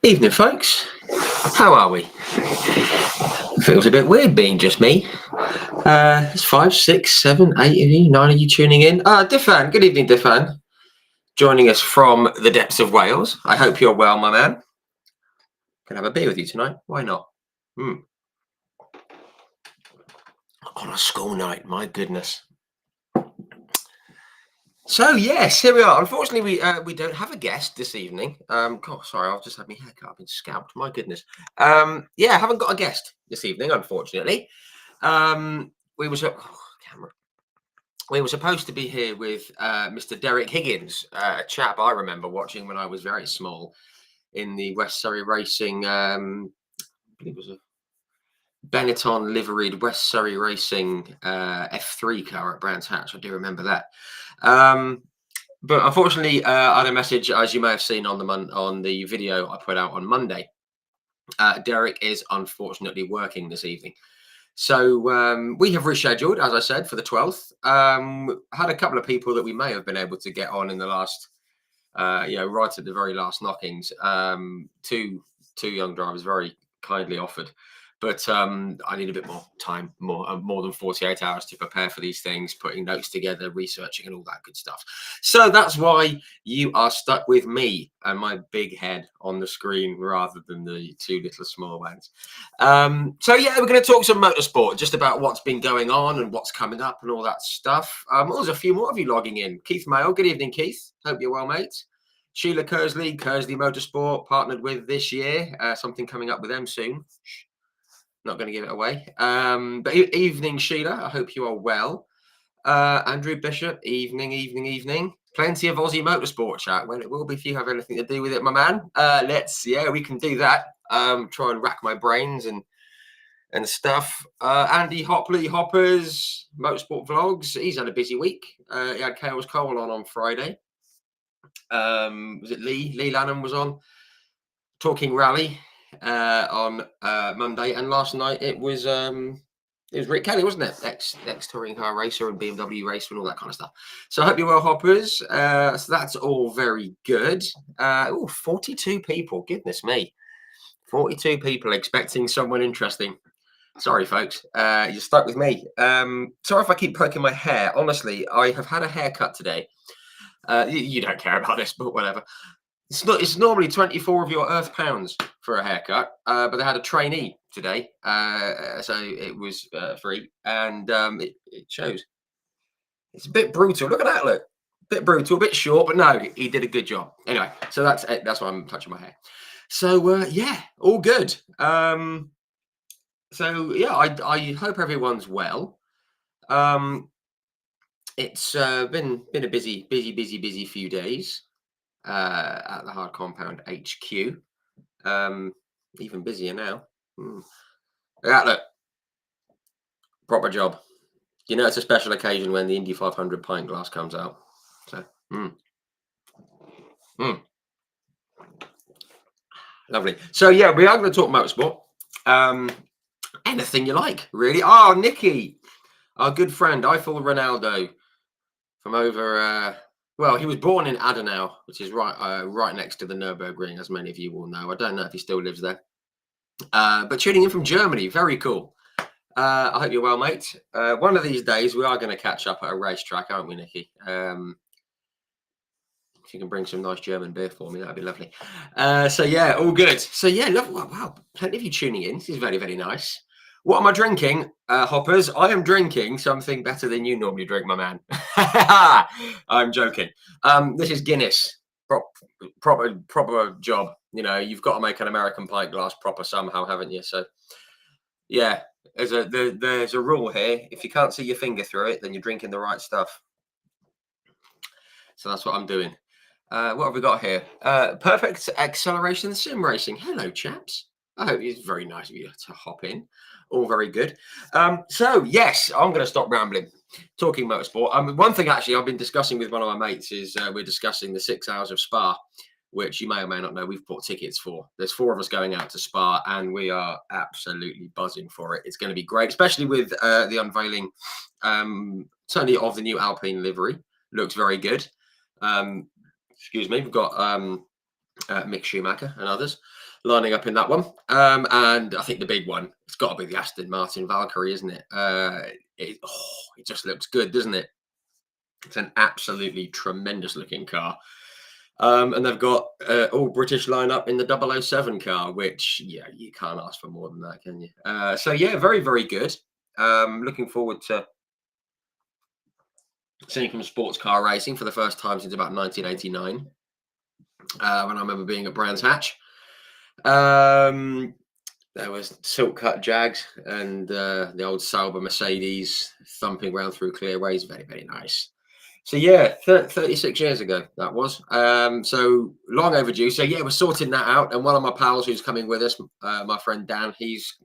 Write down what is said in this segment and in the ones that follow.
Evening, folks. How are we? Feels a bit weird being just me. It's 5, 6, 7, 8 of you, 9 of you tuning in. Diffan, good evening, Diffan. Joining us from the depths of Wales. I hope you're well, my man. Can I have a beer with you tonight? Why not? On a school night, my goodness. So yes, here we are. Unfortunately, we don't have a guest this evening. God, sorry, I've just had my haircut. I've been scalped. My goodness. Yeah, I haven't got a guest this evening, unfortunately. We was camera. We were supposed to be here with Mr. Derek Higgins, a chap I remember watching when I was very small in the West Surrey Racing. I believe it was a Benetton liveried West Surrey Racing F3 car at Brands Hatch. I do remember that. But unfortunately, I had a message, as you may have seen on the video I put out on Monday. Derek is unfortunately working this evening. So we have rescheduled, as I said, for the 12th. Had a couple of people that we may have been able to get on in the last, right at the very last knockings. Two young drivers very kindly offered. But I need a bit more time, more than 48 hours to prepare for these things, putting notes together, researching, and all that good stuff. So that's why you are stuck with me and my big head on the screen rather than the two little small ones. So yeah, we're going to talk some motorsport, just about what's been going on and what's coming up and all that stuff. There's a few more of you logging in. Keith Mayo, good evening, Keith. Hope you're well, mate. Sheila Kersley Motorsport, partnered with this year. Something coming up with them soon. Not going to give it away. But evening, Sheila. I hope you are well. Andrew Bishop, evening. Plenty of Aussie motorsport chat. Well, it will be if you have anything to do with it, my man. We can do that. Try and rack my brains and stuff. Andy Hoppers, Motorsport Vlogs. He's had a busy week. He had Chaos Cole on Friday. Was it Lee? Lee Lanham was on talking rally on Monday, and last night it was Rick Kelly, wasn't it? Ex touring car racer and BMW racer and all that kind of stuff. So I hope you're well, Hoppers. So that's all very good. 42 people. Goodness me. 42 people expecting someone interesting. Sorry, folks. You're stuck with me. Sorry if I keep poking my hair. Honestly, I have had a haircut today. You don't care about this, but whatever. It's normally 24 of your earth pounds for a haircut, but they had a trainee today, so it was free, and it shows. It's a bit brutal. Look at that, look. A bit brutal, a bit short, but no, he did a good job. Anyway, so that's it. That's why I'm touching my hair. So yeah, all good. So yeah, I hope everyone's well. It's been a busy few days at the Hard Compound HQ. Even busier now. Yeah, look, proper job. You know, it's a special occasion when the Indy 500 pint glass comes out. So, lovely. So yeah, we are going to talk motorsport. Anything you like, really. Oh, Nicky, our good friend Eiffel Ronaldo from over. Well, he was born in Adenau, which is right next to the Nürburgring, as many of you will know. I don't know if he still lives there. But tuning in from Germany, very cool. I hope you're well, mate. One of these days, we are going to catch up at a racetrack, aren't we, Nicky? If you can bring some nice German beer for me, that'd be lovely. So yeah, all good. So yeah, wow, plenty of you tuning in. This is very, very nice. What am I drinking, Hoppers? I am drinking something better than you normally drink, my man. I'm joking. This is Guinness. Proper job. You know, you've got to make an American pint glass proper somehow, haven't you? So yeah, there's a rule here. If you can't see your finger through it, then you're drinking the right stuff. So that's what I'm doing. What have we got here? Perfect acceleration sim racing. Hello, chaps. I hope it's very nice of you to hop in. All very good. So yes, I'm going to stop rambling. Talking motorsport. One thing actually I've been discussing with one of my mates is we're discussing the 6 hours of Spa, which you may or may not know we've bought tickets for. There's 4 of us going out to Spa, and we are absolutely buzzing for it. It's going to be great, especially with the unveiling, certainly of the new Alpine livery. Looks very good. Excuse me. We've got Mick Schumacher and others. lining up in that one. And I think the big one, it's got to be the Aston Martin Valkyrie, isn't it? It just looks good, doesn't it? It's an absolutely tremendous looking car. And they've got all British lineup in the 007 car, which, yeah, you can't ask for more than that, can you? So, yeah, very, very good. Looking forward to seeing some sports car racing for the first time since about 1989, when I remember being at Brands Hatch. There was silk cut Jags and the old Sauber Mercedes thumping around through clearways. Very, very nice. So yeah, 36 years ago that was. So long overdue. So yeah, we're sorting that out. And one of my pals who's coming with us, my friend Dan, he's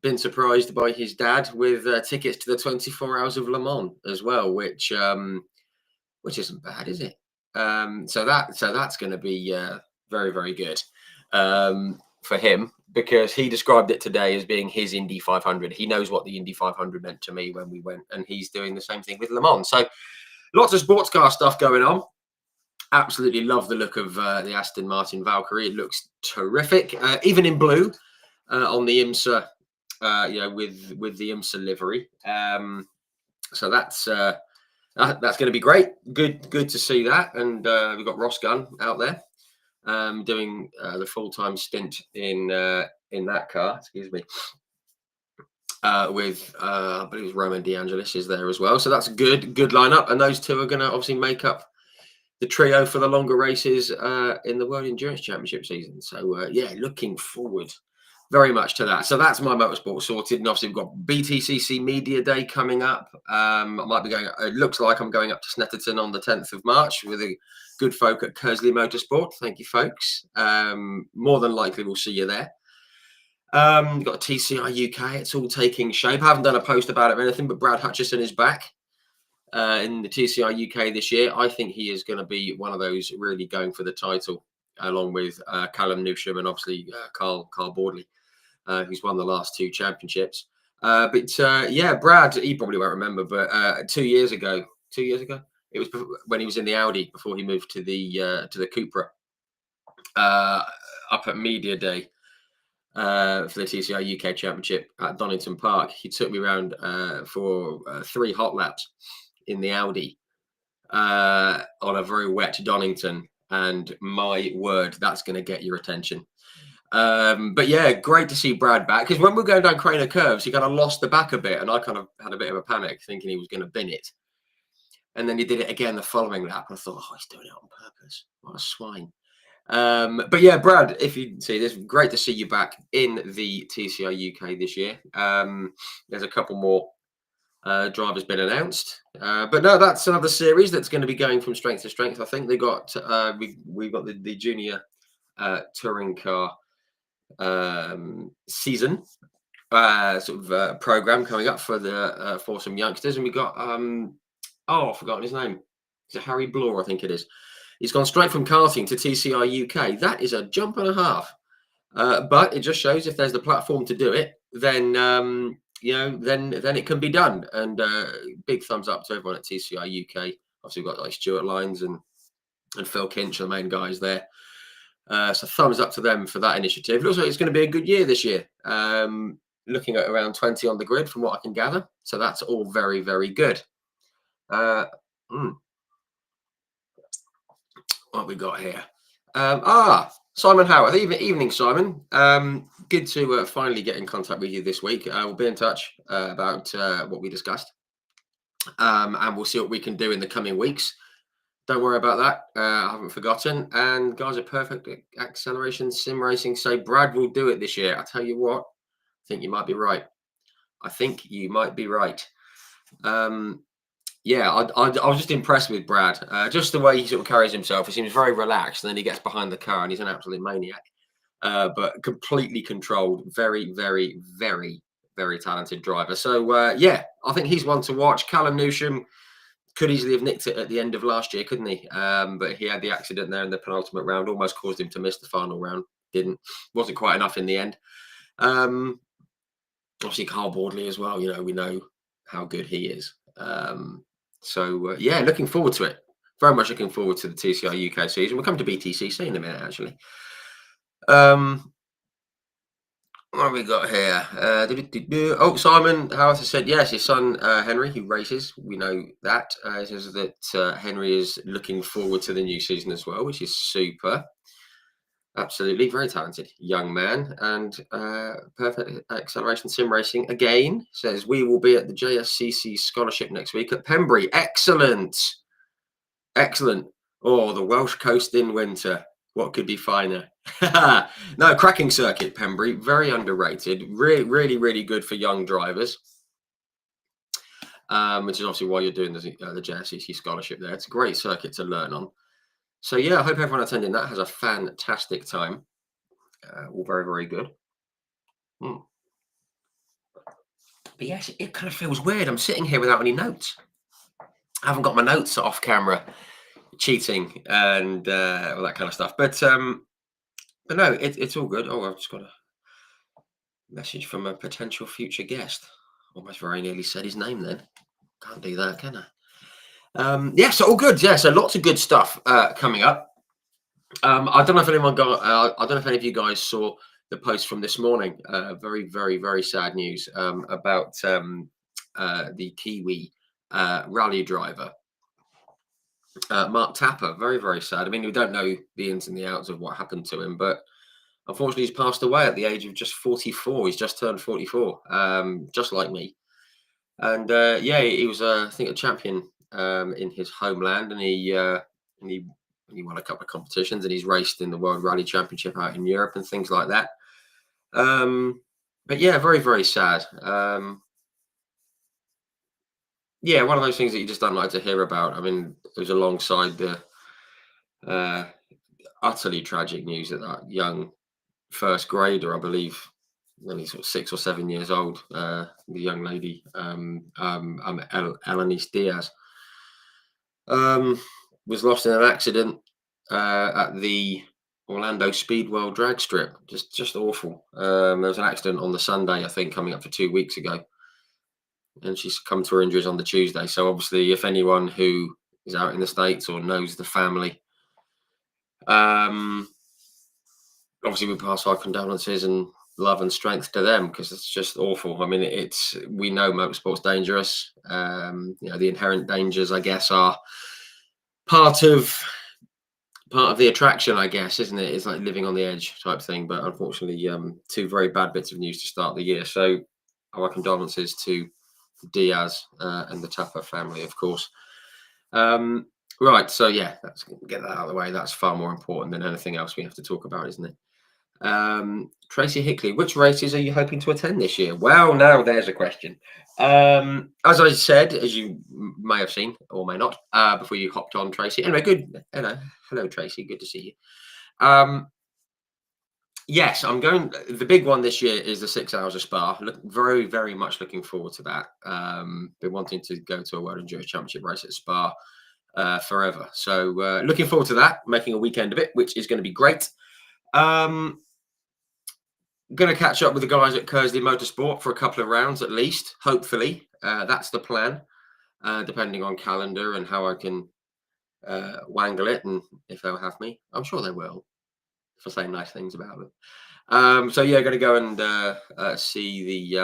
been surprised by his dad with tickets to the 24 Hours of Le Mans as well, which isn't bad, is it? So that's going to be very, very good for him, because he described it today as being his Indy 500. He knows what the Indy 500 meant to me when we went, and he's doing the same thing with Le Mans. So lots of sports car stuff going on. Absolutely love the look of the Aston Martin Valkyrie. It looks terrific, even in blue on the IMSA, with the IMSA livery. So that's going to be great. Good to see that. And we've got Ross Gunn out there doing the full-time stint in that car. Excuse me. With I believe Roman DeAngelis is there as well. So that's a good lineup. And those two are going to obviously make up the trio for the longer races in the World Endurance Championship season. So yeah, looking forward very much to that. So that's my motorsport sorted. And obviously we've got BTCC Media Day coming up. I might be going, it looks like I'm going up to Snetterton on the 10th of March with the good folk at Kersley Motorsport. Thank you, folks. More than likely we'll see you there. We've got TCI UK. It's all taking shape. I haven't done a post about it or anything, but Brad Hutchison is back in the TCI UK this year. I think he is going to be one of those really going for the title, along with Callum Newsham and obviously Carl Boardley, who's won the last two championships. But yeah, Brad, he probably won't remember, but 2 years ago, it was when he was in the Audi before he moved to the Cupra, up at Media Day. For the TCI UK Championship at Donington Park. He took me around for 3 hot laps in the Audi on a very wet Donington, and my word, that's going to get your attention. But yeah, great to see Brad back, because when we were going down Craner Curves, he kind of lost the back a bit, and I kind of had a bit of a panic thinking he was going to bin it. And then he did it again the following lap, and I thought, oh, he's doing it on purpose. What a swine. But yeah, Brad, if you see this, great to see you back in the TCI UK this year. There's a couple more drivers been announced, but no, that's another series that's going to be going from strength to strength. I think they got we've got the junior touring car season program coming up for some youngsters, and we got I've forgotten his name. Is it Harry Bloor? I think it is. He's gone straight from karting to TCI UK. That is a jump and a half. But it just shows if there's the platform to do it, then then it can be done. And big thumbs up to everyone at TCI UK. Obviously, we've got like Stuart Lyons and Phil Kinch, the main guys there. So thumbs up to them for that initiative. It looks like it's going to be a good year this year. Looking at around 20 on the grid from what I can gather. So that's all very, very good. What we got here? Simon Howard. Evening, Simon. Good to finally get in contact with you this week. We'll be in touch about what we discussed, and we'll see what we can do in the coming weeks. Don't worry about that. I haven't forgotten. And guys are perfect at acceleration sim racing. So Brad will do it this year. I tell you what, I think you might be right. Yeah, I was just impressed with Brad. Just the way he sort of carries himself. He seems very relaxed, and then he gets behind the car, and he's an absolute maniac. But completely controlled. Very, very, very, very talented driver. So yeah, I think he's one to watch. Callum Newsham could easily have nicked it at the end of last year, couldn't he? But he had the accident there in the penultimate round, almost caused him to miss the final round. Wasn't quite enough in the end. Obviously, Carl Boardley as well. We know how good he is. So yeah, looking forward to it. Very much looking forward to the TCI UK season. We'll come to BTCC in a minute, actually. What have we got here? Oh, Simon Harris has said yes. His son Henry, who races, we know that. He says that Henry is looking forward to the new season as well, which is super. Absolutely, very talented young man, and perfect acceleration sim racing again. Says we will be at the JSCC scholarship next week at Pembury. Excellent, excellent. Oh, the Welsh coast in winter. What could be finer? No, cracking circuit, Pembury. Very underrated. Really, really, really good for young drivers. Which is obviously why you're doing the JSCC scholarship there. It's a great circuit to learn on. So yeah, I hope everyone attending that has a fantastic time. All very, very good. Mm. But yes, it kind of feels weird. I'm sitting here without any notes. I haven't got my notes off camera, cheating and all that kind of stuff. But no, it's all good. Oh, I've just got a message from a potential future guest. Almost very nearly said his name then. Can't do that, can I? Yeah, so all good. Yeah, so lots of good stuff coming up. I don't know if anyone got. I don't know if any of you guys saw the post from this morning. Very, very, very sad news about the Kiwi rally driver Mark Tapper. Very, very sad. I mean, we don't know the ins and the outs of what happened to him, but unfortunately, he's passed away at the age of just 44. He's just turned 44, just like me. And yeah, he was, I think, a champion in his homeland, and he won a couple of competitions, and he's raced in the World Rally Championship out in Europe and things like that. But yeah, very, very sad. Yeah, one of those things that you just don't like to hear about. I mean, it was alongside the uh, utterly tragic news that that young first grader, I believe, only sort of 6 or 7 years old, the young lady, Elenice Diaz, was lost in an accident at the Orlando Speedwell drag strip. Just awful. There was an accident on the Sunday, I think, coming up for 2 weeks ago, and she succumbed to her injuries on the Tuesday. So obviously, if anyone who is out in the States or knows the family, um, obviously we pass our condolences and love and strength to them, because it's just awful. I mean, we know motorsport's dangerous. The inherent dangers, I guess, are part of the attraction, I guess, isn't it? It's like living on the edge type thing. But unfortunately, two very bad bits of news to start the year. So our condolences to Diaz and the Tapper family, of course. Right, so yeah, let's get that out of the way. That's far more important than anything else we have to talk about, isn't it? Tracy Hickley, which races are you hoping to attend this year? Well, now there's a question. As I said, as you may have seen or may not, before you hopped on, Tracy. Anyway, good. Hello, Tracy. Good to see you. Yes, I'm going. The big one this year is the 6 Hours of Spa. Very, very much looking forward to that. Been wanting to go to a World Endurance Championship race at Spa forever. So looking forward to that, making a weekend of it, which is going to be great. Going to catch up with the guys at Kersley Motorsport for a couple of rounds at least, hopefully. That's the plan, depending on calendar and how I can wangle it, and if they'll have me. I'm sure they will, for saying nice things about them. So yeah, going to go and see the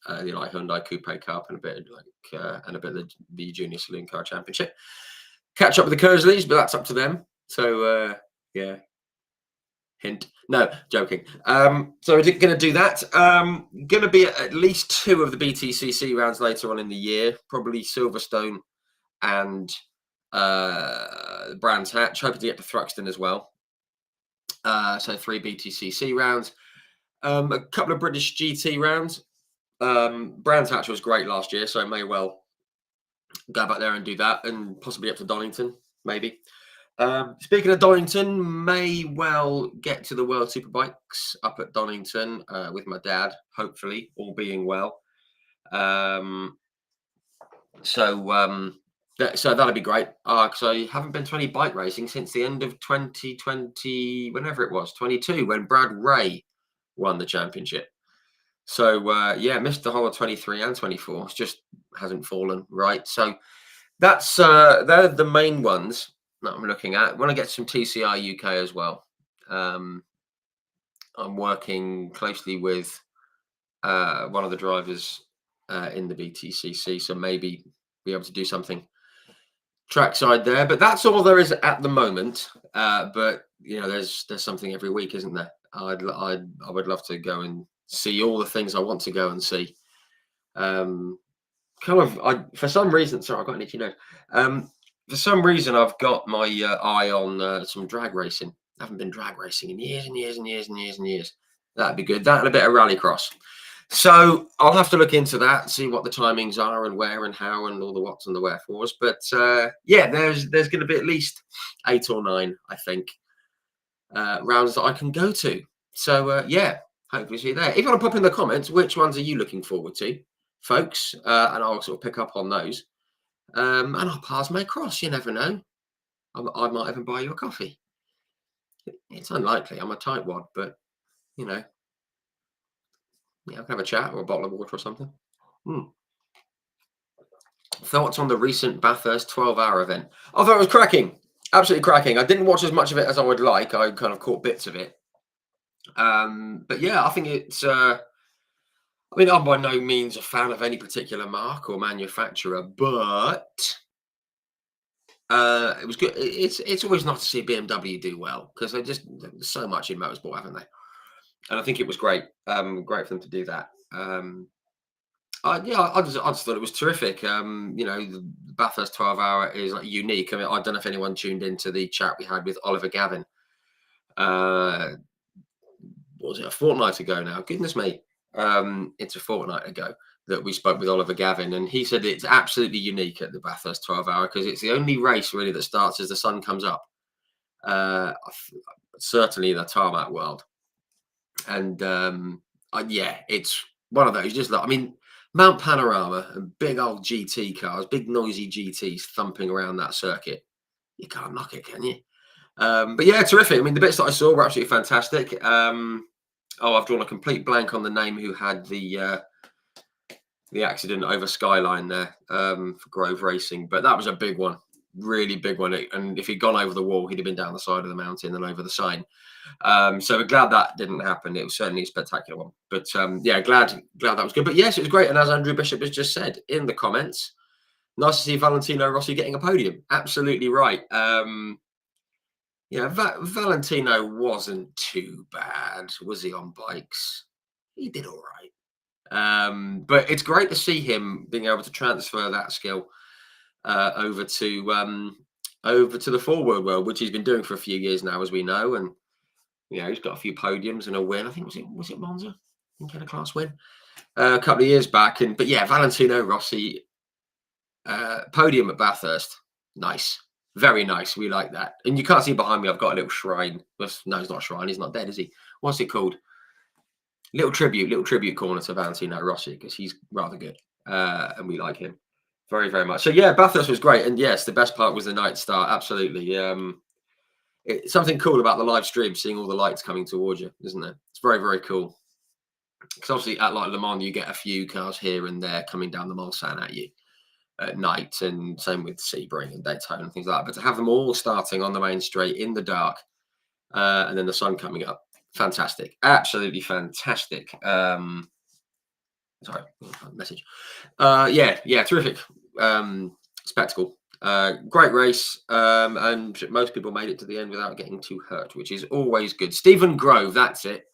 like Hyundai Coupe Cup and a bit of the Junior Saloon Car Championship. Catch up with the Kersleys, but that's up to them. So yeah. Hint. No, joking. So we're going to do that. Going to be at least 2 of the BTCC rounds later on in the year, probably Silverstone and Brands Hatch. Hoping to get to Thruxton as well. So 3 BTCC rounds. A couple of British GT rounds. Brands Hatch was great last year, so I may well go back there and do that, and possibly up to Donington, maybe. Speaking of Donington, may well get to the World Superbikes up at Donington with my dad, hopefully, all being well. So that'll be great. Because I haven't been to any bike racing since the end of 2020, whenever it was, 22, when Brad Ray won the championship. So yeah, missed the whole of 23 and 24. It just hasn't fallen right. So that's they're the main ones that I'm looking at. I want to get some TCR UK as well. I'm working closely with one of the drivers in the BTCC, so maybe be able to do something trackside there. But that's all there is at the moment. But there's something every week, isn't there? I would love to go and see all the things I want to go and see. Um, for some reason, sorry, I've got an itchy nose. For some reason, I've got my eye on some drag racing. I haven't been drag racing in years and years and years and years and years. That'd be good. That and a bit of rallycross. So I'll have to look into that, see what the timings are and where and how and all the whats and the wherefores. But yeah, there's going to be at least 8 or 9, I think, rounds that I can go to. So yeah, hopefully see you there. If you want to pop in the comments, which ones are you looking forward to, folks? And I'll sort of pick up on those. And I'll pass my cross. You never know. I might even buy you a coffee. It's unlikely. I'm a tightwad, but you know, yeah, I can have a chat or a bottle of water or something. Thoughts on the recent Bathurst 12-hour event? I thought it was cracking. Absolutely cracking. I didn't watch as much of it as I would like. I kind of caught bits of it. But yeah, I think it's. I mean, I'm by no means a fan of any particular mark or manufacturer, but it was good. It's always nice to see BMW do well because there's so much in motorsport, haven't they? And I think it was great. Great for them to do that. Yeah, I just thought it was terrific. The Bathurst 12-hour is like unique. I mean, I don't know if anyone tuned into the chat we had with Oliver Gavin. What was it, a fortnight ago now? Goodness me. It's a fortnight ago that we spoke with Oliver Gavin, and he said it's absolutely unique at the Bathurst 12-hour because it's the only race really that starts as the sun comes up. Certainly in the tarmac world. And yeah, it's one of those. Just like, I mean, Mount Panorama and big old GT cars, big noisy GTs thumping around that circuit. You can't knock it, can you? But yeah, terrific. I mean, the bits that I saw were absolutely fantastic. I've drawn a complete blank on the name who had the accident over Skyline there for Grove Racing, but that was a big one, really big one. And if he'd gone over the wall, he'd have been down the side of the mountain and over the sign. So we're glad that didn't happen. It was certainly a spectacular one. But yeah, glad that was good. But yes, it was great. And as Andrew Bishop has just said in the comments, nice to see Valentino Rossi getting a podium. Absolutely right. Valentino wasn't too bad, was he, on bikes? He did all right. But it's great to see him being able to transfer that skill over to the forward world, which he's been doing for a few years now, as we know. And he's got a few podiums and a win. I think was it Monza? I think he had a class win a couple of years back. But yeah, Valentino Rossi podium at Bathurst, nice. Very nice. We like that. And you can't see behind me, I've got a little shrine. No, he's not a shrine. He's not dead, is he? What's it called? Little tribute corner to Valentino Rossi because he's rather good. And we like him very, very much. So yeah, Bathurst was great. And yes, the best part was the night start. Absolutely. It's something cool about the live stream, seeing all the lights coming towards you, isn't it? It's very, very cool. Because obviously at like Le Mans, you get a few cars here and there coming down the Mulsanne at you at night, and same with Sebring and Daytona and things like that. But to have them all starting on the main straight in the dark, and then the sun coming up, fantastic, absolutely fantastic. Sorry, message. Yeah, terrific spectacle. Great race, and most people made it to the end without getting too hurt, which is always good. Stephen Grove, that's it.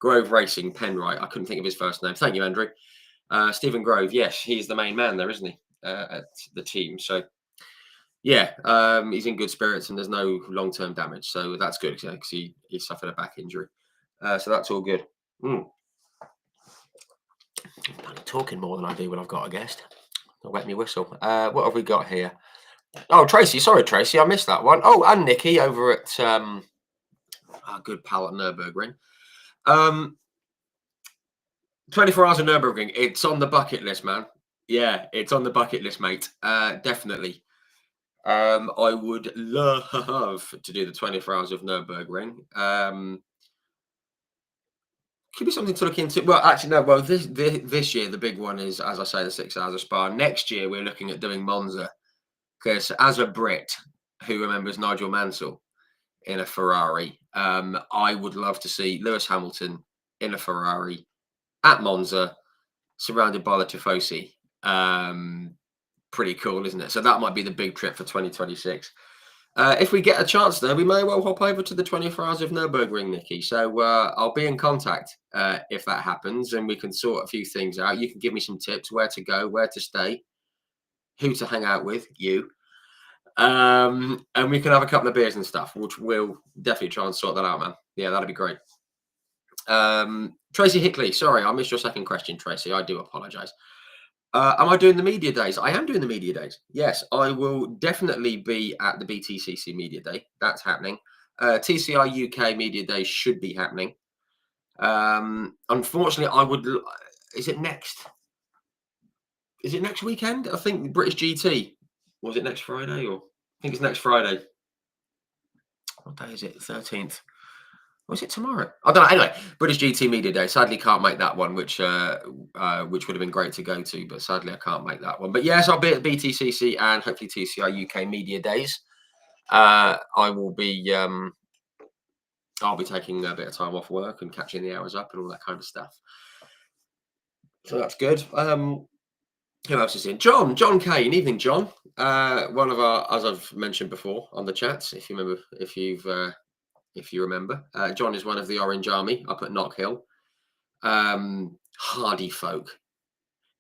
Grove Racing, Penrite. I couldn't think of his first name. Thank you, Andrew. Stephen Grove, yes, he's the main man there, isn't he? At the team. So yeah, he's in good spirits and there's no long-term damage. So that's good because he suffered a back injury. So that's all good. I'm talking more than I do when I've got a guest. I'll wet me whistle. What have we got here? Oh, Tracy. Sorry, Tracy. I missed that one. Oh, and Nikki over at our good pal at Nürburgring. 24 hours of Nürburgring. It's on the bucket list, man. Yeah, it's on the bucket list, mate. Definitely. I would love to do the 24 hours of Nürburgring. Could be something to look into. Well, actually, no. Well, this year the big one is, as I say, the 6 hours of Spa. Next year we're looking at doing Monza, because as a Brit who remembers Nigel Mansell, in a Ferrari. I would love to see Lewis Hamilton in a Ferrari at Monza, surrounded by the Tifosi. Pretty cool, isn't it? So that might be the big trip for 2026. If we get a chance there, we may well hop over to the 24 Hours of Nürburgring, Nikki. So I'll be in contact if that happens, and we can sort a few things out. You can give me some tips: where to go, where to stay, who to hang out with, you. And we can have a couple of beers and stuff, which we'll definitely try and sort that out, man. Yeah, that'd be great. Tracy Hickley, sorry, I missed your second question, Tracy. I do apologize. Am I doing the media days? I am doing the media days. Yes, I will definitely be at the BTCC Media Day. That's happening. TCI UK Media Day should be happening. Unfortunately, I would. Is it next? Is it next weekend? I think British GT. Was it next Friday? Or I think it's next Friday. What day is it? 13th. Was it tomorrow? I don't know. Anyway, British GT Media Day. Sadly, can't make that one, which would have been great to go to, but sadly, I can't make that one. But yes, I'll be at BTCC and hopefully TCI UK Media Days. I will be. I'll be taking a bit of time off work and catching the hours up and all that kind of stuff. So that's good. Who else is in? John Kane. Evening, John. One of our, as I've mentioned before on the chats, if you remember, if you remember, John is one of the Orange Army up at Knockhill. Hardy folk,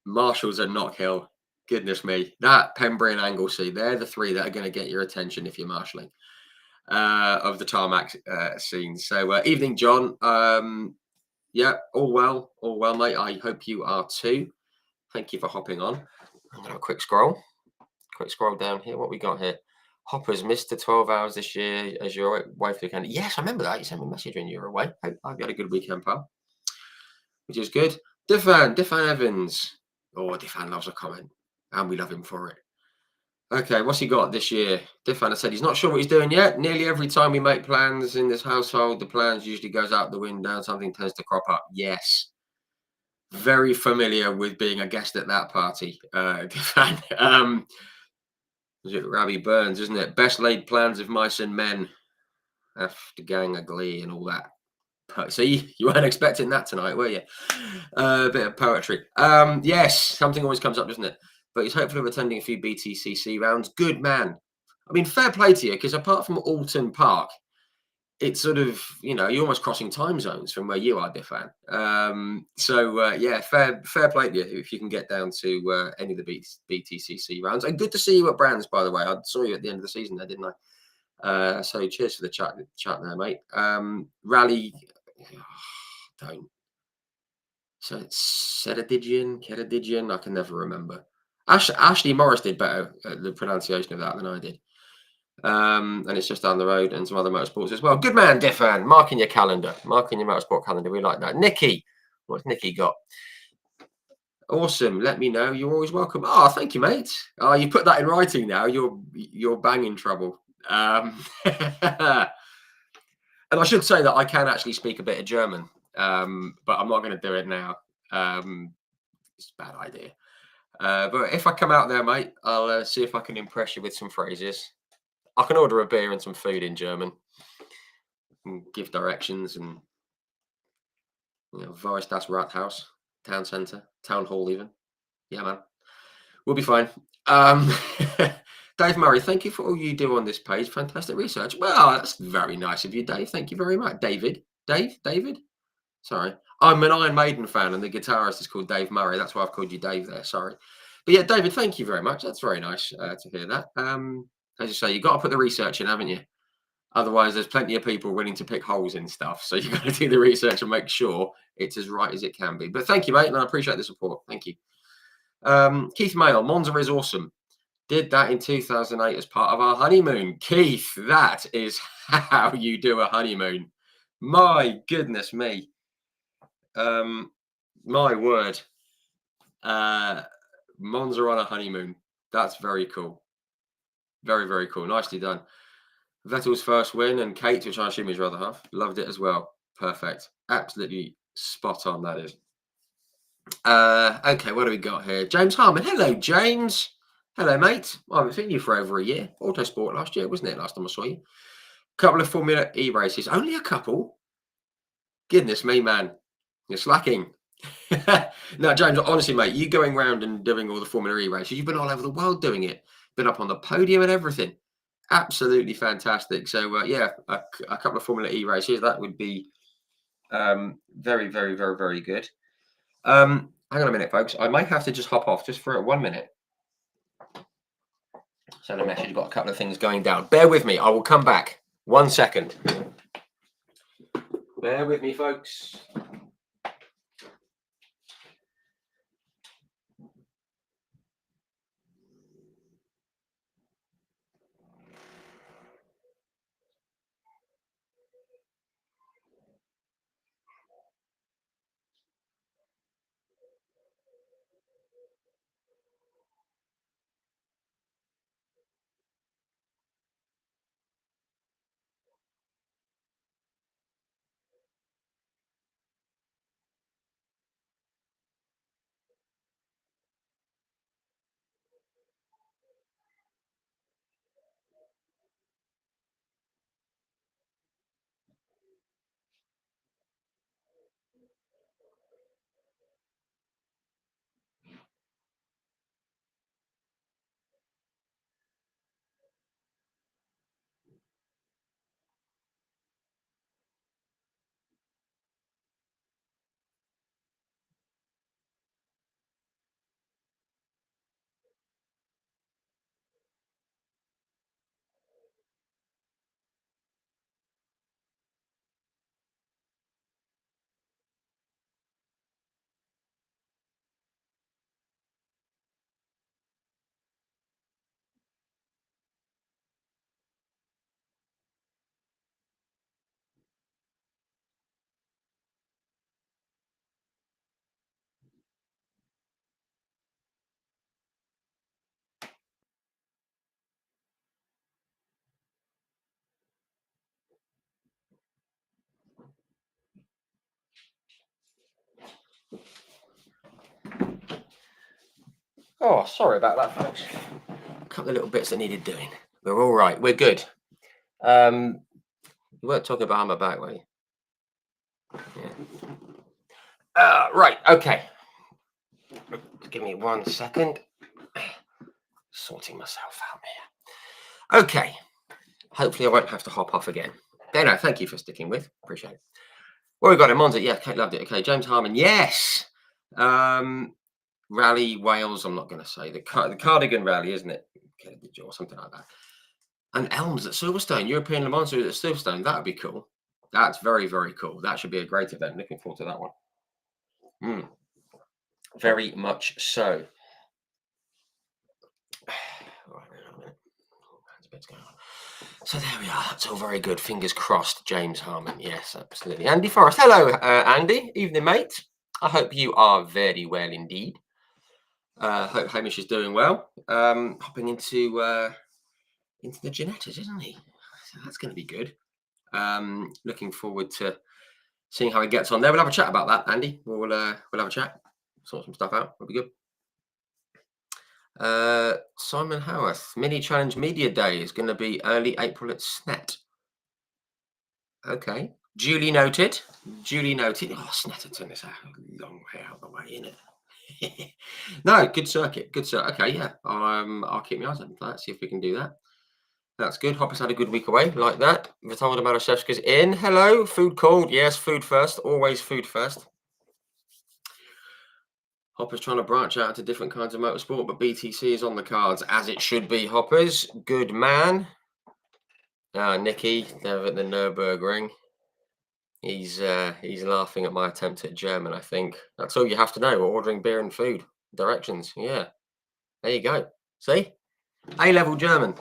marshals at Knockhill. Goodness me, that Pembury and Anglesey, they're the three that are going to get your attention if you're marshalling of the tarmac scene. So evening, John. Yeah, all well, mate. I hope you are too. Thank you for hopping on. I'm gonna have a quick scroll down here. What we got here? Hopper's missed the 12 hours this year as you're away for the weekend. Yes, I remember that. You sent me a message when you were away. Hope you had a good weekend, pal. Which is good. Defan Evans. Oh, Defan loves a comment. And we love him for it. Okay, what's he got this year? Defan said he's not sure what he's doing yet. Nearly every time we make plans in this household, the plans usually goes out the window and something tends to crop up. Yes. Very familiar with being a guest at that party, Defan. Was it Robbie Burns, isn't it? Best laid plans of mice and men. After gang of glee and all that. See, you weren't expecting that tonight, were you? A bit of poetry. Yes, something always comes up, doesn't it? But he's hopeful of attending a few BTCC rounds. Good man. I mean, fair play to you, because apart from Alton Park, it's sort of, you're almost crossing time zones from where you are, Diffan. Yeah, fair play to you if you can get down to any of the BTCC rounds. And good to see you at Brands, by the way. I saw you at the end of the season there, didn't I? So cheers for the chat there, mate. Rally, don't. So it's Ceredigian, I can never remember. Ashley Morris did better at the pronunciation of that than I did. And it's just down the road and some other motorsports as well. Good man, Defan. Mark in your calendar. Mark in your motorsport calendar. We like that. Nikki. What's Nikki got? Awesome. Let me know. You're always welcome. Oh, thank you, mate. Oh, you put that in writing now. You're banging trouble. And I should say that I can actually speak a bit of German, but I'm not going to do it now. It's a bad idea. But if I come out there, mate, I'll see if I can impress you with some phrases. I can order a beer and some food in German and give directions and, Where ist das Rathaus, town centre, town hall even. Yeah, man. We'll be fine. Dave Murray, thank you for all you do on this page. Fantastic research. Well, that's very nice of you, Dave. Thank you very much. David? Sorry. I'm an Iron Maiden fan and the guitarist is called Dave Murray. That's why I've called you Dave there. Sorry. But yeah, David, thank you very much. That's very nice to hear that. As you say, you've got to put the research in, haven't you? Otherwise, there's plenty of people willing to pick holes in stuff. So you've got to do the research and make sure it's as right as it can be. But thank you, mate, and I appreciate the support. Thank you. Keith Mayle, Monza is awesome. Did that in 2008 as part of our honeymoon. Keith, that is how you do a honeymoon. My goodness me. My word. Monza on a honeymoon. That's very cool. Very, very cool. Nicely done. Vettel's first win and Kate, which I assume is your other half, loved it as well. Perfect. Absolutely spot on, that is. Okay, what do we got here? James Harmon. Hello, James. Hello, mate. I haven't seen you for over a year. Autosport last year, wasn't it? Last time I saw you. Couple of Formula E races. Only a couple? Goodness me, man. You're slacking. No, James, honestly, mate, you going round and doing all the Formula E races, you've been all over the world doing it. Been up on the podium and everything. Absolutely fantastic. So, yeah, a couple of Formula E races, that would be very, very, very, very good. Hang on a minute, folks. I might have to just hop off just for 1 minute. Send a message. Got a couple of things going down. Bear with me. I will come back. 1 second. Bear with me, folks. Oh, sorry about that, folks. A couple of little bits that needed doing. We're all right. We're good. You weren't talking behind my back, were you? Yeah. Right. Okay. Give me 1 second. Sorting myself out here. Okay. Hopefully, I won't have to hop off again. No, thank you for sticking with. Appreciate it. Well, we got him on it. Yeah, Kate loved it. Okay, James Harmon. Yes. Rally Wales. I'm not going to say the Cardigan Rally, isn't it? Or something like that. And Elms at Silverstone, European Le Mans at Silverstone. That would be cool. That's very, very cool. That should be a great event. Looking forward to that one. Very much so. So there we are. That's all very good. Fingers crossed. James Harmon. Yes, absolutely. Andy Forrest. Hello, Andy. Evening, mate. I hope you are very well indeed. Hope Hamish is doing well. Hopping into the Genettas, isn't he? So that's going to be good. Looking forward to seeing how he gets on there. We'll have a chat about that, Andy. We'll have a chat, sort some stuff out. It'll be good. Simon Howarth, Mini Challenge Media Day is going to be early April at SNET. Okay, duly noted. Duly noted. Oh, Snetterton is a long way out of the way, isn't it? No, good circuit. Good circuit. Okay, yeah. I'll keep my eyes open for that. See if we can do that. That's good. Hopper's had a good week away, like that. Vitalda Marashevska's in. Hello. Food called. Yes, food first. Always food first. Hopper's trying to branch out to different kinds of motorsport, but BTC is on the cards, as it should be. Hoppers, good man. Nicky, there at the Nürburgring. He's laughing at my attempt at German, I think. That's all you have to know. We're ordering beer and food. Directions. Yeah. There you go. See? A-level German.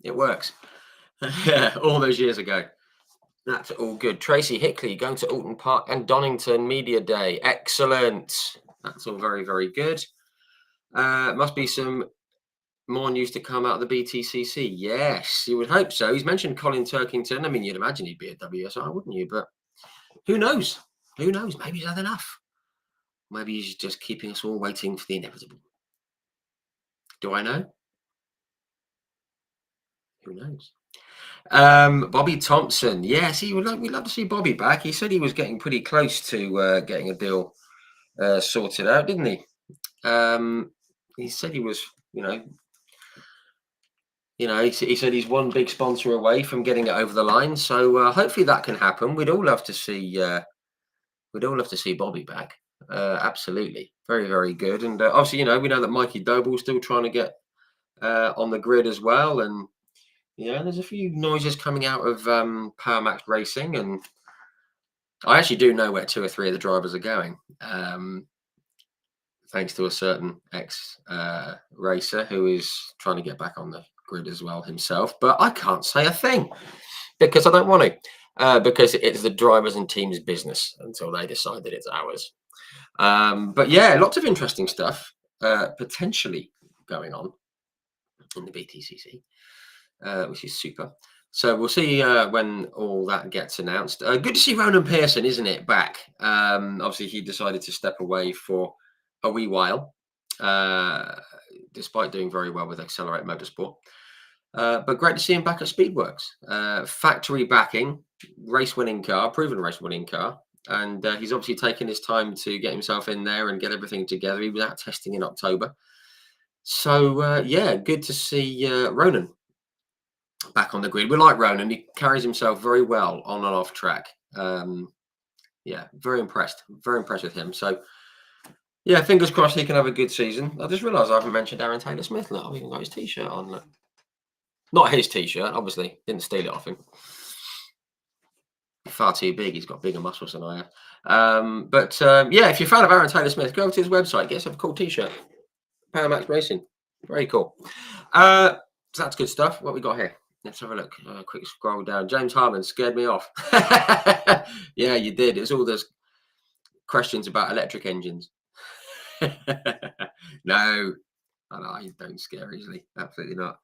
It works. Yeah, all those years ago. That's all good. Tracy Hickley going to Alton Park and Donington Media Day. Excellent. That's all very, very good. Must be some more news to come out of the BTCC. Yes, you would hope so. He's mentioned Colin Turkington. I mean, you'd imagine he'd be at WSI, wouldn't you? But who knows? Who knows? Maybe he's had enough. Maybe he's just keeping us all waiting for the inevitable. Do I know? Who knows? Bobby Thompson. Yes, we'd love to see Bobby back. He said he was getting pretty close to getting a deal sorted out, didn't he? He said he was, you know, he said he's one big sponsor away from getting it over the line. So hopefully that can happen. We'd all love to see. We'd all love to see Bobby back. Absolutely, very very good. And obviously, we know that Mikey Doble's still trying to get on the grid as well. And there's a few noises coming out of Power Max Racing, and I actually do know where two or three of the drivers are going. Thanks to a certain ex racer who is trying to get back on the grid as well himself. But I can't say a thing because I don't want to, because it's the drivers and teams' business until they decide that it's ours. But yeah, lots of interesting stuff potentially going on in the BTCC, which is super. So we'll see when all that gets announced. Good to see Ronan Pearson, isn't it, back? Obviously, he decided to step away for a wee while, despite doing very well with Accelerate Motorsport. But great to see him back at Speedworks. Factory backing, race-winning car, proven race-winning car. And he's obviously taken his time to get himself in there and get everything together. He was out testing in October. So, yeah, good to see Ronan back on the grid. We like Ronan. He carries himself very well on and off track. Yeah, very impressed. Very impressed with him. So, yeah, fingers crossed he can have a good season. I just realised I haven't mentioned Aaron Taylor Smith. Look, I've even got his T-shirt on. Look. Not his T-shirt, obviously. Didn't steal it off him. Far too big. He's got bigger muscles than I have. Yeah, if you're a fan of Aaron Taylor Smith, go over to his website. Get yourself a cool T-shirt. Power Max Racing. Very cool. So that's good stuff. What we got here? Let's have a look. Quick scroll down. James Harmon scared me off. Yeah, you did. It's all those questions about electric engines. No, you don't scare easily. Absolutely not.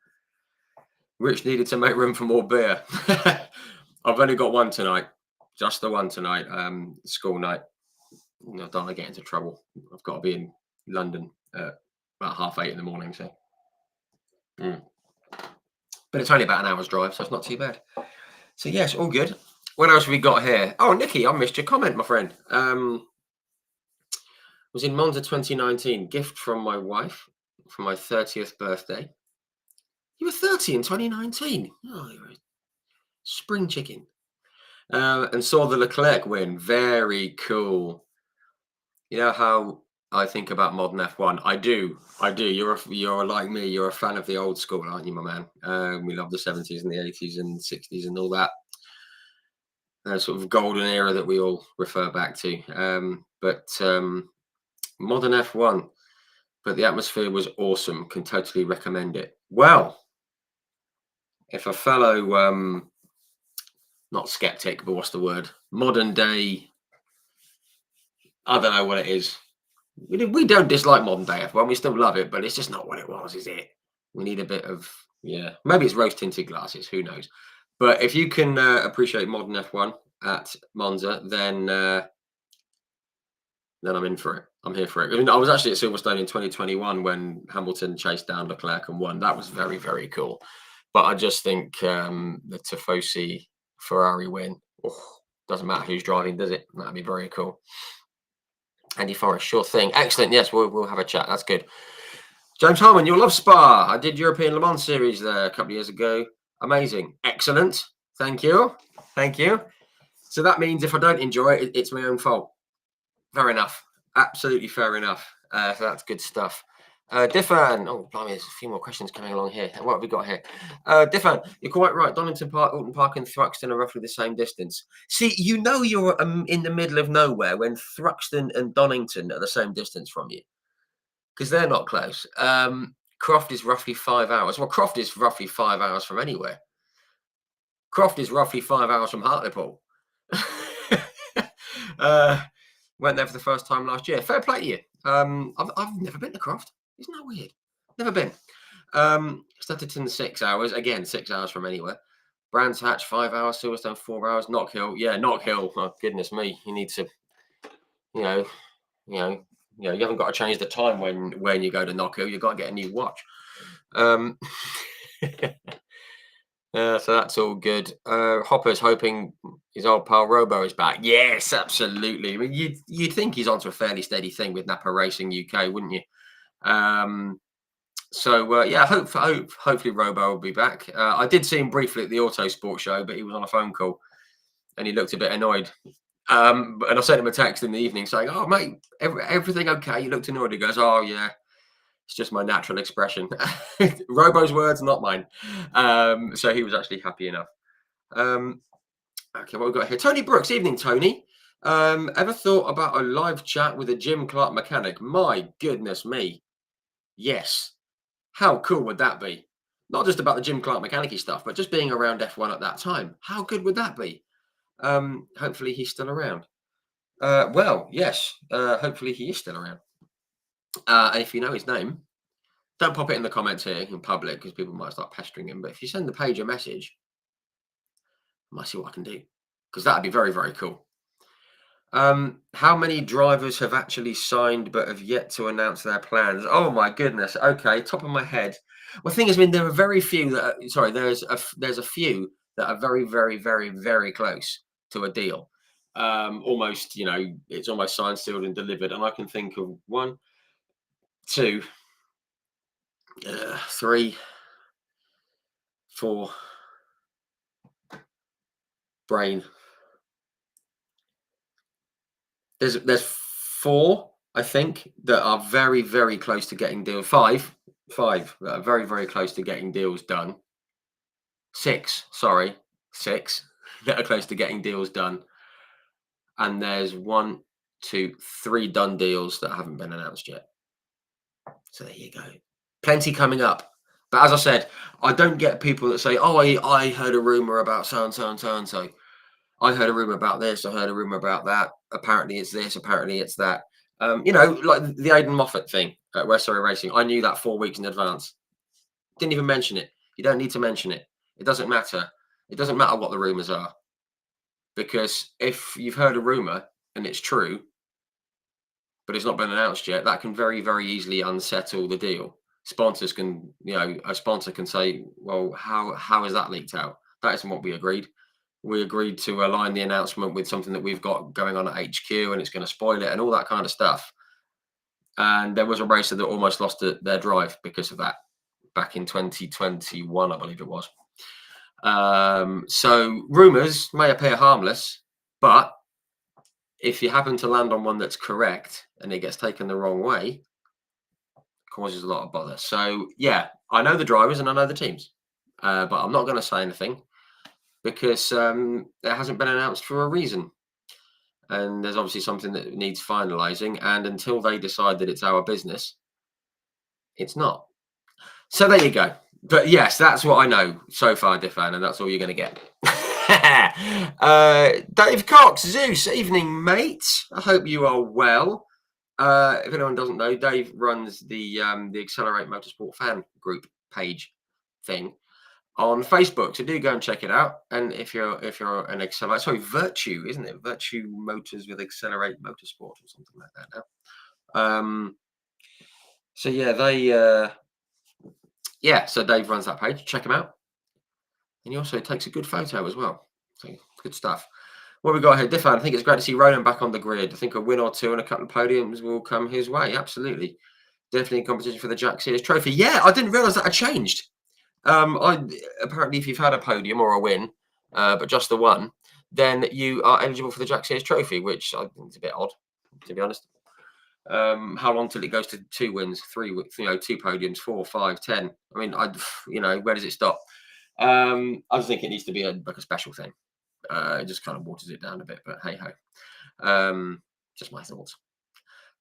Rich needed to make room for more beer. I've only got one tonight. Just the one tonight. School night. I don't want to get into trouble. I've got to be in London at about 8:30 in the morning. So. But it's only about an hour's drive, so it's not too bad. So yes, all good. What else have we got here? Oh, Nikki, I missed your comment, my friend. Was in Monza 2019. Gift from my wife for my 30th birthday. You were 30 in 2019. Oh, you're a spring chicken. And saw the Leclerc win. Very cool. You know how I think about modern F1. I do. You're like me. You're a fan of the old school, aren't you, my man? We love the 70s and the 80s and 60s and all that sort of golden era that we all refer back to. Modern F1. But the atmosphere was awesome. Can totally recommend it. Well, if a fellow, not skeptic, but what's the word? Modern day. I don't know what it is. We don't dislike modern day F1. We still love it, but it's just not what it was, is it? We need a bit of, maybe it's rose tinted glasses. Who knows? But if you can appreciate modern F1 at Monza, then I'm in for it. I'm here for it. I mean, I was actually at Silverstone in 2021 when Hamilton chased down Leclerc and won. That was very, very cool. But I just think the Tifosi Ferrari win, doesn't matter who's driving, does it? That'd be very cool. Andy Forrest, sure thing. Excellent. Yes, we'll have a chat. That's good. James Harmon, you'll love Spa. I did European Le Mans series there a couple of years ago. Amazing. Excellent. Thank you. Thank you. So that means if I don't enjoy it, it's my own fault. Fair enough. Absolutely fair enough. So that's good stuff. Diffan. Oh, blimey, there's a few more questions coming along here. What have we got here? Diffan, you're quite right. Donington Park, Alton Park, and Thruxton are roughly the same distance. See, you're in the middle of nowhere when Thruxton and Donington are the same distance from you, because they're not close. Croft is roughly 5 hours. Well, Croft is roughly 5 hours from anywhere. Croft is roughly 5 hours from Hartlepool. Went there for the first time last year. Fair play to you. I've never been to Croft. Isn't that weird? Never been. Stutterton 6 hours. Again, 6 hours from anywhere. Brands Hatch 5 hours. Silverstone 4 hours. Knockhill. Yeah, Knockhill. Oh, goodness me. You need to, you haven't got to change the time when you go to Knockhill. You've got to get a new watch. Yeah, so that's all good. Hopper's hoping his old pal Robo is back. Yes, absolutely. I mean, you'd think he's onto a fairly steady thing with Napa Racing UK, wouldn't you? Um, yeah, hopefully Robo will be back. I did see him briefly at the Autosport show, but he was on a phone call and he looked a bit annoyed. And I sent him a text in the evening saying, "Oh, mate, everything okay?" You looked annoyed. He goes, "Oh, yeah, it's just my natural expression." Robo's words, not mine. So he was actually happy enough. Um, okay, what we got here? Tony Brooks. Evening, Tony. Ever thought about a live chat with a Jim Clark mechanic? My goodness me. Yes. How cool would that be? Not just about the Jim Clark mechanicy stuff, but just being around F1 at that time. How good would that be? Hopefully he's still around. Well, yes. Hopefully he is still around. And if you know his name, don't pop it in the comments here in public because people might start pestering him. But if you send the page a message, I might see what I can do because that'd be very, very cool. How many drivers have actually signed but have yet to announce their plans? Oh my goodness. Okay, top of my head. Well, the thing is, I mean, there are very few that. Sorry, there's a few that are very, very, very, very close to a deal. Almost, it's almost signed, sealed, and delivered. And I can think of one, two, three, four. Brain. There's four, I think, that are very, very close to getting deals. Five that are very, very close to getting deals done. Six, sorry, six that are close to getting deals done. And there's one, two, three done deals that haven't been announced yet. So there you go. Plenty coming up. But as I said, I don't get people that say, "Oh, I heard a rumor about so and so and so and so. I heard a rumor about this. I heard a rumor about that. Apparently, it's this. Apparently, it's that." Like the Aidan Moffat thing at West Surrey Racing. I knew that 4 weeks in advance. Didn't even mention it. You don't need to mention it. It doesn't matter. It doesn't matter what the rumors are because if you've heard a rumor and it's true, but it's not been announced yet, that can very, very easily unsettle the deal. Sponsors can, a sponsor can say, "Well, how is that leaked out? That isn't what we agreed. We agreed to align the announcement with something that we've got going on at HQ, and it's going to spoil it, and all that kind of stuff." And there was a racer that almost lost their drive because of that back in 2021, I believe it was. So rumors may appear harmless, but if you happen to land on one that's correct and it gets taken the wrong way, causes a lot of bother. So yeah, I know the drivers and I know the teams, but I'm not going to say anything because it hasn't been announced for a reason. And there's obviously something that needs finalising. And until they decide that it's our business, it's not. So there you go. But yes, that's what I know so far, Diffan, and that's all you're going to get. Dave Cox, Zeus, evening, mate. I hope you are well. If anyone doesn't know, Dave runs the Accelerate Motorsport fan group page thing on Facebook. So do go and check it out. And if you're an Accelerate, sorry, Virtue, isn't it? Virtue Motors with Accelerate Motorsport or something like that now. So so Dave runs that page. Check him out. And he also takes a good photo as well. So good stuff. What we got here, Diffan, I think it's great to see Ronan back on the grid. I think a win or two and a couple of podiums will come his way. Absolutely. Definitely in competition for the Jack Sears trophy. Yeah, I didn't realise that had changed. Apparently, if you've had a podium or a win, but just the one, then you are eligible for the Jack Sears trophy, which I think is a bit odd, to be honest. How long till it goes to 2 wins, 3, 2 podiums, 4, 5, 10? I mean, where does it stop? I just think it needs to be like a special thing. It just kind of waters it down a bit, but hey ho. Just my thoughts.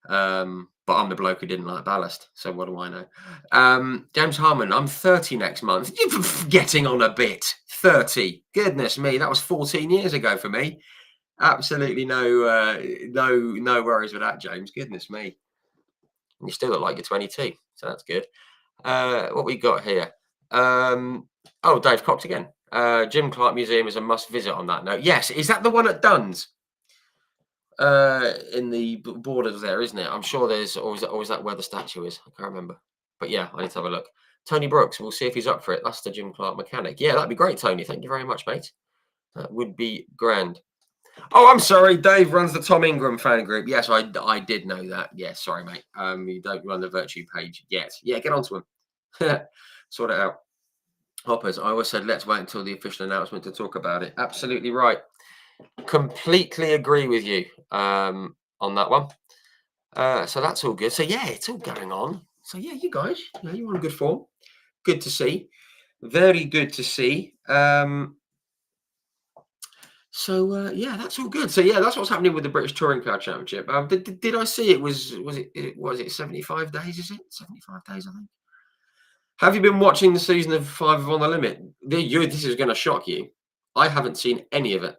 But I'm the bloke who didn't like ballast, so what do I know? James Harmon, I'm 30 next month. You're getting on a bit. 30. Goodness me, that was 14 years ago for me. Absolutely no worries with that, James. Goodness me. And you still look like you're 22, so that's good. What we got here? Dave Cox again. Jim Clark Museum is a must visit on that note. Yes, is that the one at Duns? In the borders there, isn't it? I'm sure there's always that where the statue is. I can't remember, but yeah, I need to have a look. Tony Brooks. We'll see if he's up for it. That's the Jim Clark mechanic. Yeah, that'd be great, Tony. Thank you very much, mate. That would be grand. Oh, I'm sorry. Dave runs the Tom Ingram fan group. Yes, I did know that. Yes, sorry, mate. You don't run the Virtue page yet. Yeah, get onto him. Sort it out. Hoppers, I always said let's wait until the official announcement to talk about it. Absolutely right. Completely agree with you on that one. So that's all good. So yeah, it's all going on. So yeah, you guys, you're on good form. Good to see. Very good to see. So yeah, that's all good. So yeah, that's what's happening with the British Touring Car Championship. Did I see it was it 75 days? Is it 75 days? I think. Have you been watching the season of 5 of On the Limit? This is going to shock you. I haven't seen any of it.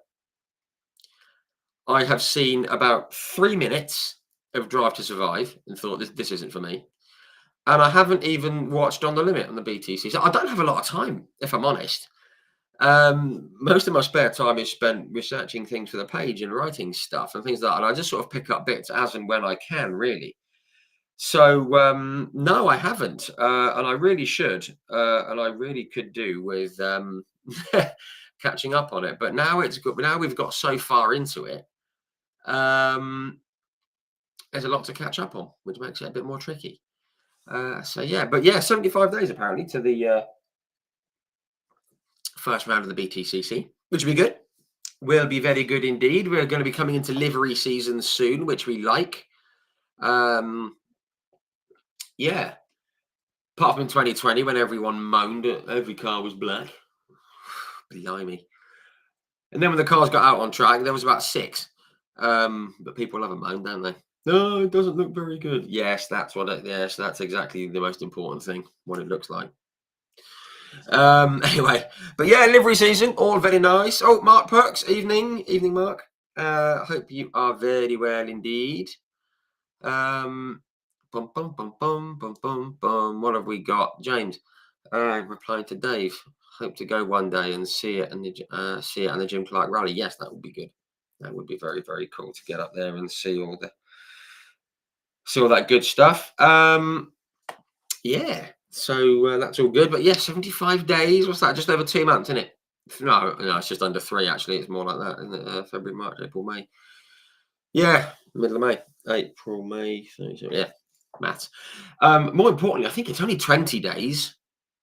I have seen about 3 minutes of Drive to Survive and thought this isn't for me. And I haven't even watched On the Limit on the BTC. So I don't have a lot of time, if I'm honest. Most of my spare time is spent researching things for the page and writing stuff and things like that. And I just sort of pick up bits as and when I can, really. So no, I haven't, and I really should, and I really could do with catching up on it. But now it's good. Now we've got so far into it. There's a lot to catch up on, which makes it a bit more tricky. So yeah, but yeah, 75 days apparently to the first round of the BTCC, which will be good. Will be very good indeed. We're going to be coming into livery season soon, which we like. Yeah. Apart from in 2020, when everyone moaned, every car was black. Blimey. And then when the cars got out on track, there was about 6. But people love a moan, don't they? No, it doesn't look very good. Yes, that's what it. Yes, that's exactly the most important thing. What it looks like. Anyway, but yeah, livery season, all very nice. Oh, Mark Perks, evening, Mark. Hope you are very well indeed. Bum, bum, bum, bum, bum, bum, bum. What have we got, James? Replying to Dave. Hope to go one day and see it and see it on the Jim Clark Rally. Yes, that would be good. That would be very, very cool to get up there and see all that good stuff. Yeah. So that's all good. But yeah, 75 days. What's that? Just over 2 months, isn't it? No, it's just under 3 actually. It's more like that, isn't it? February, March, April, May. Yeah, middle of May. April, May. Yeah, maths. More importantly, I think it's only 20 days.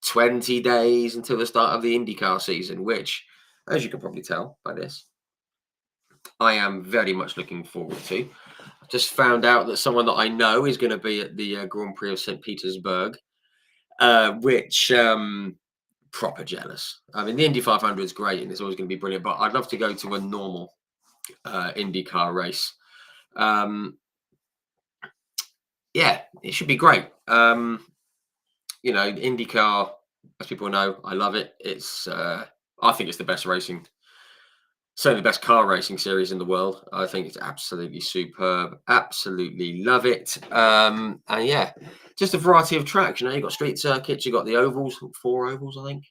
20 days until the start of the IndyCar season, which, as you can probably tell by this, I am very much looking forward to. I just found out that someone that I know is going to be at the Grand Prix of St. Petersburg, which proper jealous. I mean, the Indy 500 is great and it's always going to be brilliant, but I'd love to go to a normal IndyCar race. Yeah, it should be great. IndyCar, as people know, I love it. It's I think it's the best racing, certainly the best car racing series in the world. I think it's absolutely superb. Absolutely love it. And yeah, just a variety of tracks. You've got street circuits, you've got the ovals, 4 ovals, I think.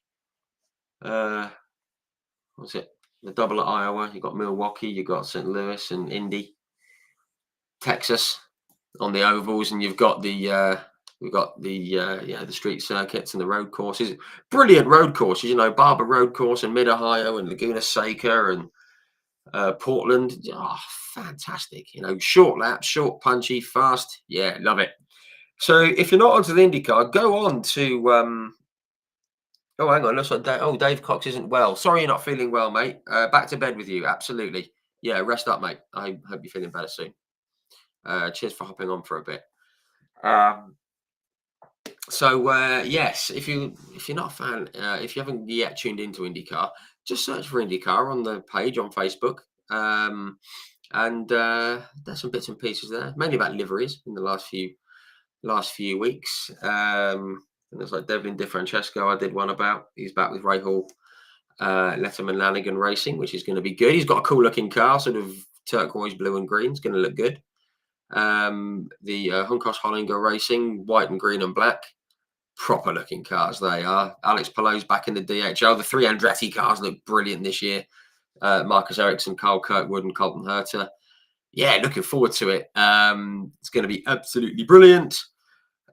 What's it? The double at Iowa. You've got Milwaukee, you've got St. Louis and Indy, Texas on the ovals, and you've got the the street circuits and the road courses. Brilliant road courses, Barber Road Course in Mid-Ohio and Laguna Seca and Portland. Oh, fantastic. Short laps, short, punchy, fast. Yeah, love it. So if you're not onto the IndyCar, go on to oh, hang on. Looks like Dave Cox isn't well. Sorry you're not feeling well, mate. Back to bed with you. Absolutely. Yeah, rest up, mate. I hope you're feeling better soon. Cheers for hopping on for a bit. Yes, if you're not a fan, if you haven't yet tuned into IndyCar, just search for IndyCar on the page on Facebook. And there's some bits and pieces there, mainly about liveries in the last few weeks. And there's like Devlin DeFrancesco, I did one about. He's back with Ray Hall, Letterman Lanigan Racing, which is going to be good. He's got a cool looking car, sort of turquoise, blue and green. It's going to look good. The Hunkos Hollinger Racing, white and green and black. Proper looking cars they are. Alex Pallou's back in the DHL. The 3 Andretti cars look brilliant this year. Marcus Ericsson, Carl Kirkwood and Colton Herter. Yeah, looking forward to it. It's going to be absolutely brilliant.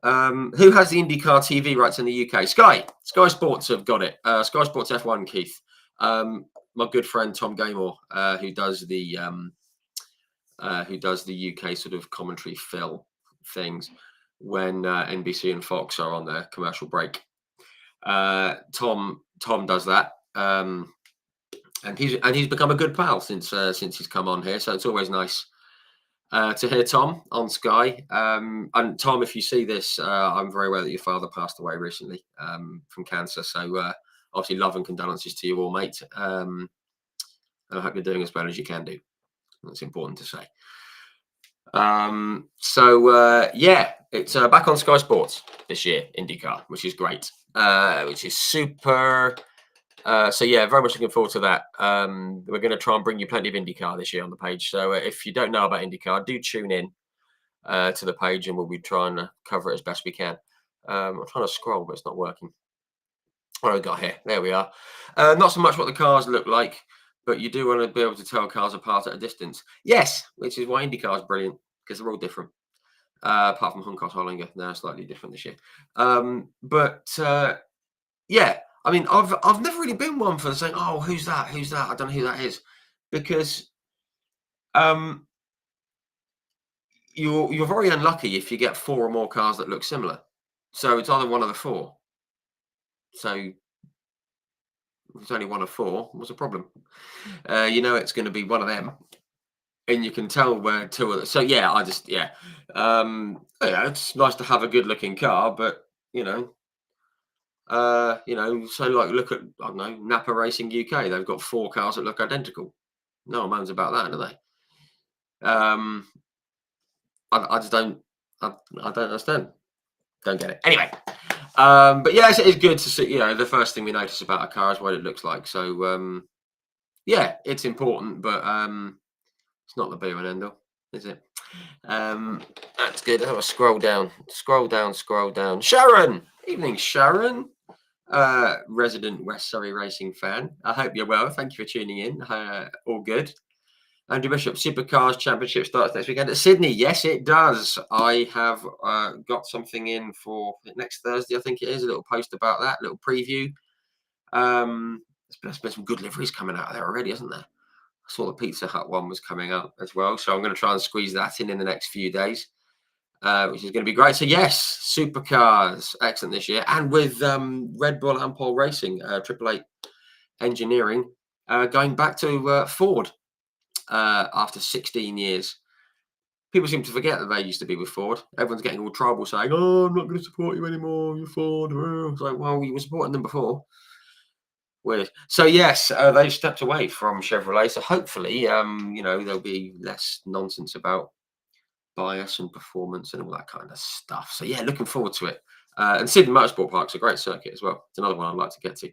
Who has the IndyCar TV rights in the UK? Sky. Sky Sports have got it. Sky Sports F1, Keith. My good friend Tom Gaymore, who does the UK sort of commentary fill things when NBC and Fox are on their commercial break. Tom does that, and he's become a good pal since he's come on here. So it's always nice to hear Tom on Sky. And Tom, if you see this, I'm very aware that your father passed away recently from cancer. So obviously, love and condolences to you all, mate. And I hope you're doing as well as you can do. That's important to say. Yeah, it's back on Sky Sports this year, IndyCar, which is great, which is super. So yeah, very much looking forward to that. We're going to try and bring you plenty of IndyCar this year on the page. So if you don't know about IndyCar, do tune in to the page, and we'll be trying to cover it as best we can. I'm trying to scroll, but it's not working. What have we got here? There we are. Not so much what the cars look like, but you do want to be able to tell cars apart at a distance. Yes, which is why IndyCar is brilliant, because they're all different. Apart from Hunkos Hollinger, they're slightly different this year. Yeah, I mean, I've never really been one for saying, "Oh, who's that? Who's that?" I don't know who that is, because you're very unlucky if you get 4 or more cars that look similar. So it's either one of the 4. So if it's only one of 4, what's the problem? It's going to be one of them, and you can tell where 2 of them. So yeah, yeah, it's nice to have a good-looking car, but so like look at, I don't know, Napa Racing UK. They've got 4 cars that look identical. No one moans about that, do they? I just don't. I don't understand. Don't get it. Anyway, but yes, it is good to see. The first thing we notice about a car is what it looks like. So yeah, it's important, but it's not the be and end all, is it? That's good. I'll scroll down. Sharon, evening, Sharon. Resident West Surrey racing fan. I hope you're well. Thank you for tuning in. All good. Andrew Bishop, Supercars Championship starts next weekend at Sydney. Yes, it does. I have got something in for next Thursday, I think it is. A little post about that, a little preview. There's been some good liveries coming out of there already, isn't there? I saw the Pizza Hut one was coming up as well. So I'm going to try and squeeze that in the next few days, which is going to be great. So yes, Supercars, excellent this year. And with Red Bull and Pole Racing, Triple Eight Engineering, going back to Ford. After 16 years. People seem to forget that they used to be with Ford. Everyone's getting all trouble saying, "Oh, I'm not going to support you anymore, you're Ford." It's like, well, you were supporting them before. Weird. So yes, they've stepped away from Chevrolet. So hopefully, there'll be less nonsense about bias and performance and all that kind of stuff. So yeah, looking forward to it. And Sydney Motorsport Park's a great circuit as well. It's another one I'd like to get to.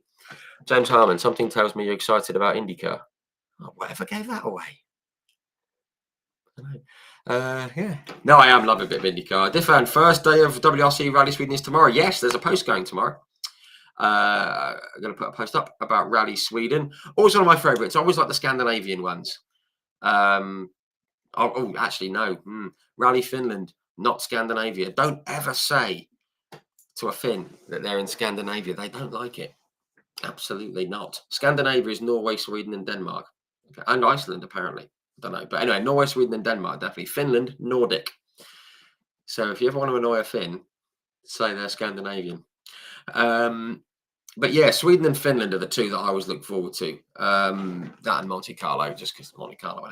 James Harmon, something tells me you're excited about IndyCar. Oh, whatever gave that away? Yeah. No, I am loving a bit of IndyCar. Diffan, first day of WRC Rally Sweden is tomorrow. Yes, there's a post going tomorrow. I'm going to put a post up about Rally Sweden. Always one of my favourites. I always like the Scandinavian ones. Actually, no. Rally Finland, not Scandinavia. Don't ever say to a Finn that they're in Scandinavia. They don't like it. Absolutely not. Scandinavia is Norway, Sweden, and Denmark. Okay. And Iceland, apparently. Don't know. But anyway, Norway, Sweden, and Denmark, definitely. Finland, Nordic. So if you ever want to annoy a Finn, say they're Scandinavian. But yeah, Sweden and Finland are the 2 that I always look forward to. That and Monte Carlo, just because Monte Carlo.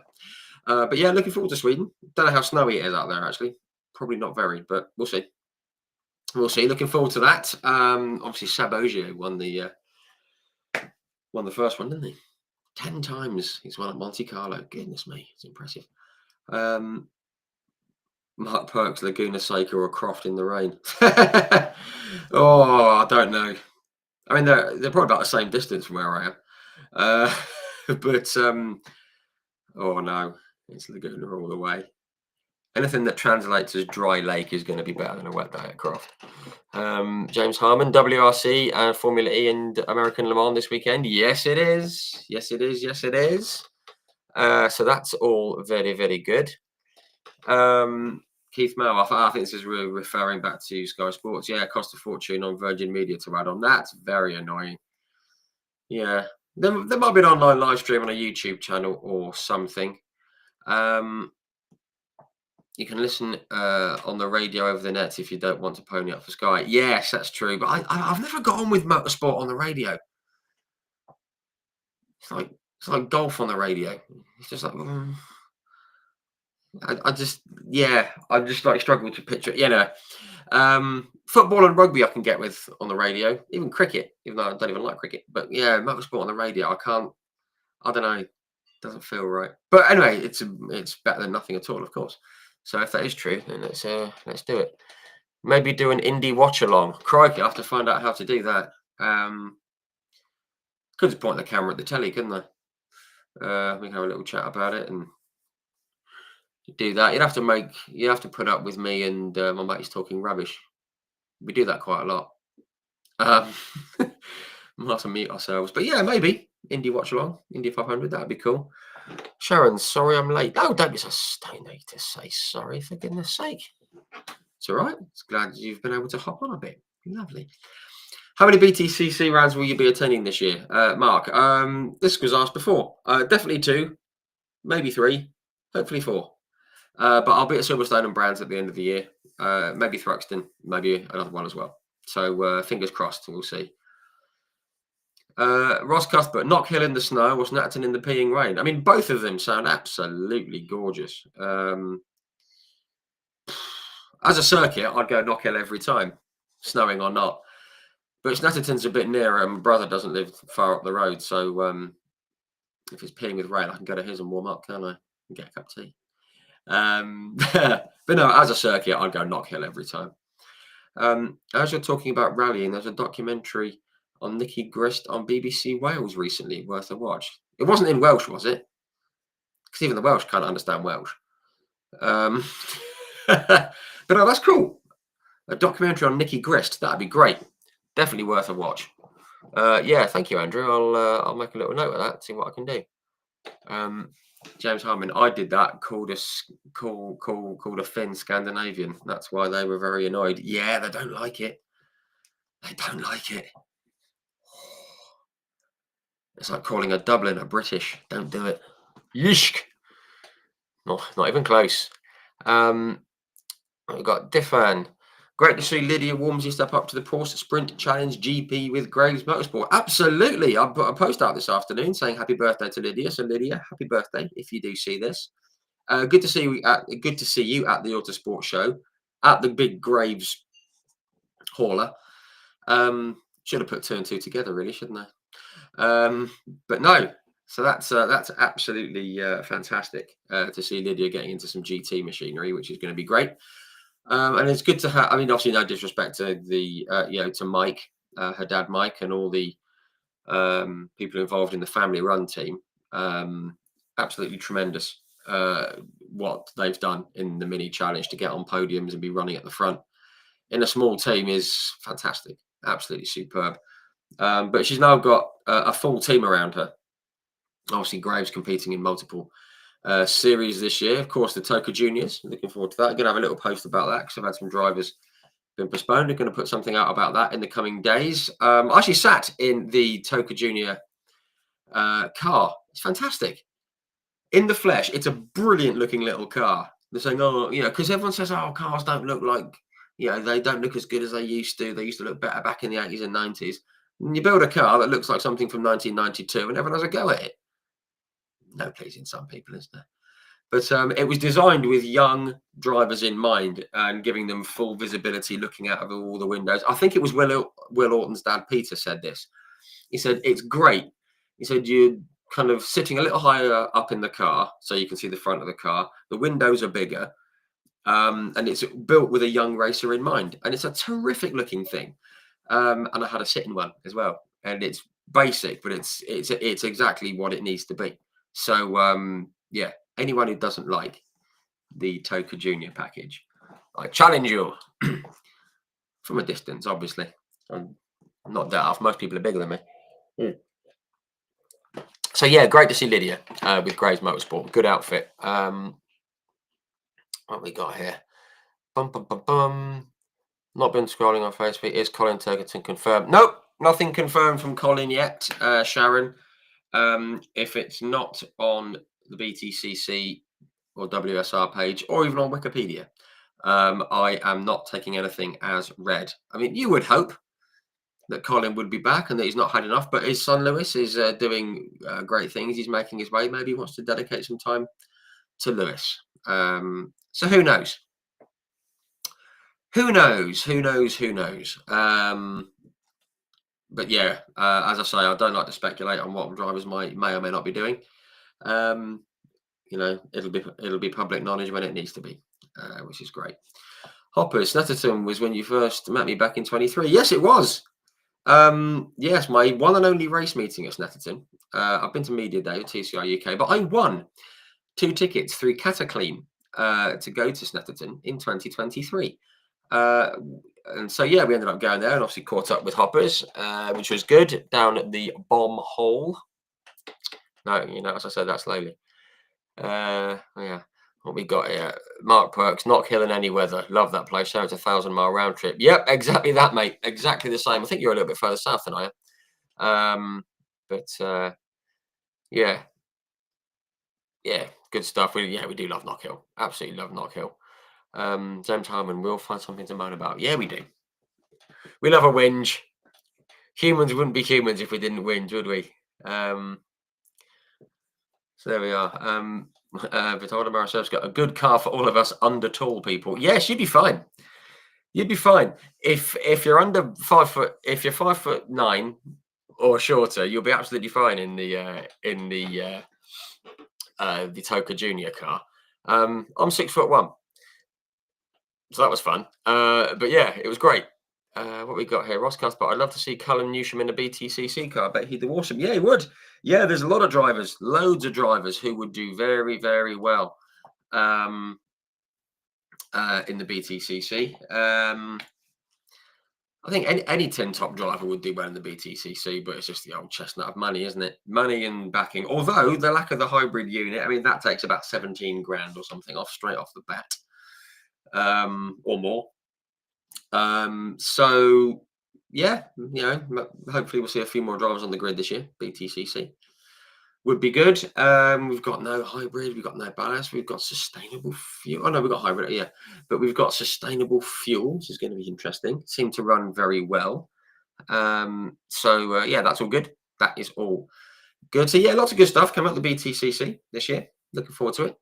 But yeah, looking forward to Sweden. Don't know how snowy it is out there, actually. Probably not very, but we'll see. We'll see. Looking forward to that. Obviously, Seb Ogier won the first one, didn't he? 10 times he's won at Monte Carlo. Goodness me, it's impressive. Mark Perks, Laguna Seca, or Croft in the rain. Oh, I don't know. I mean, they're probably about the same distance from where I am. But oh no, it's Laguna all the way. Anything that translates as dry lake is going to be better than a wet day at Croft. James Harmon, WRC and Formula E and American Le Mans this weekend. Yes, it is. Yes, it is. Yes, it is. So that's all very, very good. Keith Mow, I think this is really referring back to Sky Sports. Yeah, cost a fortune on Virgin Media to add on. That's very annoying. Yeah, there might be an online live stream on a YouTube channel or something. You can listen on the radio over the net if you don't want to pony up for Sky. Yes, that's true. But I've never got on with motorsport on the radio. It's like golf on the radio. It's just like I just like struggle to picture it. Football and rugby I can get with on the radio. Even cricket, even though I don't even like cricket. But yeah, motorsport on the radio I can't. I don't know. It doesn't feel right. But anyway, it's better than nothing at all, of course. So if that is true, then let's do it. Maybe do an indie watch along. Crikey, I have to find out how to do that. Could just point the camera at the telly, couldn't I? We can have a little chat about it and do that. You have to put up with me and my mates talking rubbish. We do that quite a lot. We'll have to mute ourselves. But yeah, maybe indie watch along, Indy 500. That'd be cool. Sharon, sorry I'm late. Oh, don't need to say sorry, for goodness sake. It's all right. It's glad you've been able to hop on a bit. Lovely. How many BTCC rounds will you be attending this year, Mark? This was asked before. Definitely 2, maybe 3, hopefully 4. But I'll be at Silverstone and Brands at the end of the year. Maybe Thruxton, maybe another one as well. So fingers crossed, we'll see. Ross Cuthbert, Knock Hill in the snow or Snatton in the peeing rain. I mean, both of them sound absolutely gorgeous. As a circuit, I'd go Knock Hill every time, snowing or not. But Snatterton's a bit nearer, and my brother doesn't live far up the road. So if it's peeing with rain, I can go to his and warm up, can't I? And get a cup of tea. But no, as a circuit, I'd go Knock Hill every time. As you're talking about rallying, there's a documentary on Nicky Grist on BBC Wales recently, worth a watch. It wasn't in Welsh, was it? Because even the Welsh can't understand Welsh. But no, that's cool. A documentary on Nicky Grist, that'd be great. Definitely worth a watch. Yeah, thank you, Andrew. I'll make a little note of that, see what I can do. James Harmon, I did that, called a Finn Scandinavian. That's why they were very annoyed. Yeah, they don't like it. They don't like it. It's like calling a Dublin a British. Don't do it. Yishk. Not even close. We've got Diffan. Great to see Lydia Walmsley step up to the Porsche Sprint Challenge GP with Graves Motorsport. Absolutely. I put a post out this afternoon saying happy birthday to Lydia. So Lydia, happy birthday if you do see this. Good to see you at the Autosport show at the big Graves hauler. Should have put 2 and 2 together, really, shouldn't I? But no. So that's absolutely fantastic to see Lydia getting into some GT machinery, which is going to be great. And it's good to have. I mean, obviously, no disrespect to the to Mike, her dad Mike, and all the people involved in the family-run team. Absolutely tremendous what they've done in the mini challenge to get on podiums and be running at the front in a small team is fantastic. Absolutely superb. But she's now got a full team around her. Obviously, Graves competing in multiple series this year. Of course, the Toka Juniors. Looking forward to that. I'm going to have a little post about that because I've had some drivers been postponed. I'm going to put something out about that in the coming days. I actually sat in the Toka Junior car. It's fantastic. In the flesh, it's a brilliant looking little car. They're saying, oh, because everyone says, oh, cars don't look like, they don't look as good as they used to. They used to look better back in the 80s and 90s. And you build a car that looks like something from 1992 and everyone has a go at it. No pleasing some people, isn't there? But it was designed with young drivers in mind and giving them full visibility looking out of all the windows. I think it was Will Orton's dad, Peter, said this. He said, it's great. He said, you're kind of sitting a little higher up in the car so you can see the front of the car. The windows are bigger and it's built with a young racer in mind. And it's a terrific looking thing. And I had a sit in one as well. And it's basic, but it's exactly what it needs to be. So, yeah, anyone who doesn't like the Toka Junior package, I challenge you from a distance, obviously. I'm not that off. Most people are bigger than me. So, yeah, great to see Lydia with Graves Motorsport. Good outfit. What we got here? Bum, bum, bum, bum. Not been scrolling on Facebook. Is Colin Turkington confirmed? Nope, nothing confirmed from Colin yet, Sharon. If it's not on the BTCC or WSR page or even on Wikipedia, I am not taking anything as read. I mean, you would hope that Colin would be back and that he's not had enough, but his son Lewis is doing great things. He's making his way. Maybe he wants to dedicate some time to Lewis. So who knows? Who knows? Who knows? Who knows? But yeah, as I say, I don't like to speculate on what drivers may or may not be doing. Um, it'll be public knowledge when it needs to be, which is great. Hopper, Snetterton was when you first met me back in 23. Yes, it was. Yes, my one and only race meeting at Snetterton. I've been to Media Day at TCR UK, but I won 2 tickets through Cataclean to go to Snetterton in 2023. And so yeah, we ended up going there and obviously caught up with Hoppers, which was good down at the Bomb Hole. No, as I said that slowly. Yeah, what we got here? Mark Perks, not killing any weather. Love that place. So it's a 1,000-mile round trip. Yep, exactly that, mate. Exactly the same. I think you're a little bit further south than I am. Yeah, yeah, good stuff. We do love Knockhill. Absolutely love Knockhill. James Harmon, we'll find something to moan about. Yeah, we do. We love a whinge. Humans wouldn't be humans if we didn't whinge, would we? So there we are. Vitola Marasev's got a good car for all of us under tall people. Yes, you'd be fine. You'd be fine if you're under 5 foot. If you're 5'9" or shorter, you'll be absolutely fine in the Toka Junior car. I'm 6'1", so that was fun. But yeah, it was great. What we got here, Ross Cuthbert. I'd love to see Callum Newsham in a BTCC car. I bet he'd do awesome. Yeah, he would. Yeah, there's a lot of drivers, loads of drivers who would do very, very well in the BTCC. I think any 10 top driver would do well in the BTCC, but it's just the old chestnut of money, isn't it? Money and backing. Although the lack of the hybrid unit, I mean, that takes about 17 grand or something off straight off the bat, or more. So yeah, hopefully we'll see a few more drivers on the grid this year. BTCC would be good. We've got no hybrid, we've got no ballast, we've got sustainable fuel. Oh no, we've got hybrid, yeah, but we've got sustainable fuel, which is going to be interesting. Seem to run very well. Yeah, that's all good. That is all good. So yeah, lots of good stuff coming up the BTCC this year. Looking forward to it.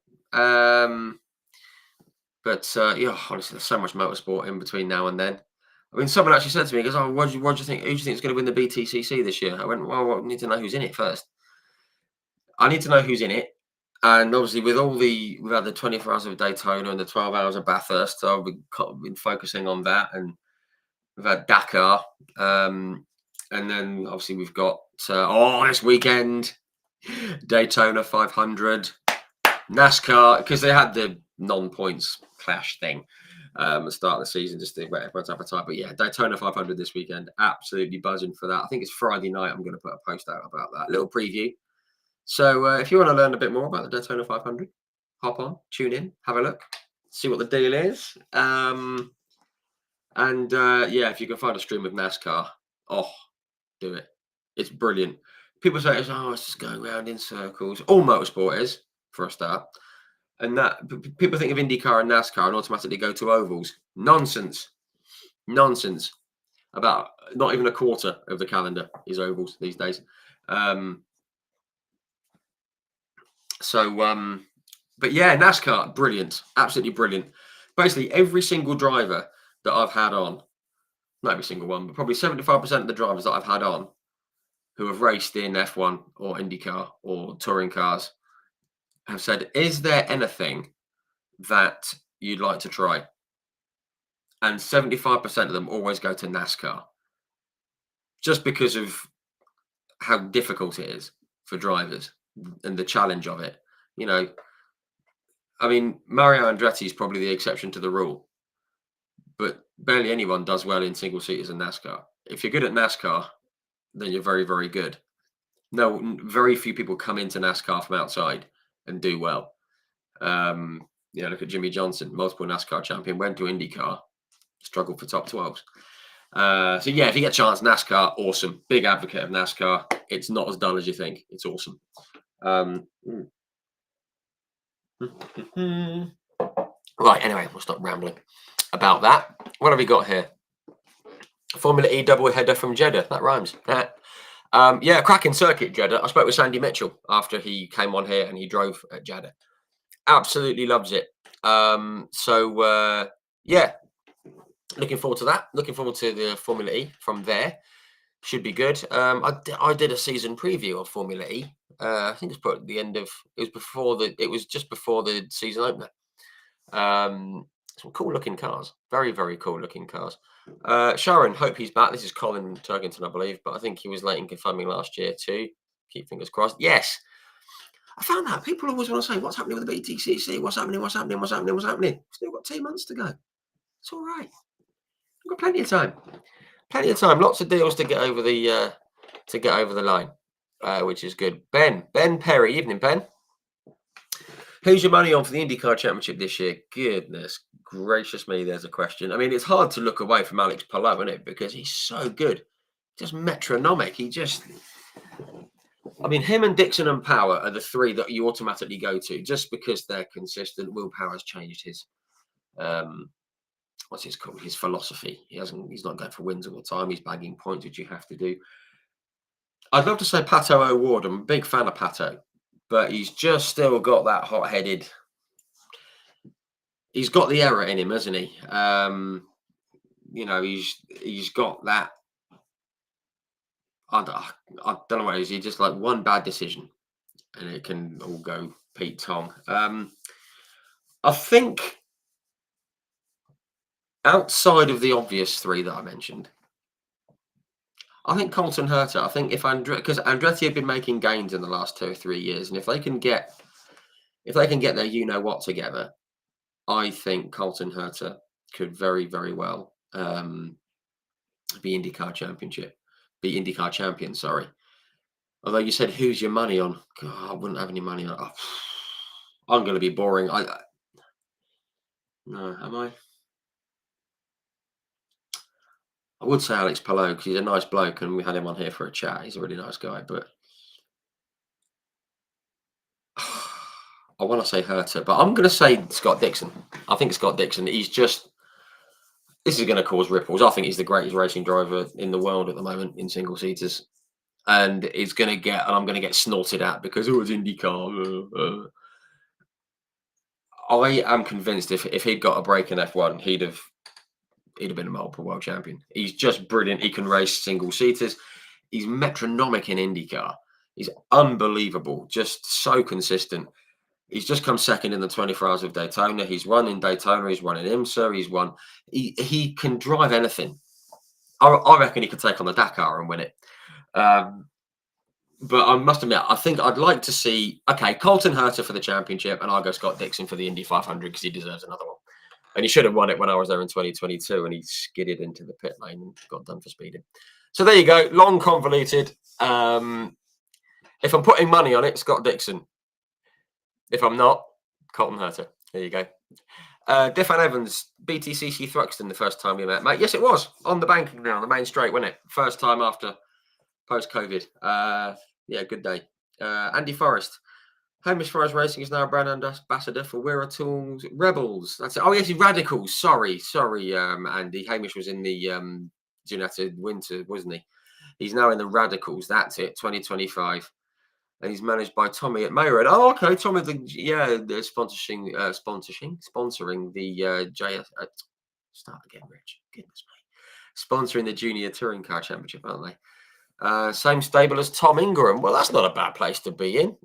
Yeah, honestly, there's so much motorsport in between now and then. I mean, someone actually said to me, he goes, "Oh, what do you think? Who do you think is going to win the BTCC this year?" I went, "Well, I need to know who's in it first. I need to know who's in it." And obviously, we've had the 24 hours of Daytona and the 12 hours of Bathurst, so I've been focusing on that. And we've had Dakar, and then obviously we've got this weekend Daytona 500, NASCAR, because they had the non-points clash thing at the start of the season, just to whet everyone's appetite. But yeah, Daytona 500 this weekend, absolutely buzzing for that. I think it's Friday night. I'm going to put a post out about that, little preview. So if you want to learn a bit more about the Daytona 500, hop on, tune in, have a look, see what the deal is. Yeah, if you can find a stream of NASCAR, do it. It's brilliant. People say it's just going around in circles. All motorsport is, for a start. And that people think of IndyCar and NASCAR and automatically go to ovals. Nonsense. About not even a quarter of the calendar is ovals these days. But yeah, NASCAR, brilliant, absolutely brilliant. Basically, every single driver that I've had on, not every single one, but probably 75% of the drivers that I've had on who have raced in F1 or IndyCar or touring cars have said, "Is there anything that you'd like to try?" And 75% of them always go to NASCAR, just because of how difficult it is for drivers and the challenge of it. I mean, Mario Andretti is probably the exception to the rule, but barely anyone does well in single seaters in NASCAR. If you're good at NASCAR, then you're very, very good. No, very few people come into NASCAR from outside and do well. Yeah, look at Jimmy Johnson, multiple NASCAR champion, went to IndyCar, struggled for top 12s. So yeah, if you get a chance, NASCAR, awesome. Big advocate of NASCAR. It's not as dull as you think. It's awesome. Um, right, anyway, we'll stop rambling about that. What have we got here? Formula E double header from Jeddah. That rhymes. Yeah, cracking circuit, Jeddah. I spoke with Sandy Mitchell after he came on here and he drove at Jeddah. Absolutely loves it. Yeah, looking forward to that. Looking forward to the Formula E from there. Should be good. I did a season preview of Formula E. I think it's put at the end of. It was just before the season opener. Some cool looking cars. Very, very cool looking cars. Sharon, hope he's back. This is Colin Turkington, I believe, but I think he was late in confirming last year too. Keep fingers crossed. Yes. I found that people always want to say, what's happening with the BTCC? What's happening? What's happening? What's happening? What's happening? Still got 2 months to go. It's all right. We've got plenty of time. Plenty of time. Lots of deals to get over the line, which is good. Ben Perry. Evening, Ben. Who's your money on for the IndyCar Championship this year? Goodness gracious me, there's a question. I mean, it's hard to look away from Alex Palou, isn't it? Because he's so good. Just metronomic. I mean, him and Dixon and Power are the three that you automatically go to just because they're consistent. Will Power's changed his, what's his called? His philosophy. He's not going for wins all the time. He's bagging points, which you have to do. I'd love to say Pato O'Ward. I'm a big fan of Pato, but he's just still got that hot-headed. He's got the error in him, hasn't he? He's got that. I don't know what it is. He just like one bad decision, and it can all go Pete Tong. I think outside of the obvious three that I mentioned, I think Colton Herta. I think because Andretti have been making gains in the last 2 or 3 years, and if they can get their what together, I think Colton Herta could very, very well be IndyCar champion. Sorry. Although you said who's your money on? God, I wouldn't have any money on. I'm going to be boring. No, am I? I would say Alex Palou because he's a nice bloke and we had him on here for a chat. He's a really nice guy, but I want to say Herta, but I'm going to say Scott Dixon. I think Scott Dixon. This is going to cause ripples. I think he's the greatest racing driver in the world at the moment in single seaters, and I'm going to get snorted at because it's IndyCar. I am convinced if he'd got a break in F1, he'd have been a multiple world champion. He's just brilliant. He can race single seaters. He's metronomic in IndyCar. He's unbelievable. Just so consistent. He's just come second in the 24 Hours of Daytona. He's won in Daytona. He's won in IMSA. He's won. He can drive anything. I reckon he could take on the Dakar and win it. But I must admit, I think I'd like to see, Colton Herta for the championship, and I'll go Scott Dixon for the Indy 500 because he deserves another one. And he should have won it when I was there in 2022, and he skidded into the pit lane and got done for speeding. So there you go, long convoluted. If I'm putting money on it, Scott Dixon. If I'm not, Colton Herta. There you go. Defan Evans, BTCC Thruxton, the first time we met, mate. Yes, it was on the banking now, on the main straight, wasn't it? First time after post-COVID. Yeah, good day. Andy Forrest. Hamish Forrest Racing is now a brand ambassador for Wira Tools Rebels. That's it. Oh, yes, Radicals. Sorry, Andy. Hamish was in the United Winter, wasn't he? He's now in the Radicals. That's it, 2025. And he's managed by Tommy at Mayroad. Oh, okay. Tommy, they're sponsoring the JS. Start again, Rich. Goodness me. Sponsoring the Junior Touring Car Championship, aren't they? Same stable as Tom Ingram. Well, that's not a bad place to be in.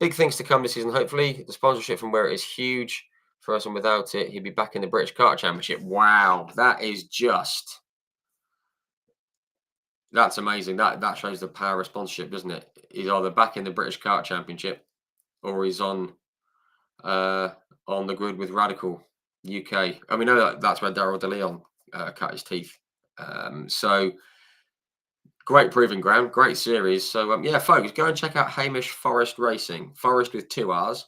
Big things to come this season, hopefully. The sponsorship from Where It is huge for us, and without it, he'd be back in the British Kart Championship. Wow, that's amazing. That shows the power of sponsorship, doesn't it? He's either back in the British Kart Championship or he's on the grid with Radical UK. And we know that's where Daryl DeLeon cut his teeth. So great proving ground, great series. So yeah, folks, go and check out Hamish Forrest Racing. Forrest with 2 R's.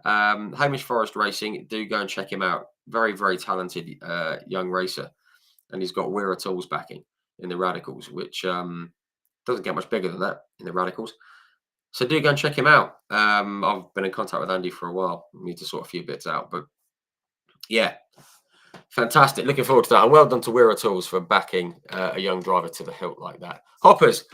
Hamish Forest Racing, do go and check him out. Very, very talented young racer. And he's got Weir Tools backing in the Radicals, which doesn't get much bigger than that in the Radicals. So do go and check him out. I've been in contact with Andy for a while. I need to sort a few bits out. But yeah, fantastic. Looking forward to that. And well done to Weir Tools for backing a young driver to the hilt like that. Hoppers,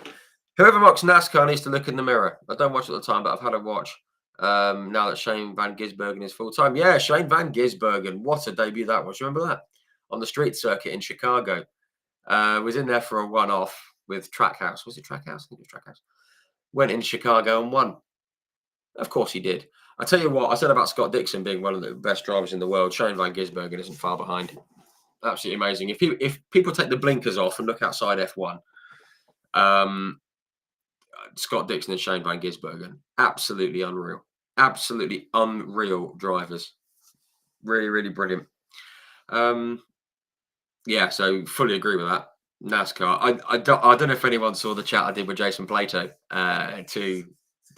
whoever mocks NASCAR needs to look in the mirror. I don't watch it all the time, but I've had a watch now that Shane Van Gisbergen is full time. Yeah, Shane Van Gisbergen. What a debut that was. Remember that? On the street circuit in Chicago. Was in there for a one-off with Trackhouse. Was it Trackhouse? I think it was Trackhouse. Went in Chicago and won. Of course he did. I tell you what, I said about Scott Dixon being one of the best drivers in the world. Shane Van Gisbergen isn't far behind. Absolutely amazing. If people take the blinkers off and look outside F1, Scott Dixon and Shane Van Gisbergen, absolutely unreal. Absolutely unreal drivers. Really, really brilliant. Yeah, so fully agree with that. NASCAR. I don't know if anyone saw the chat I did with Jason Plato 2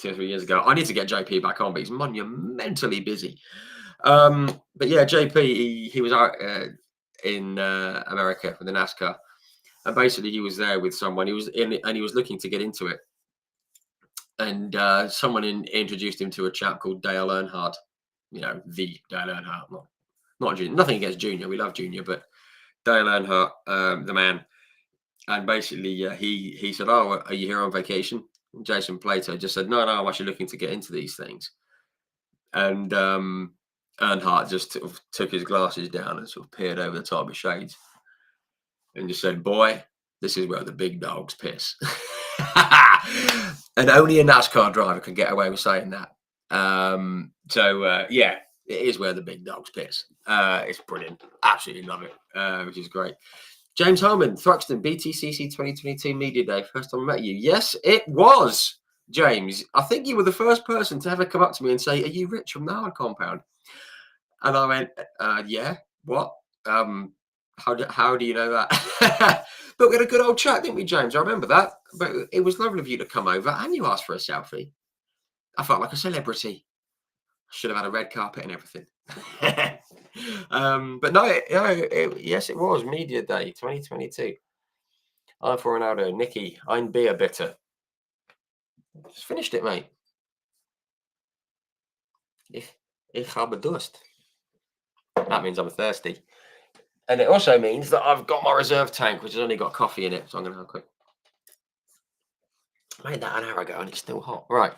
or 3 years ago. I need to get JP back on, but he's monumentally busy. But yeah, JP, he was out in America for the NASCAR, and basically he was there with someone. He was in it, and he was looking to get into it, and someone introduced him to a chap called Dale Earnhardt. You know, the Dale Earnhardt, not Junior. Nothing against Junior. We love Junior, but Dale Earnhardt, the man. And basically, he said, "Oh, are you here on vacation?" And Jason Plato just said, "No, I'm actually looking to get into these things." And Earnhardt just took his glasses down and sort of peered over the top of his shades and just said, "Boy, this is where the big dogs piss." And only a NASCAR driver can get away with saying that. Yeah, it is where the big dogs piss. It's brilliant. Absolutely love it, which is great. James Holman, Thruxton, BTCC 2022 Media Day. First time I met you. Yes, it was, James. I think you were the first person to ever come up to me and say, "Are you Rich from the Howard Compound?" And I went, "Yeah, what? How do you know that?" But we had a good old chat, didn't we, James? I remember that. But it was lovely of you to come over and you asked for a selfie. I felt like a celebrity. Should have had a red carpet and everything. But no, yes, it was Media Day 2022. I'm for Ronaldo. Nicky, ein Bier bitte. Just finished it, mate. Ich habe Durst. That means I'm thirsty. And it also means that I've got my reserve tank, which has only got coffee in it. So I'm going to have a quick. I made that an hour ago and it's still hot. Right.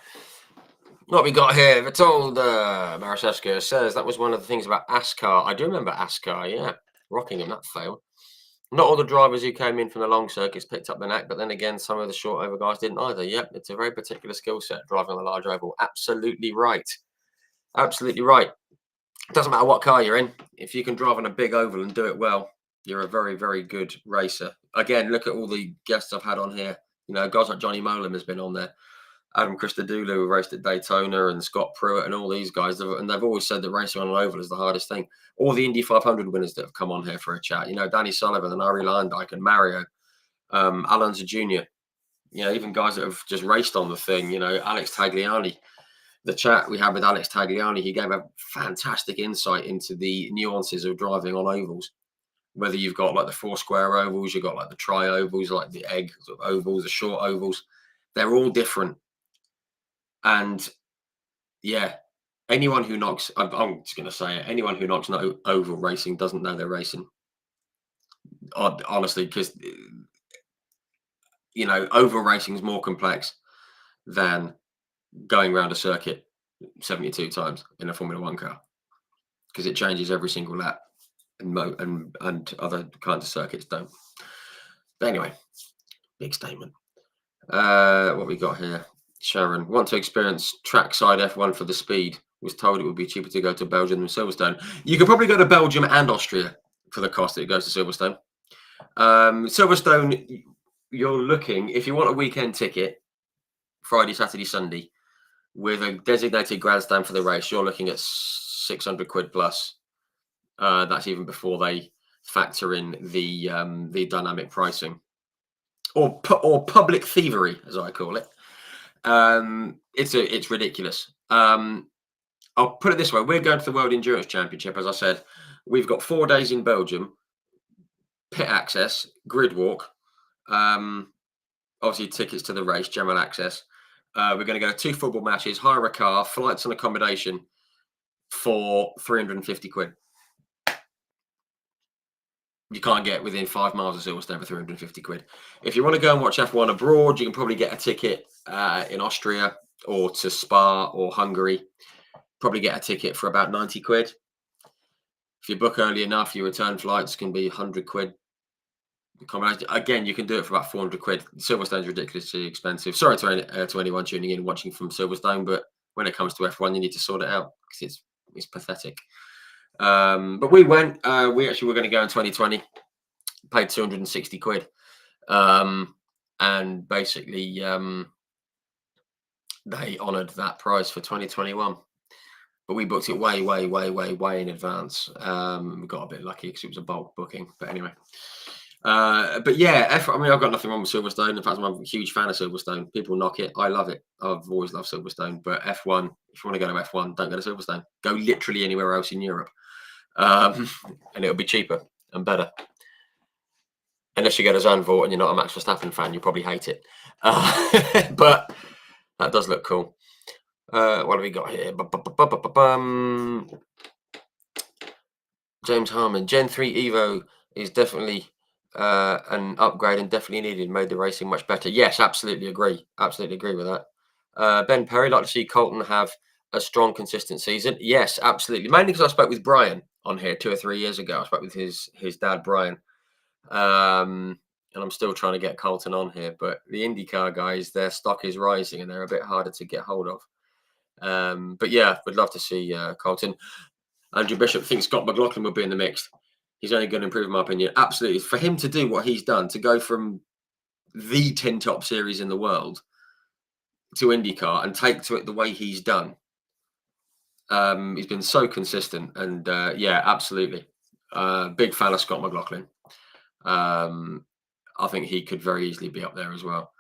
What we got here? Vitolda Mariseska says that was one of the things about ASCAR. I do remember ASCAR, yeah. Rockingham, that failed. Not all the drivers who came in from the long circuits picked up the knack, but then again, some of the short over guys didn't either. Yep, it's a very particular skill set, driving on a large oval. Absolutely right. Absolutely right. It doesn't matter what car you're in. If you can drive on a big oval and do it well, you're a very, very good racer. Again, look at all the guests I've had on here. You know, guys like Johnny Molam has been on there. Adam Christodoulou, who raced at Daytona, and Scott Pruitt, and all these guys. And they've always said that racing on an oval is the hardest thing. All the Indy 500 winners that have come on here for a chat, you know, Danny Sullivan and Ari Lyndike and Mario, Alonso Jr., you know, even guys that have just raced on the thing, you know, Alex Tagliani. The chat we had with Alex Tagliani, he gave a fantastic insight into the nuances of driving on ovals. Whether you've got like the 4 square ovals, you've got like the tri ovals, like the egg sort of ovals, the short ovals, they're all different. And yeah, anyone who knocks, I'm just going to say it, anyone who knocks oval racing doesn't know they're racing. Honestly, because, you know, oval racing is more complex than going around a circuit 72 times in a Formula One car, because it changes every single lap, and other kinds of circuits don't. But anyway, big statement. What we got here? Sharon, want to experience trackside F1 for the speed. Was told it would be cheaper to go to Belgium than Silverstone. You could probably go to Belgium and Austria for the cost that it goes to Silverstone. Silverstone, you're looking, if you want a weekend ticket, Friday, Saturday, Sunday, with a designated grandstand for the race, you're looking at 600 quid plus. That's even before they factor in the dynamic pricing, or public thievery, as I call it. It's ridiculous. I'll put it this way: we're going to the World Endurance Championship. As I said, we've got 4 days in Belgium, pit access, grid walk, um, obviously tickets to the race, general access. We're going to go to 2 football matches, hire a car, flights and accommodation for 350 quid. You can't get within 5 miles of Silverstone for 350 quid. If you want to go and watch F1 abroad, you can probably get a ticket in Austria or to Spa or Hungary. Probably get a ticket for about 90 quid. If you book early enough, your return flights can be 100 quid. Again, you can do it for about 400 quid. Silverstone's ridiculously expensive. Sorry to anyone tuning in watching from Silverstone, but when it comes to F1, you need to sort it out because it's pathetic. But we went. We actually were going to go in 2020. Paid 260 quid, and basically they honoured that price for 2021. But we booked it way in advance. We got a bit lucky because it was a bulk booking. But anyway. But yeah, I mean, I've got nothing wrong with Silverstone. In fact, I'm a huge fan of Silverstone. People knock it. I love it. I've always loved Silverstone. But F1, if you want to go to F1, don't go to Silverstone. Go literally anywhere else in Europe. And it'll be cheaper and better. Unless you go to Zandvoort and you're not a Max Verstappen fan, you probably hate it. But that does look cool. What have we got here? James Harmon. Gen 3 Evo is definitely an upgrade and definitely needed. Made the racing much better. Yes, absolutely agree. Absolutely agree with that. Ben Perry, like to see Colton have a strong, consistent season. Yes, absolutely. Mainly because I spoke with Brian on here 2 or 3 years ago. I spoke with his dad, Brian. And I'm still trying to get Colton on here, but the IndyCar guys, their stock is rising and they're a bit harder to get hold of. But yeah, would love to see Colton. Andrew Bishop thinks Scott McLaughlin would be in the mix. He's only going to improve, in my opinion. Absolutely. For him to do what he's done, to go from the tin top series in the world to IndyCar and take to it the way he's done. He's been so consistent. And yeah, absolutely. Big fan of Scott McLaughlin. I think he could very easily be up there as well.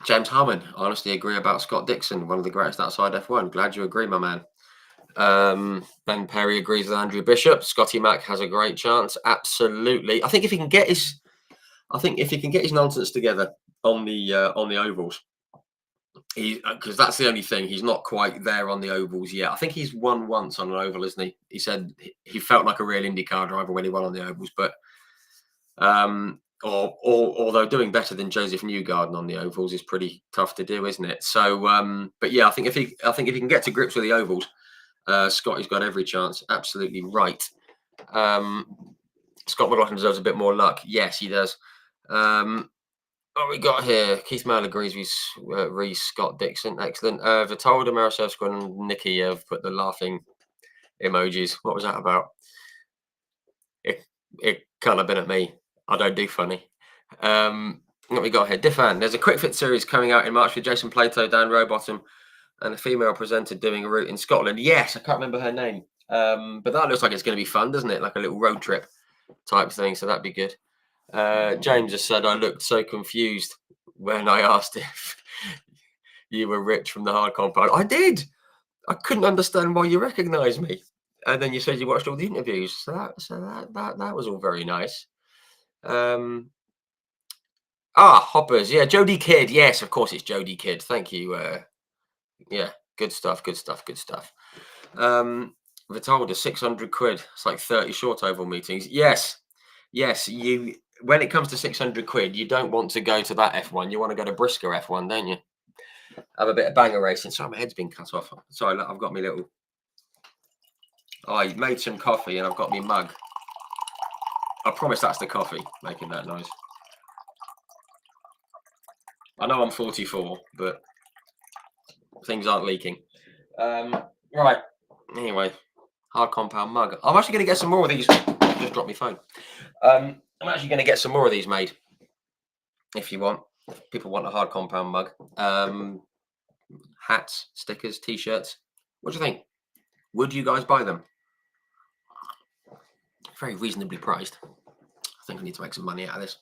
James Harmon, I honestly agree about Scott Dixon, one of the greatest outside F1. Glad you agree, my man. Ben Perry agrees with Andrew Bishop. Scotty Mack has a great chance. Absolutely. I think if he can get his nonsense together on the ovals, because that's the only thing, he's not quite there on the ovals yet. I think he's won once on an oval, isn't he? He said he felt like a real IndyCar driver when he won on the ovals, but although doing better than Joseph Newgarden on the ovals is pretty tough to do, isn't it? So, but yeah, I think if he can get to grips with the ovals, Scotty's got every chance. Absolutely right. Scott McLaughlin deserves a bit more luck. Yes, he does. What we got here? Keith Male agrees with Reese Scott Dixon. Excellent. Vitolda, Marasevska, and Nikki have put the laughing emojis. What was that about? It can't have been at me. I don't do funny. What we got here? Diffan. There's a quick fit series coming out in March with Jason Plato, Dan Rowbottom, and a female presenter doing a route in Scotland. Yes, I can't remember her name. But that looks like it's going to be fun, doesn't it? Like a little road trip type thing. So that'd be good. James has said I looked so confused when I asked if you were Rich from the Hard Compound. I did. I couldn't understand why you recognised me. And then you said you watched all the interviews. So that was all very nice. Hoppers. Yeah, Jody Kidd. Yes, of course it's Jody Kidd. Thank you. Yeah, good stuff. Vitolda, 600 quid. It's like 30 short oval meetings. Yes. You. When it comes to 600 quid, you don't want to go to that F1. You want to go to Brisker F1, don't you? Have a bit of banger racing. Sorry, my head's been cut off. Sorry, look, I've got me little. I made some coffee and I've got me mug. I promise that's the coffee making that noise. I know I'm 44, but things aren't leaking. Right. Anyway, Hard Compound mug. I'm actually going to get some more of these. I just dropped my phone. I'm actually going to get some more of these made. If you want, if people want a Hard Compound mug. Hats, stickers, t-shirts. What do you think? Would you guys buy them? Very reasonably priced. I think I need to make some money out of this.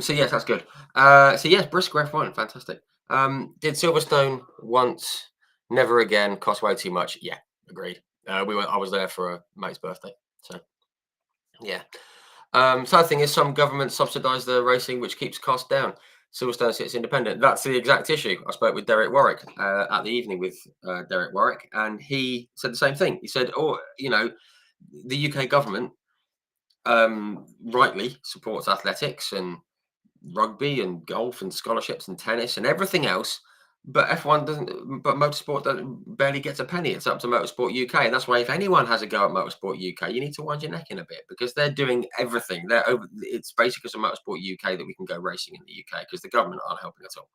So yes, that's good. So yes, Brisker F1, fantastic. Did Silverstone once Never again. Cost way too much. Yeah, agreed. I was there for a mate's birthday, so yeah. Sad thing is, some governments subsidise the racing, which keeps costs down. Silverstone sits independent. That's the exact issue. I spoke with Derek Warwick at the evening with Derek Warwick, and he said the same thing. He said, "Oh, the UK government rightly supports athletics and rugby and golf and scholarships and tennis and everything else. But F1 doesn't, but motorsport barely gets a penny. It's up to Motorsport UK. And that's why if anyone has a go at Motorsport UK, you need to wind your neck in a bit because they're doing everything. It's basically because of Motorsport UK that we can go racing in the UK because the government aren't helping at all.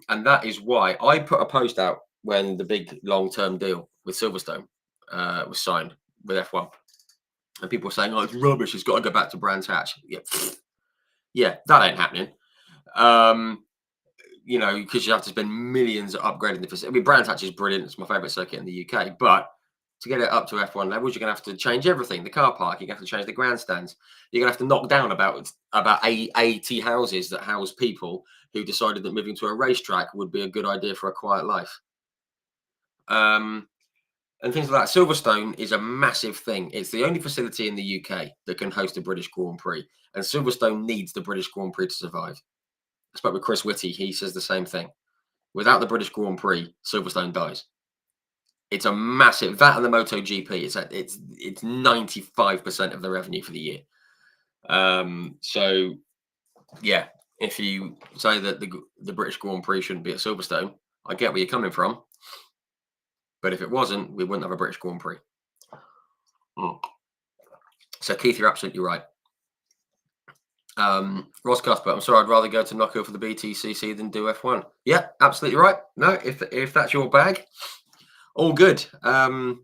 And that is why I put a post out when the big long-term deal with Silverstone was signed with F1. And people were saying, oh, it's rubbish. It's got to go back to Brands Hatch. Yeah, yeah, that ain't happening. Because you have to spend millions upgrading the facility. I mean, Brands Hatch is brilliant. It's my favourite circuit in the UK. But to get it up to F1 levels, you're going to have to change everything. The car park, you're going to have to change the grandstands. You're going to have to knock down about 80 houses that house people who decided that moving to a racetrack would be a good idea for a quiet life. And things like that. Silverstone is a massive thing. It's the only facility in the UK that can host a British Grand Prix. And Silverstone needs the British Grand Prix to survive. I spoke with Chris Whitty. He says the same thing. Without the British Grand Prix, Silverstone dies. It's a massive, that and the MotoGP, it's 95% of the revenue for the year. So, yeah, if you say that the British Grand Prix shouldn't be at Silverstone, I get where you're coming from. But if it wasn't, we wouldn't have a British Grand Prix. So, Keith, you're absolutely right. Ross Cuthbert, I'm sorry, I'd rather go to Knockhill for the BTCC than do F1. Yeah, absolutely right. No, if that's your bag, all good. It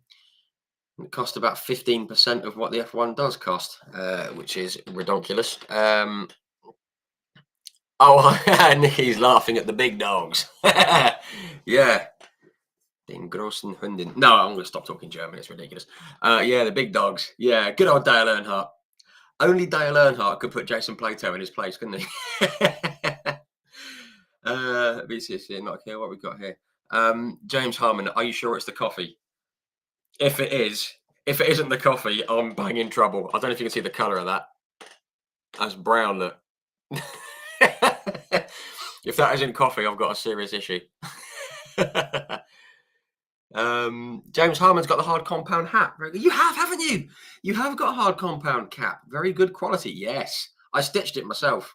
cost about 15% of what the F1 does cost, which is ridiculous. Nicky's laughing at the big dogs. Yeah. Den großen Hunden. No, I'm going to stop talking German. It's ridiculous. Yeah, the big dogs. Yeah, good old Dale Earnhardt. Only Dale Earnhardt could put Jason Plato in his place, couldn't he? BCC, not here. What we got here? James Harmon, are you sure it's the coffee? If it isn't the coffee, I'm bang in trouble. I don't know if you can see the colour of that. That's brown, look. If that isn't coffee, I've got a serious issue. James Harmon's got the hard compound hat. You have, haven't you? You have got a hard compound cap. Very good quality. Yes. I stitched it myself.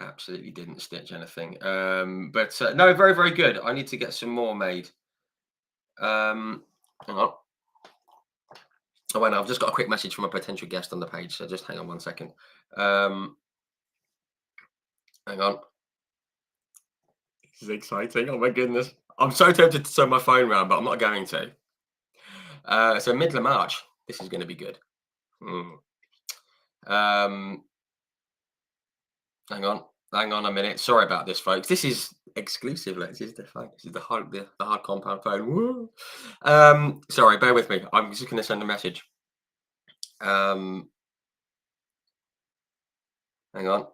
Absolutely didn't stitch anything. But no, very, very good. I need to get some more made. Hang on. Oh, wait, no, I've just got a quick message from a potential guest on the page. So just hang on 1 second. Hang on. This is exciting. Oh my goodness. I'm so tempted to turn my phone around, but I'm not going to. So middle of March. This is going to be good. Hang on a minute. Sorry about this, folks. This is exclusive. This is the phone. This is the hard compound phone. Woo. Sorry, bear with me. I'm just going to send a message. Hang on.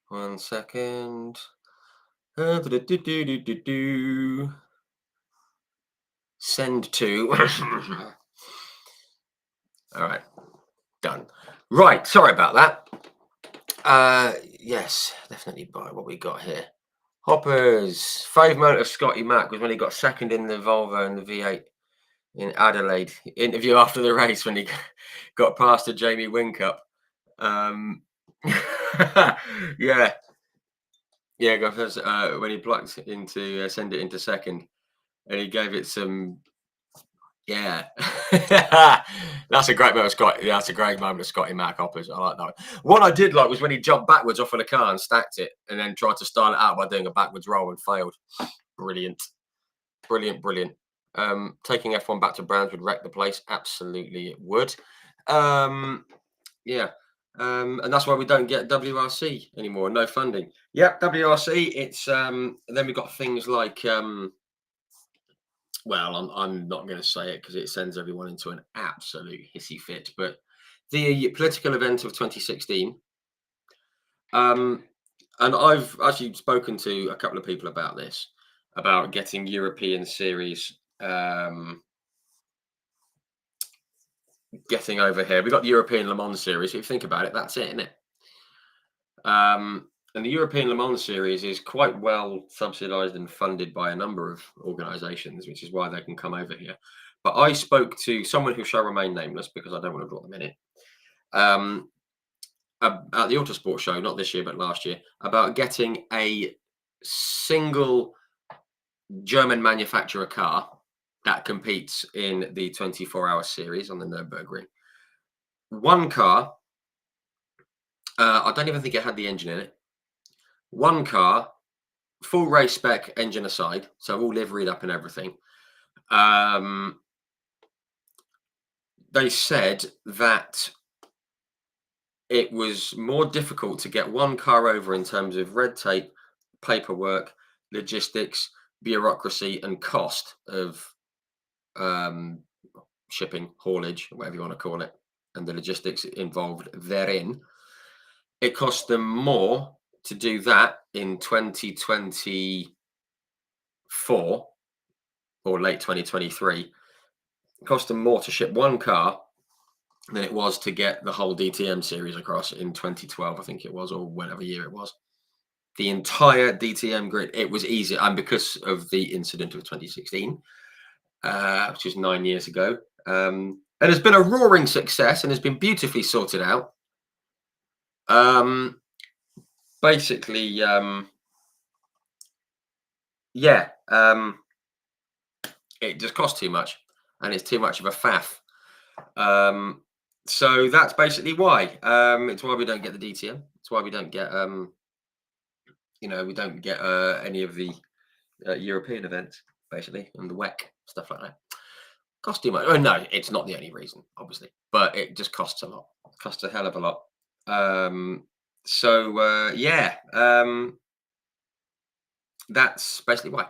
1 second. Send to. All right, done. Right, sorry about that. Yes, definitely buy what we got here. Hoppers. Fave moment of Scotty Mack was when he got second in the Volvo and the V8 in Adelaide. Interview after the race when he got past the Jamie Whincup. Yeah. When he blocked into send it into second, and he gave it some. Yeah, that's a great moment of Scotty. That's a great moment of Scotty Mack Hoppers. I like that one. What I did like was when he jumped backwards off of the car and stacked it, and then tried to style it out by doing a backwards roll and failed. Brilliant. Taking F1 back to Brands would wreck the place. Absolutely, it would. Yeah. And that's why we don't get WRC anymore. No funding. Yep, WRC. It's then we've got things like well, I'm not going to say it because it sends everyone into an absolute hissy fit. But the political event of 2016, um, and I've actually spoken to a couple of people about this, about getting European series getting over here. We've got the European Le Mans series. If you think about it, that's it, isn't it? And the European Le Mans series is quite well subsidized and funded by a number of organizations, which is why they can come over here. But I spoke to someone who shall remain nameless because I don't want to drop them in it, um, at the Autosport show, not this year, but last year, about getting a single German manufacturer car that competes in the 24-hour series on the Nürburgring. One car, I don't even think it had the engine in it. One car, full race spec, engine aside, so all liveried up and everything. They said that it was more difficult to get one car over in terms of red tape, paperwork, logistics, bureaucracy, and cost of shipping, haulage, whatever you want to call it, and the logistics involved therein. It cost them more to do that in 2024 or late 2023. It cost them more to ship one car than it was to get the whole DTM series across in 2012, I think it was, or whatever year it was. The entire DTM grid, it was easy. And because of the incident of 2016, which is 9 years ago, and it's been a roaring success and has been beautifully sorted out. Basically, yeah, it just costs too much and it's too much of a faff. So that's basically why. It's why we don't get the DTM. It's why we don't get, we don't get any of the European events, basically, and the WEC, stuff like that. Costs too much. Oh, no, it's not the only reason, obviously, but it just costs a lot. It costs a hell of a lot. Yeah, that's basically why,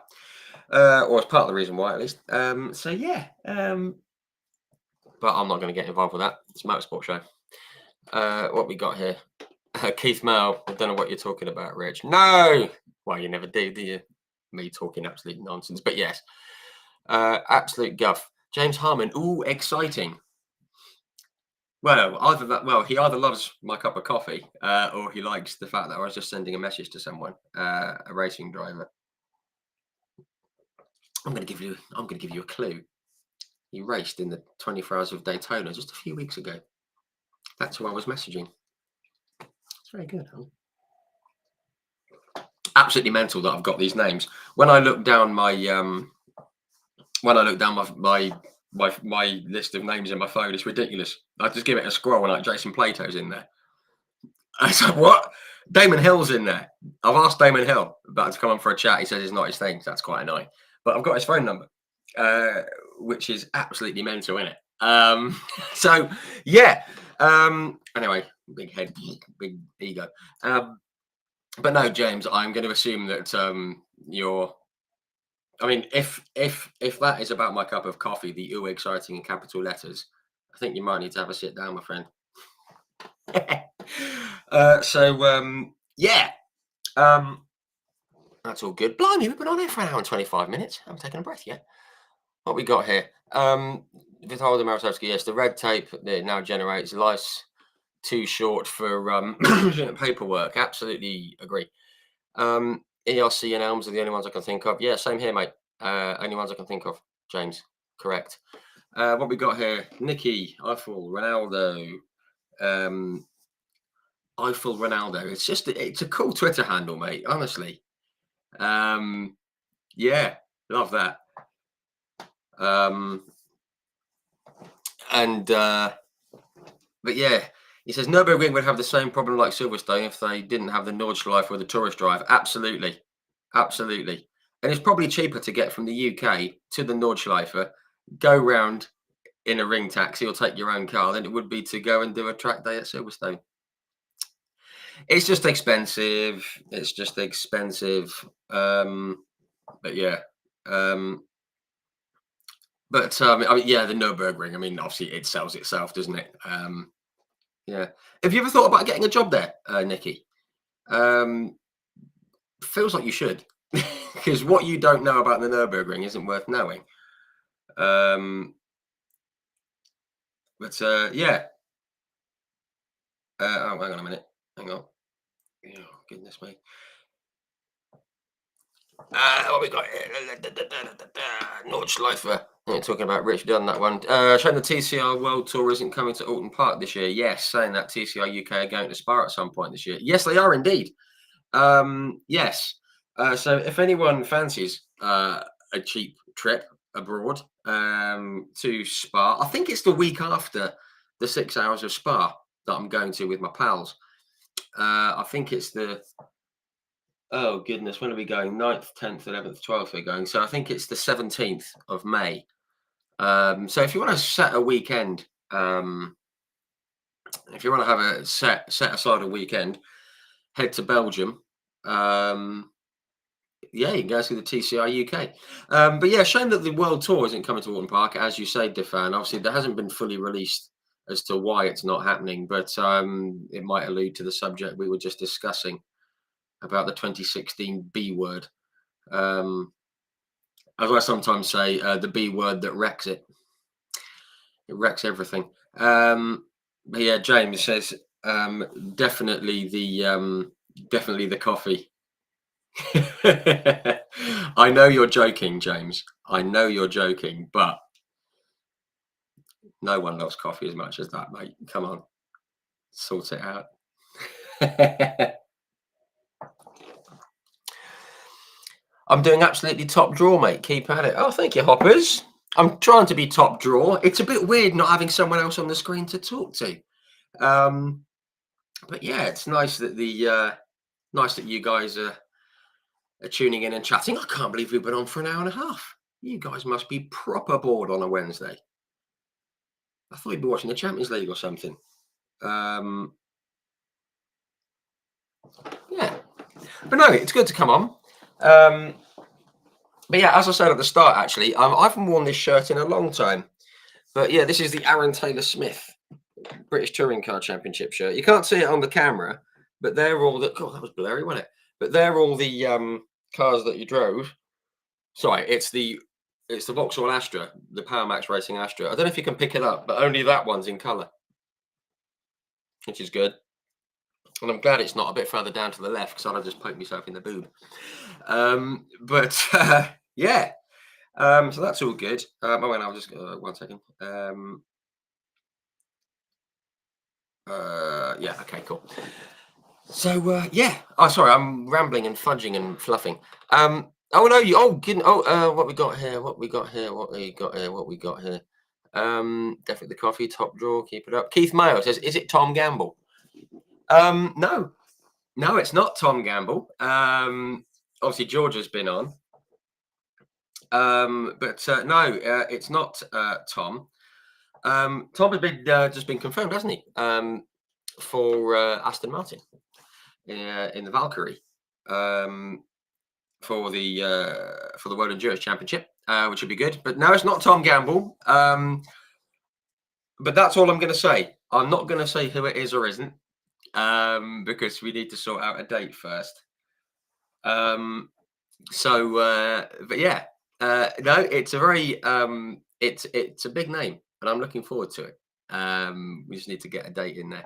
or it's part of the reason why, at least. Yeah, but I'm not going to get involved with that. It's a motorsport show. What we got here? Keith Mel. I don't know what you're talking about, Rich. No. Well, you never do you? Me talking absolute nonsense. But yes, absolute guff. James Harmon. Ooh, exciting. Well, either that. Well, he either loves my cup of coffee, or he likes the fact that I was just sending a message to someone, a racing driver. I'm going to give you a clue. He raced in the 24 Hours of Daytona just a few weeks ago. That's who I was messaging. It's very good. Huh? Absolutely mental that I've got these names. When I look down my my list of names in my phone, it's ridiculous. I just give it a scroll and like Jason Plato's in there. I said, what? Damon Hill's in there. I've asked Damon Hill about to come on for a chat. He says it's not his thing. So that's quite annoying. But I've got his phone number, which is absolutely mental, isn't it? So yeah. Anyway, big head, big ego. But no, James, I'm going to assume that you're. I mean, if that is about my cup of coffee, the ooh exciting in capital letters, I think you might need to have a sit down, my friend. Yeah, that's all good. Blimey, we've been on there for an hour and 25 minutes. I haven't taken a breath yet. What we got here? Vitold Marasovsky, yes, the red tape that now generates life's too short for paperwork. Absolutely agree. ERC and Elms are the only ones I can think of. Yeah, same here, mate. Only ones I can think of. James, correct. What we got here? Nicky, Eiffel, Ronaldo. Eiffel Ronaldo. It's a cool Twitter handle, mate. Honestly. Yeah, love that. But yeah, he says Nürburgring would have the same problem like Silverstone if they didn't have the Nordschleife or the tourist drive. Absolutely, absolutely. And it's probably cheaper to get from the UK to the Nordschleife, go round in a ring taxi or take your own car than it would be to go and do a track day at Silverstone. It's just expensive. It's just expensive. But yeah. But I mean, yeah, the Nurburgring. I mean, obviously, it sells itself, doesn't it? Yeah. Have you ever thought about getting a job there, Nikki? Um, Feels like you should, because what you don't know about the Nurburgring isn't worth knowing. Um, but yeah. Oh, hang on a minute. Hang on. Oh, goodness me. What we got here? Nordschleifer. Yeah, talking about Rich Dunn, that one. Showing the TCR World Tour isn't coming to Alton Park this year. Yes, saying that TCR UK are going to Spa at some point this year. Yes, they are indeed. Yes. So if anyone fancies a cheap trip abroad to Spa, I think it's the week after the 6 hours of Spa that I'm going to with my pals. I think it's the Oh goodness, when are we going? 9th, 10th, 11th, 12th we're going. So I think it's the 17th of May. So if you want to set a weekend, if you want to have a set aside a weekend, head to Belgium. Um, yeah, you can go see the TCR UK. But yeah, shame that the World Tour isn't coming to Walton Park, as you say, Defan. Obviously, there hasn't been fully released as to why it's not happening, but it might allude to the subject we were just discussing about the 2016 B word. Um, As I sometimes say, the B word that wrecks it. It wrecks everything. But yeah, James says definitely the coffee. I know you're joking, James. I know you're joking, but no one loves coffee as much as that, mate. Come on, sort it out. I'm doing absolutely top draw, mate. Keep at it. Oh, thank you, Hoppers. I'm trying to be top draw. It's a bit weird not having someone else on the screen to talk to. Um, but yeah, it's nice that you guys are tuning in and chatting. I can't believe we've been on for an hour and a half. You guys must be proper bored on a Wednesday. I thought you'd be watching the Champions League or something. Um, yeah, but no, it's good to come on. But yeah, as I said at the start, actually, I haven't worn this shirt in a long time. But yeah, this is the Aaron Taylor Smith British Touring Car Championship shirt. You can't see it on the camera, but they're all the. God, that was blurry, wasn't it? But they're all the cars that you drove. Sorry, it's the Vauxhall Astra, the Power Max Racing Astra. I don't know if you can pick it up, but only that one's in colour, which is good. And I'm glad it's not a bit further down to the left because I'd have just poked myself in the boob. But yeah, so that's all good. Oh, wait, I'll just 1 second. Yeah, okay, cool. So yeah. Oh, sorry, I'm rambling and fudging and fluffing. Oh no, you. Oh, good. Oh, what we got here? What we got here? What we got here? What we got here? Definitely the coffee top drawer. Keep it up. Keith Mayo says, "Is it Tom Gamble?" No, no, it's not Tom Gamble. Obviously Georgia's been on. But no, it's not Tom. Tom has been just been confirmed, hasn't he? For Aston Martin in the Valkyrie. For the World Endurance Championship, which would be good. But no, it's not Tom Gamble. But that's all I'm going to say. I'm not going to say who it is or isn't, because we need to sort out a date first. But yeah, no, it's a very it's a big name, and I'm looking forward to it. We just need to get a date in there.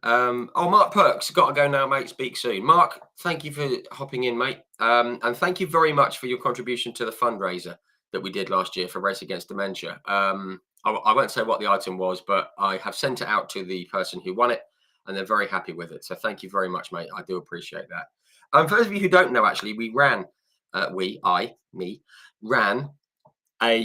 Oh, Mark Perks, got to go now, mate. Speak soon. Mark, thank you for hopping in, mate. And thank you very much for your contribution to the fundraiser that we did last year for Race Against Dementia. I won't say what the item was, but I have sent it out to the person who won it, and they're very happy with it. So thank you very much, mate. I do appreciate that. For those of you who don't know, actually, we ran, me, ran a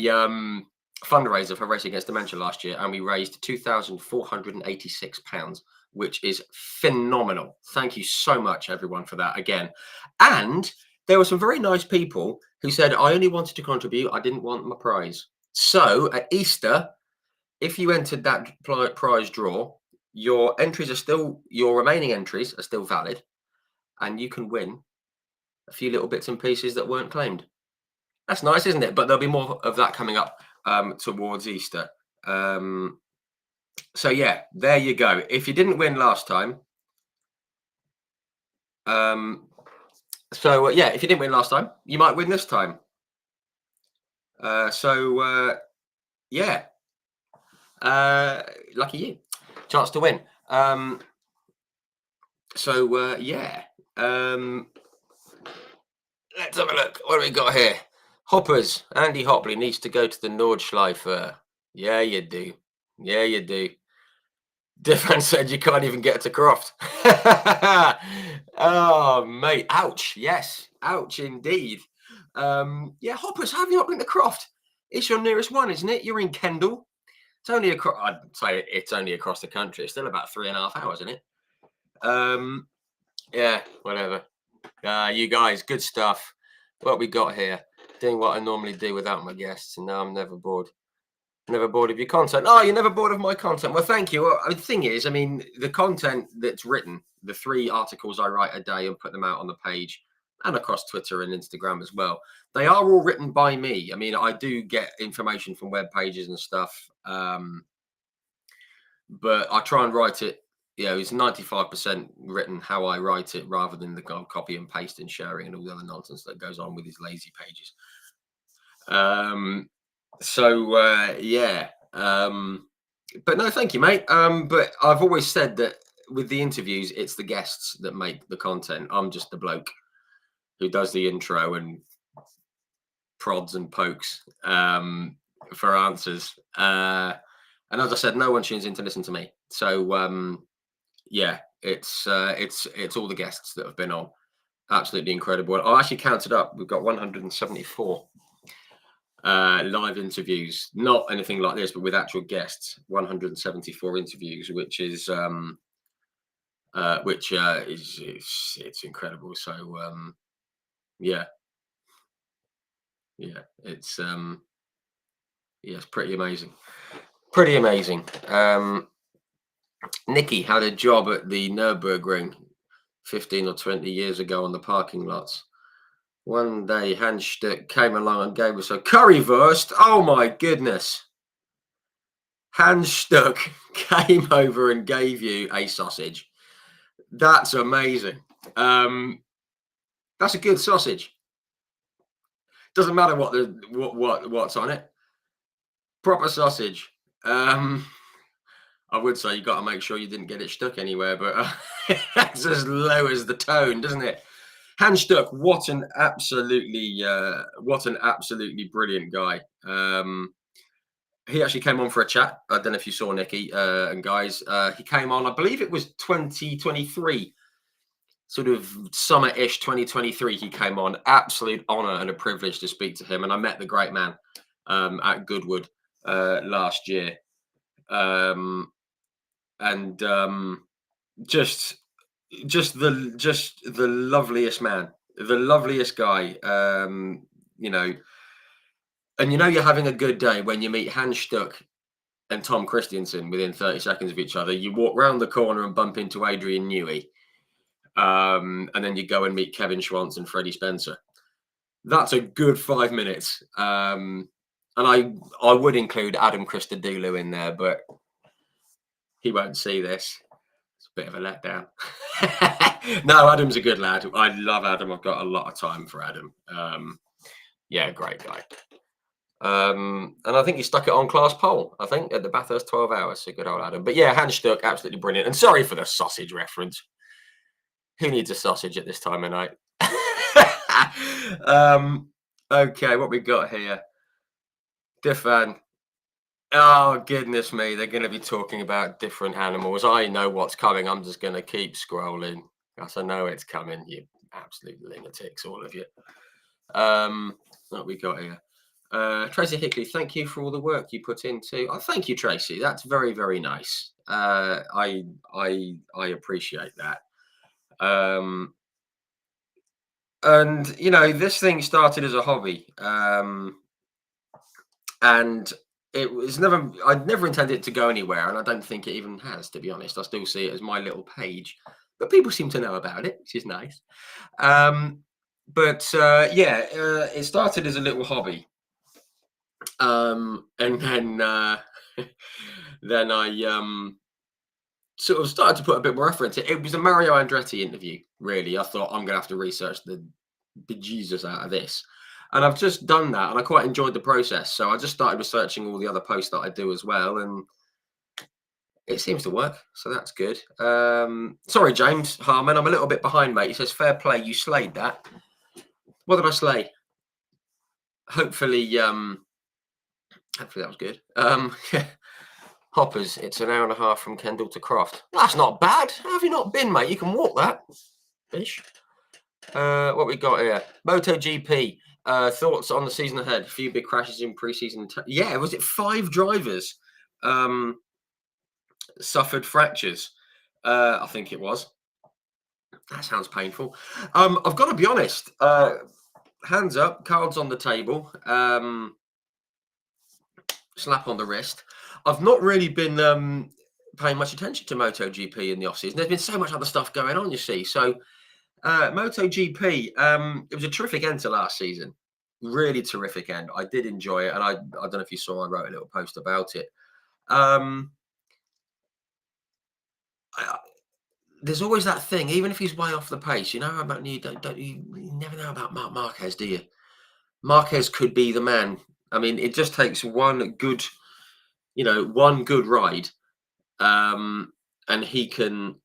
fundraiser for Race Against Dementia last year, and we raised £2,486, which is phenomenal. Thank you so much, everyone, for that again. And there were some very nice people who said, I only wanted to contribute, I didn't want my prize. So at Easter, if you entered that prize draw, your remaining entries are still valid, and you can win a few little bits and pieces that weren't claimed. That's nice, isn't it? But there'll be more of that coming up towards Easter. So yeah, there you go. If you didn't win last time, um, yeah, if you didn't win last time, you might win this time. Yeah, lucky you, chance to win. Yeah, let's have a look. What do we got here? Hoppers. Andy Hopley needs to go to the Nordschleife. Yeah, you do. Yeah, you do. Different said you can't even get to Croft. Oh, mate. Ouch. Yes. Ouch, indeed. Yeah, Hoppers, have you not been to Croft? It's your nearest one, isn't it? You're in Kendal. It's only across, I'd say it's only across the country. It's still about 3.5 hours, isn't it? Yeah, whatever. You guys, good stuff. What we got here? Doing what I normally do without my guests, and now I'm never bored. Never bored of your content. Oh, you're never bored of my content. Well, thank you. Well, the thing is, I mean, the content that's written, the 3 articles I write a day and put them out on the page and across Twitter and Instagram as well, they are all written by me. I mean, I do get information from web pages and stuff, but I try and write it. It's 95% written how I write it rather than the copy and paste and sharing and all the other nonsense that goes on with these lazy pages. Yeah. But no, thank you, mate. But I've always said that with the interviews, it's the guests that make the content. I'm just the bloke who does the intro and prods and pokes for answers. And as I said, no one tunes in to listen to me. So yeah, it's all the guests that have been on. Absolutely incredible. I actually counted up. We've got 174 live interviews, not anything like this, but with actual guests. 174 interviews, which is it's incredible. So yeah, it's it's pretty amazing. Pretty amazing. Nikki had a job at the Nürburgring 15 or 20 years ago on the parking lots. One day, Hans came along and gave us a currywurst. Oh my goodness. Hans Stuck came over and gave you a sausage. That's amazing. That's a good sausage. Doesn't matter what's on it. Proper sausage. I would say you got to make sure you didn't get it stuck anywhere, but that's as low as the tone, doesn't it? Hans Stuck, what an absolutely brilliant guy. He actually came on for a chat. I don't know if you saw Nicky and guys. He came on, I believe it was 2023, sort of summer-ish 2023. He came on. Absolute honour and a privilege to speak to him. And I met the great man at Goodwood last year. Just the loveliest man, the loveliest guy. You're having a good day when you meet Hans Stuck and Tom Christiansen within 30 seconds of each other. You walk round the corner and bump into Adrian Newey, and then you go and meet Kevin Schwantz and Freddie Spencer. That's a good 5 minutes. And I would include Adam Christodoulou in there, but he won't see this. It's a bit of a letdown. No, Adam's a good lad. I love Adam. I've got a lot of time for Adam. Yeah, great guy. And I think he stuck it on class pole, I think, at the Bathurst 12 Hours. So good old Adam. But yeah, Hans Stuck, absolutely brilliant. And sorry for the sausage reference. Who needs a sausage at this time of night? Okay, what we got here? Diffan. Oh, goodness me. They're going to be talking about different animals. I know what's coming. I'm just going to keep scrolling. Because I know it's coming. You absolute lunatics, all of you. What we got here? Tracy Hickley, thank you for all the work you put into. Oh, thank you, Tracy. That's very, very nice. I appreciate that. And this thing started as a hobby, and I'd never intended it to go anywhere, and I don't think it even has, to be honest. I still see it as my little page, but people seem to know about it, which is nice. It started as a little hobby. And then then I sort of started to put a bit more effort into it. It was a Mario Andretti interview, really. I thought I'm gonna have to research the bejesus out of this. And I've just done that and I quite enjoyed the process. So I just started researching all the other posts that I do as well. And it seems to work. So that's good. Sorry, James Harmon. I'm a little bit behind, mate. He says, fair play, you slayed that. What did I slay? Hopefully, hopefully that was good. Hoppers, it's an hour and a half from Kendal to Croft. That's not bad. How have you not been, mate? You can walk that. Ish. What we got here? MotoGP. Thoughts on the season ahead? A few big crashes in pre-season. Yeah, was it 5 drivers suffered fractures? I think it was. That sounds painful. I've got to be honest. Hands up, cards on the table. Slap on the wrist. I've not really been paying much attention to MotoGP in the off-season. There's been so much other stuff going on, you see. So MotoGP, it was a terrific end to last season. Really terrific end. I did enjoy it, and I don't know if you saw, I wrote a little post about it. There's always that thing, even if he's way off the pace. You know about you never know about Marc Marquez, do you? Marquez could be the man. I mean, it just takes one good, one good ride, and he can,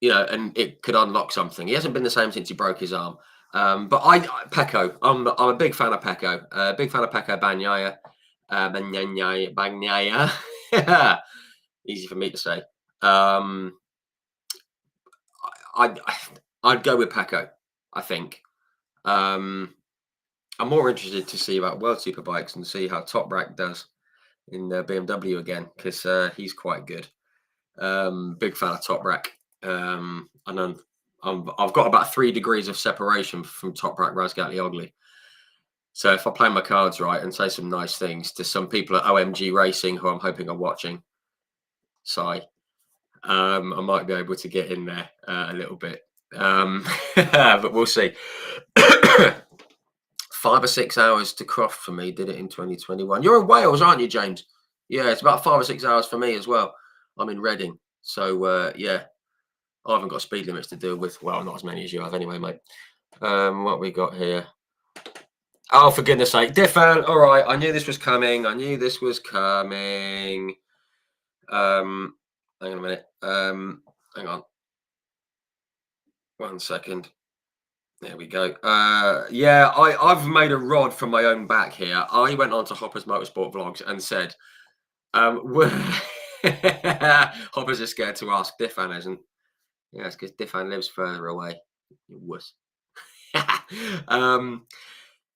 and it could unlock something. He hasn't been the same since he broke his arm. But Pecco, I'm a big fan of Pecco. Big fan of Pecco Bagnaia. Bagnaia. Easy for me to say. I'd go with Pecco, I think. I'm more interested to see about World Superbikes and see how Toprak does in BMW again, because he's quite good. Big fan of Toprak. And I've got about 3 degrees of separation from Toprak Razgatlioglu. So if I play my cards right and say some nice things to some people at OMG Racing who I'm hoping are watching, I might be able to get in there a little bit. But we'll see. 5 or 6 hours to Croft for me. Did it in 2021. You're in Wales, aren't you, James? Yeah, it's about 5 or 6 hours for me as well. I'm in Reading. So, yeah, I haven't got speed limits to deal with. Well, not as many as you have anyway, mate. What we got here? Oh, for goodness sake. Diffan, all right. I knew this was coming. Hang on a minute. Hang on. 1 second. There we go. Yeah, I've made a rod from my own back here. I went on to Hopper's Motorsport Vlogs and said, Hoppers is scared to ask. Diffan isn't. Yeah, it's because Diffan lives further away. You wuss.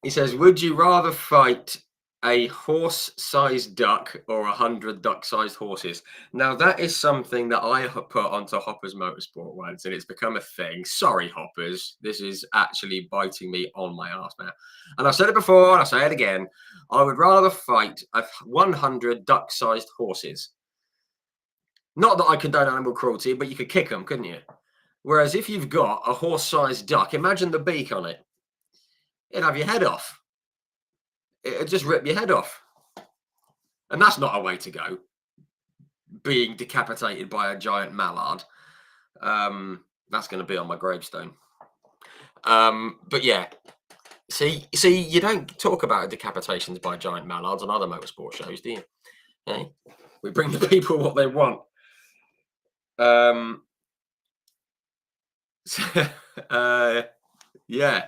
He says, would you rather fight a horse-sized duck or 100 duck-sized horses? Now, that is something that I have put onto Hopper's Motorsport once, and it's become a thing. Sorry, Hoppers. This is actually biting me on my arse now. And I've said it before, and I'll say it again. I would rather fight 100 duck-sized horses. Not that I condone animal cruelty, but you could kick them, couldn't you? Whereas if you've got a horse-sized duck, imagine the beak on it. It'd have your head off. It'd just rip your head off. And that's not a way to go. Being decapitated by a giant mallard. That's going to be on my gravestone. But yeah. See, you don't talk about decapitations by giant mallards on other motorsport shows, do you? Hey? We bring the people what they want. Yeah.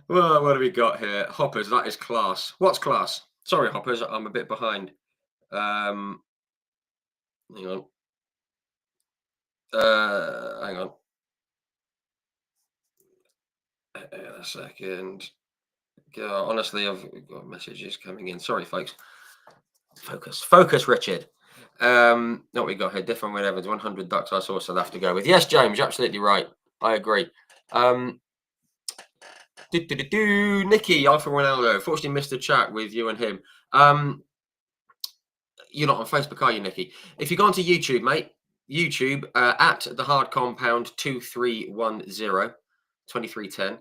Well, what have we got here? Hoppers, that is class. What's class? Sorry, Hoppers, I'm a bit behind. Hang on. Hang on. A second. Honestly, I've got messages coming in. Sorry, folks. Focus, Richard. What we got here? Different with Evans. 100 ducks. I also have to go with. Yes, James, you're absolutely right. I agree. Nicky, Alpha Ronaldo. Fortunately, missed the chat with you and him. You're not on Facebook, are you, Nicky? If you go onto YouTube, mate, YouTube at the Hard Compound 2310 2310.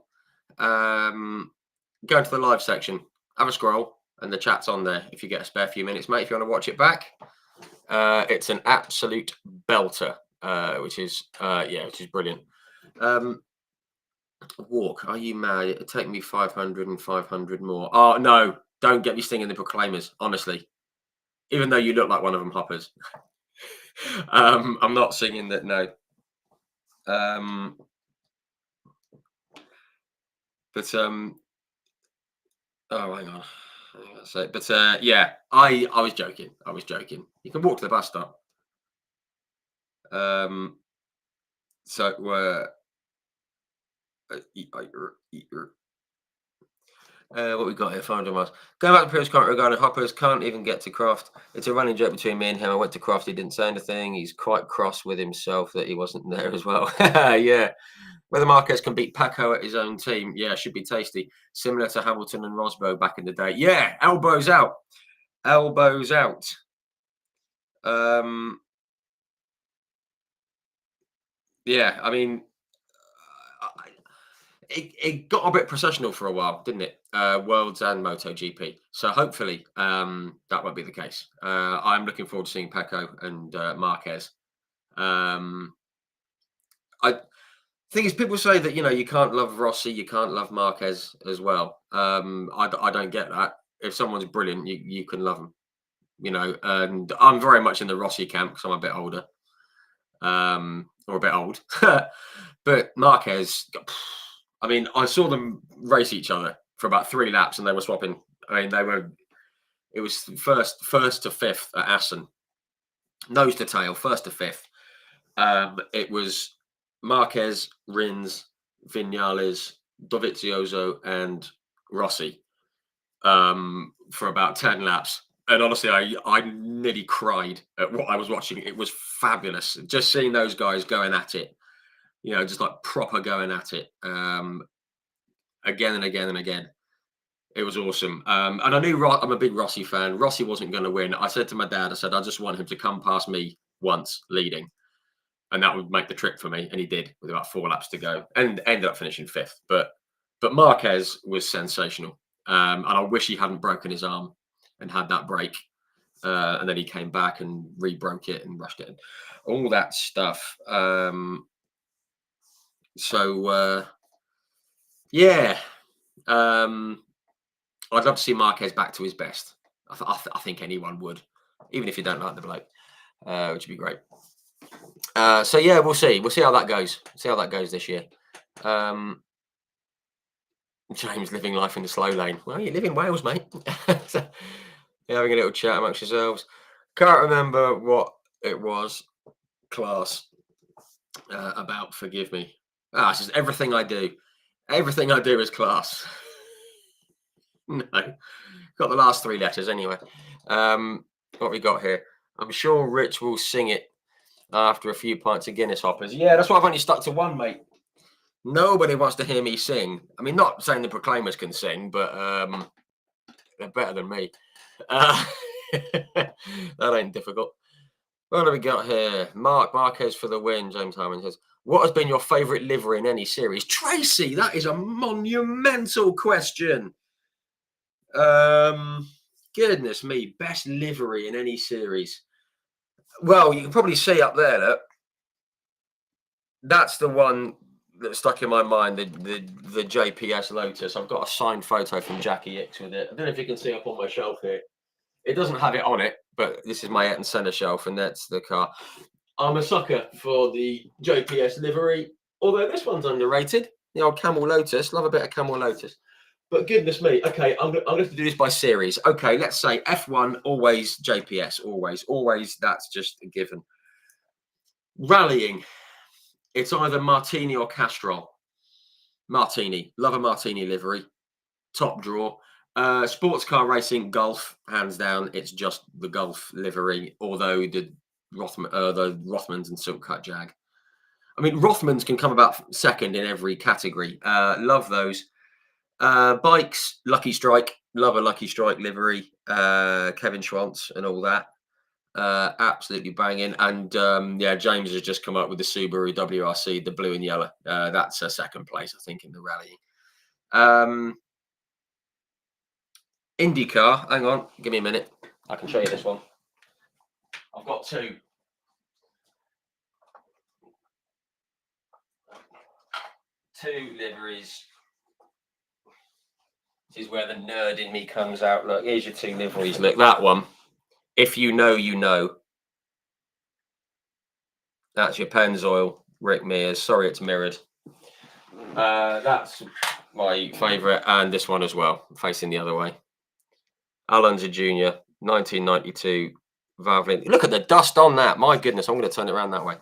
Go into the live section. Have a scroll. and the chat's on there if you get a spare few minutes, mate. If you want to watch it back, it's an absolute belter, which is brilliant. Walk, are you mad? It'll take me 500 and 500 more. Oh no, don't get me stinging the Proclaimers, honestly. Even though you look like one of them, Hoppers. I'm not singing that. No. Um, but oh, hang on. I think that's it. But yeah, I was joking. I was joking. You can walk to the bus stop. Um, so what we got here? 500 miles. Going back to previous comment regarding Hoppers, can't even get to Croft. It's a running joke between me and him. I went to Croft, he didn't say anything. He's quite cross with himself that he wasn't there as well. Yeah. Whether Marquez can beat Paco at his own team, yeah, should be tasty. Similar to Hamilton and Rosberg back in the day. Yeah, elbows out. Elbows out. Yeah, I mean, it got a bit processional for a while, didn't it? Worlds and MotoGP. So hopefully that won't be the case. I'm looking forward to seeing Pecco and Marquez. I thing is, people say that you can't love Rossi, you can't love Marquez as well. I don't get that. If someone's brilliant, you can love them. And I'm very much in the Rossi camp because I'm a bit older, or a bit old. But Marquez, I mean, I saw them race each other for about 3 laps, and they were swapping. I mean, it was first to fifth at Assen, nose to tail, first to fifth. It was Marquez, Rins, Vinales, Dovizioso, and Rossi for about 10 laps. And honestly, I nearly cried at what I was watching. It was fabulous. Just seeing those guys going at it, just like proper going at it again and again and again. It was awesome. And I knew I'm a big Rossi fan. Rossi wasn't going to win. I said to my dad, I said, I just want him to come past me once leading. And that would make the trip for me. And he did with about 4 laps to go and ended up finishing 5th. But Marquez was sensational. And I wish he hadn't broken his arm and had that break. And then he came back and re-broke it and rushed it and all that stuff. Yeah. I'd love to see Marquez back to his best. I think anyone would, even if you don't like the bloke, which would be great. So yeah, we'll see. We'll see how that goes. See how that goes this year. James living life in the slow lane. Well, you live in Wales, mate. So, you're having a little chat amongst yourselves. Can't remember what it was. Class about. Forgive me. It's just everything I do. Everything I do is class. No, got the last 3 letters anyway. What we got here? I'm sure Rich will sing it after a few pints of Guinness, Hoppers. Yeah, that's why I've only stuck to one, mate. Nobody wants to hear me sing. I mean, not saying the Proclaimers can sing, but they're better than me. That ain't difficult. What have we got here? Marquez for the win, James Harmon says. What has been your favourite livery in any series? Tracy, that is a monumental question. Goodness me, best livery in any series. Well, you can probably see up there that that's the one that stuck in my mind, the JPS Lotus. I've got a signed photo from Jackie X with it. I don't know if you can see up on my shelf here. It doesn't have it on it, but this is my Eton Centre shelf, and that's the car. I'm a sucker for the JPS livery, although this one's underrated. The old Camel Lotus. Love a bit of Camel Lotus. But goodness me, okay, I'm going to have to do this by series. Okay, let's say F1, always JPS, always. That's just a given. Rallying, it's either Martini or Castrol. Martini, love a Martini livery, top draw. Sports car racing, Gulf, hands down. It's just the Gulf livery, although the Rothmans and Silk Cut Jag. I mean, Rothmans can come about second in every category. Love those. Bikes, Lucky Strike, love a Lucky Strike livery, Kevin Schwantz and all that. Absolutely banging. And James has just come up with the Subaru WRC, the blue and yellow. That's a second place, I think, in the rallying. IndyCar. Hang on, give me a minute. I can show you this one. I've got two liveries. This is where the nerd in me comes out. Look, here's your two liveries. Look, that one. If you know, you know. That's your Pennzoil, Rick Mears. Sorry, it's mirrored. That's my favourite, and this one as well, facing the other way. Alonso Jr., 1992 Valvoline. Look at the dust on that. My goodness, I'm going to turn it around that way.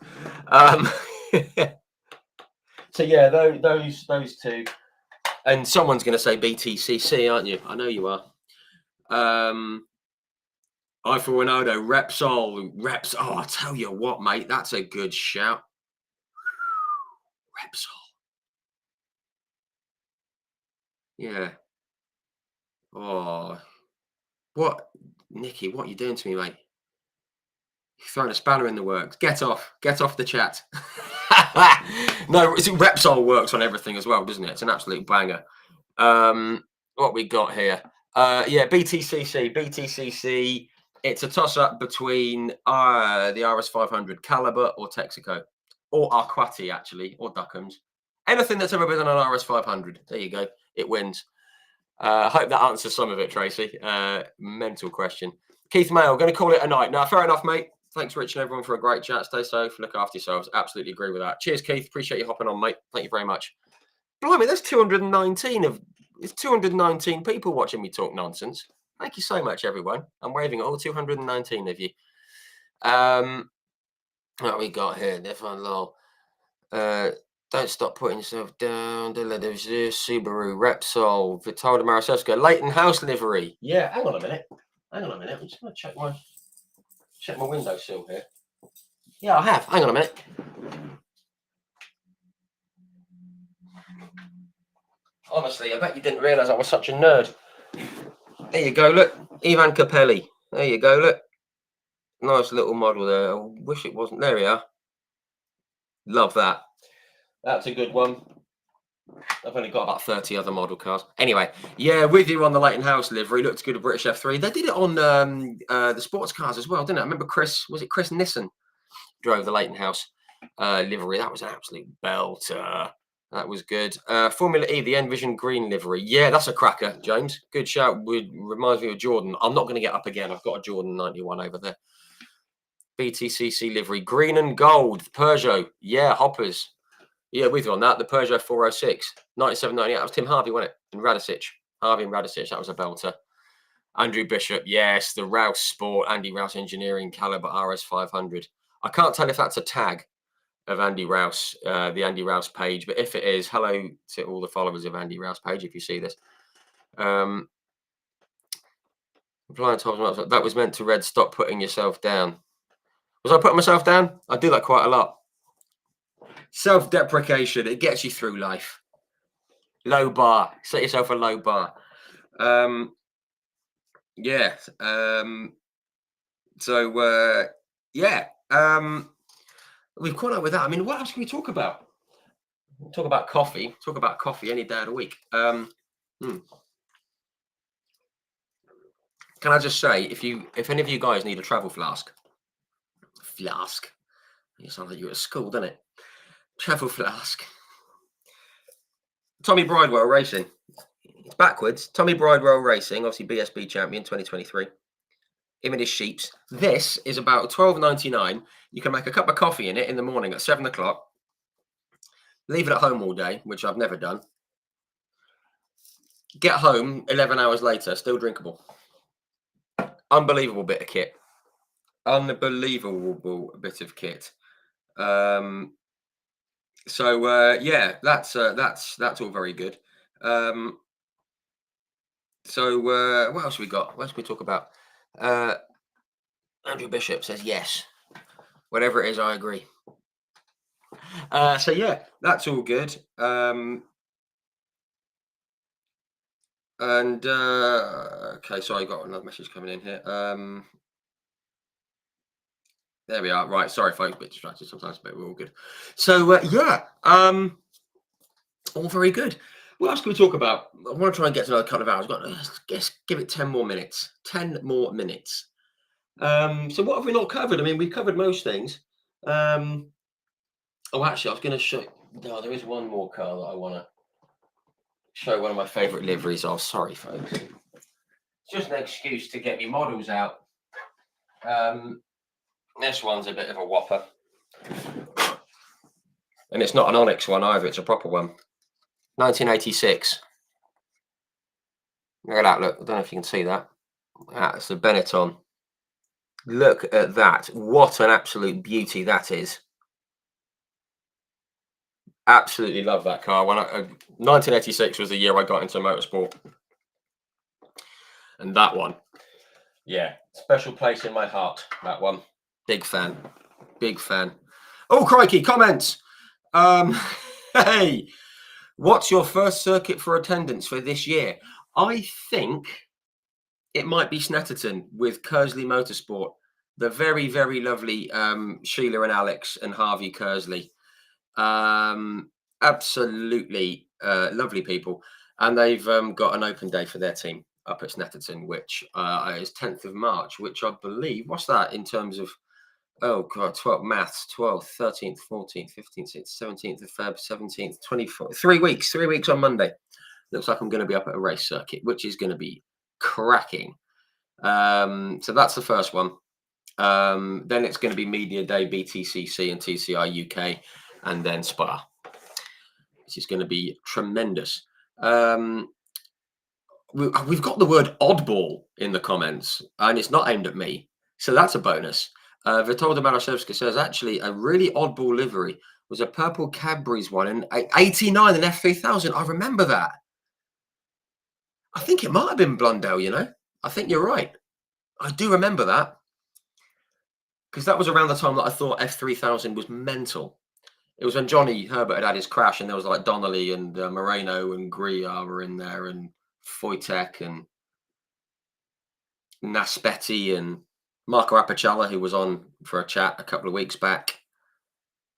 So yeah, those two. And someone's going to say BTCC, aren't you? I know you are. I for Ronaldo, Repsol, Oh, I tell you what, mate, that's a good shout. Repsol. Yeah. Oh, what, Nicky? What are you doing to me, mate? You're throwing a spanner in the works. Get off the chat. No, Repsol works on everything as well, doesn't it? It's an absolute banger. What we got here? Yeah, BTCC. It's a toss-up between the RS500 Caliber or Texaco, or Arquati actually, or Duckham's. Anything that's ever been on an RS500. There you go. It wins. I hope that answers some of it, Tracy. Mental question. Keith Mail, going to call it a night. Now, fair enough, mate. Thanks, Rich, and everyone for a great chat. Stay safe. Look after yourselves. Absolutely agree with that. Cheers, Keith. Appreciate you hopping on, mate. Thank you very much. Blimey, there's 219 people watching me talk nonsense. Thank you so much, everyone. I'm waving at all 219 of you. What we got here? Defon Lol. Don't stop putting yourself down. Subaru, Repsol, Vitolda Marasevska, Leighton House livery. Yeah, hang on a minute. I'm just going to check my windowsill here. Yeah, I have. Hang on a minute. Honestly, I bet you didn't realise I was such a nerd. There you go, look. Ivan Capelli. There you go, look. Nice little model there. I wish it wasn't. There we are. Love that. That's a good one. I've only got about 30 other model cars. Anyway, yeah, with you on the Leighton House livery. Looks good at British F3. They did it on the sports cars as well, didn't it? I remember Chris Nissen drove the Leighton House livery. That was an absolute belter. That was good. Formula E, the Envision Green livery. Yeah, that's a cracker, James. Good shout. Reminds me of Jordan. I'm not going to get up again. I've got a Jordan 91 over there. BTCC livery. Green and gold. Peugeot. Yeah, hoppers. Yeah, with you on that. The Peugeot 406. 97, 98. That was Tim Harvey, wasn't it? And Radicic. Harvey and Radicic. That was a belter. Andrew Bishop. Yes, the Rouse Sport. Andy Rouse Engineering Caliber RS500. I can't tell if that's a tag of Andy Rouse, the Andy Rouse page, but if it is, hello to all the followers of Andy Rouse page if you see this. That was meant to read stop putting yourself down. Was I putting myself down? I do that quite a lot. Self-deprecation, it gets you through life. Low bar, set yourself a low bar. Yeah. We've caught up with that. I mean, what else can we talk about? We'll talk about coffee. Talk about coffee any day of the week. Can I just say, if any of you guys need a travel flask, you sound like you're at school, doesn't it? Travel flask. Tommy Bridewell Racing. It's backwards. Tommy Bridewell Racing, obviously BSB champion 2023. Him and his sheeps. This is about $12.99. You can make a cup of coffee in it in the morning at 7 o'clock. Leave it at home all day, which I've never done. Get home 11 hours later, still drinkable. Unbelievable bit of kit. Unbelievable bit of kit. Yeah, that's all very good. What else we got? What else can we talk about? Andrew Bishop says yes. Whatever it is, I agree. So yeah, that's all good. Okay, sorry, I got another message coming in here. There we are. Right, sorry, folks, a bit distracted sometimes, but we're all good. So yeah, all very good. What else can we talk about? I want to try and get to another couple of hours. Got guess give it 10 more minutes. 10 more minutes. So what have we not covered? I mean, we've covered most things. Um, actually, I was going to show. No, there is one more car that I want to show. One of my favourite liveries. Oh, sorry, folks. It's just an excuse to get me models out. This one's a bit of a whopper, and it's not an Onyx one either. It's a proper one. 1986. Look at that. Look, I don't know if you can see that. That's the Benetton. Look at that. What an absolute beauty that is. Absolutely love that car. 1986 was the year I got into motorsport. And that one, yeah, special place in my heart, that one. Big fan. Big fan. Oh, crikey, comments. Hey, what's your first circuit for attendance for this year? I think it might be Snetterton with Kersley Motorsport. The very, very lovely Sheila and Alex and Harvey Kersley. Absolutely lovely people. And they've got an open day for their team up at Snetterton, which is 10th of March, which I believe, what's that in terms of, oh God, 12 maths, 12th, 13th, 14th, 15th, 17th of Feb, 17th, 24th, 3 weeks on Monday. Looks like I'm going to be up at a race circuit, which is going to be cracking. So that's the first one. Then it's going to be Media Day, BTCC and TCI UK, and then Spa, which is going to be tremendous. We've got the word oddball in the comments, and it's not aimed at me, so that's a bonus. Witolda Maraszewska says, actually, a really oddball livery was a purple Cadbury's one in 89 and F3000. I remember that. I think it might have been Blundell, you know. I think you're right. I do remember that. Because that was around the time that I thought F3000 was mental. It was when Johnny Herbert had his crash, and there was like Donnelly and Moreno and Gria were in there, and Foytek and Naspetti and Marco Apicella, who was on for a chat a couple of weeks back.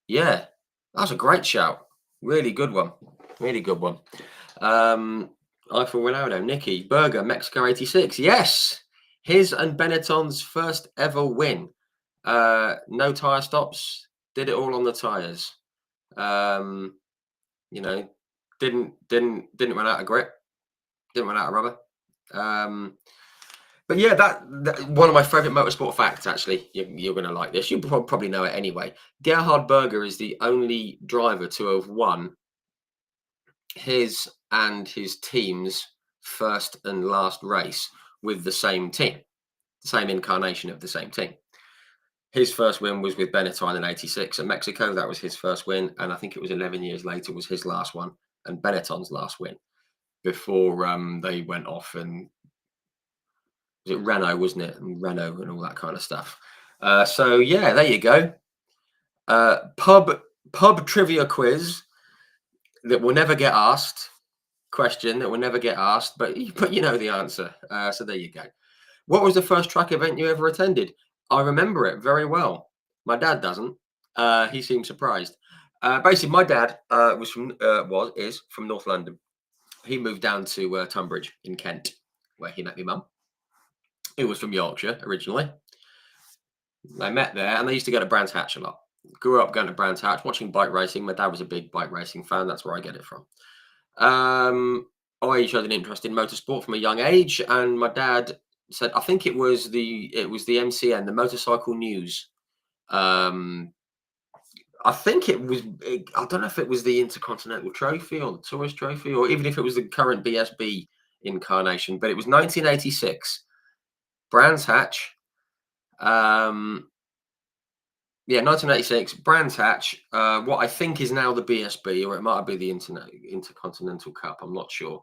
Yeah, that was a great shout. Really good one. Really good one. Eiffel Ronaldo, Nicky, Berger, Mexico 86. Yes, his and Benetton's first ever win. No tyre stops. Did it all on the tyres. You know, didn't run out of grip. Didn't run out of rubber. But yeah, that one of my favourite motorsport facts. Actually, you're going to like this. You probably know it anyway. Gerhard Berger is the only driver to have won his and his team's first and last race with the same team, the same incarnation of the same team. His first win was with Benetton in '86 in Mexico. That was his first win, and I think it was 11 years later was his last one, and Benetton's last win before they went off and was it Renault, wasn't it? And Renault and all that kind of stuff. So yeah, there you go. Pub trivia quiz that will never get asked. Question that will never get asked, but you know the answer. So there you go. What was the first track event you ever attended? I remember it very well. My dad doesn't. He seemed surprised. Basically, my dad is from North London. He moved down to Tunbridge in Kent, where he met my mum. He was from Yorkshire originally. They met there, and they used to go to Brands Hatch a lot. Grew up going to Brands Hatch, watching bike racing. My dad was a big bike racing fan. That's where I get it from. I showed an interest in motorsport from a young age, and my dad said, I think it was the MCN, the Motorcycle News. I think it was, I don't know if it was the Intercontinental Trophy or the Tourist Trophy, or even if it was the current BSB incarnation, but it was 1986. Brands Hatch. Yeah, 1986, Brands Hatch. What I think is now the BSB, or it might be the Intercontinental Cup. I'm not sure.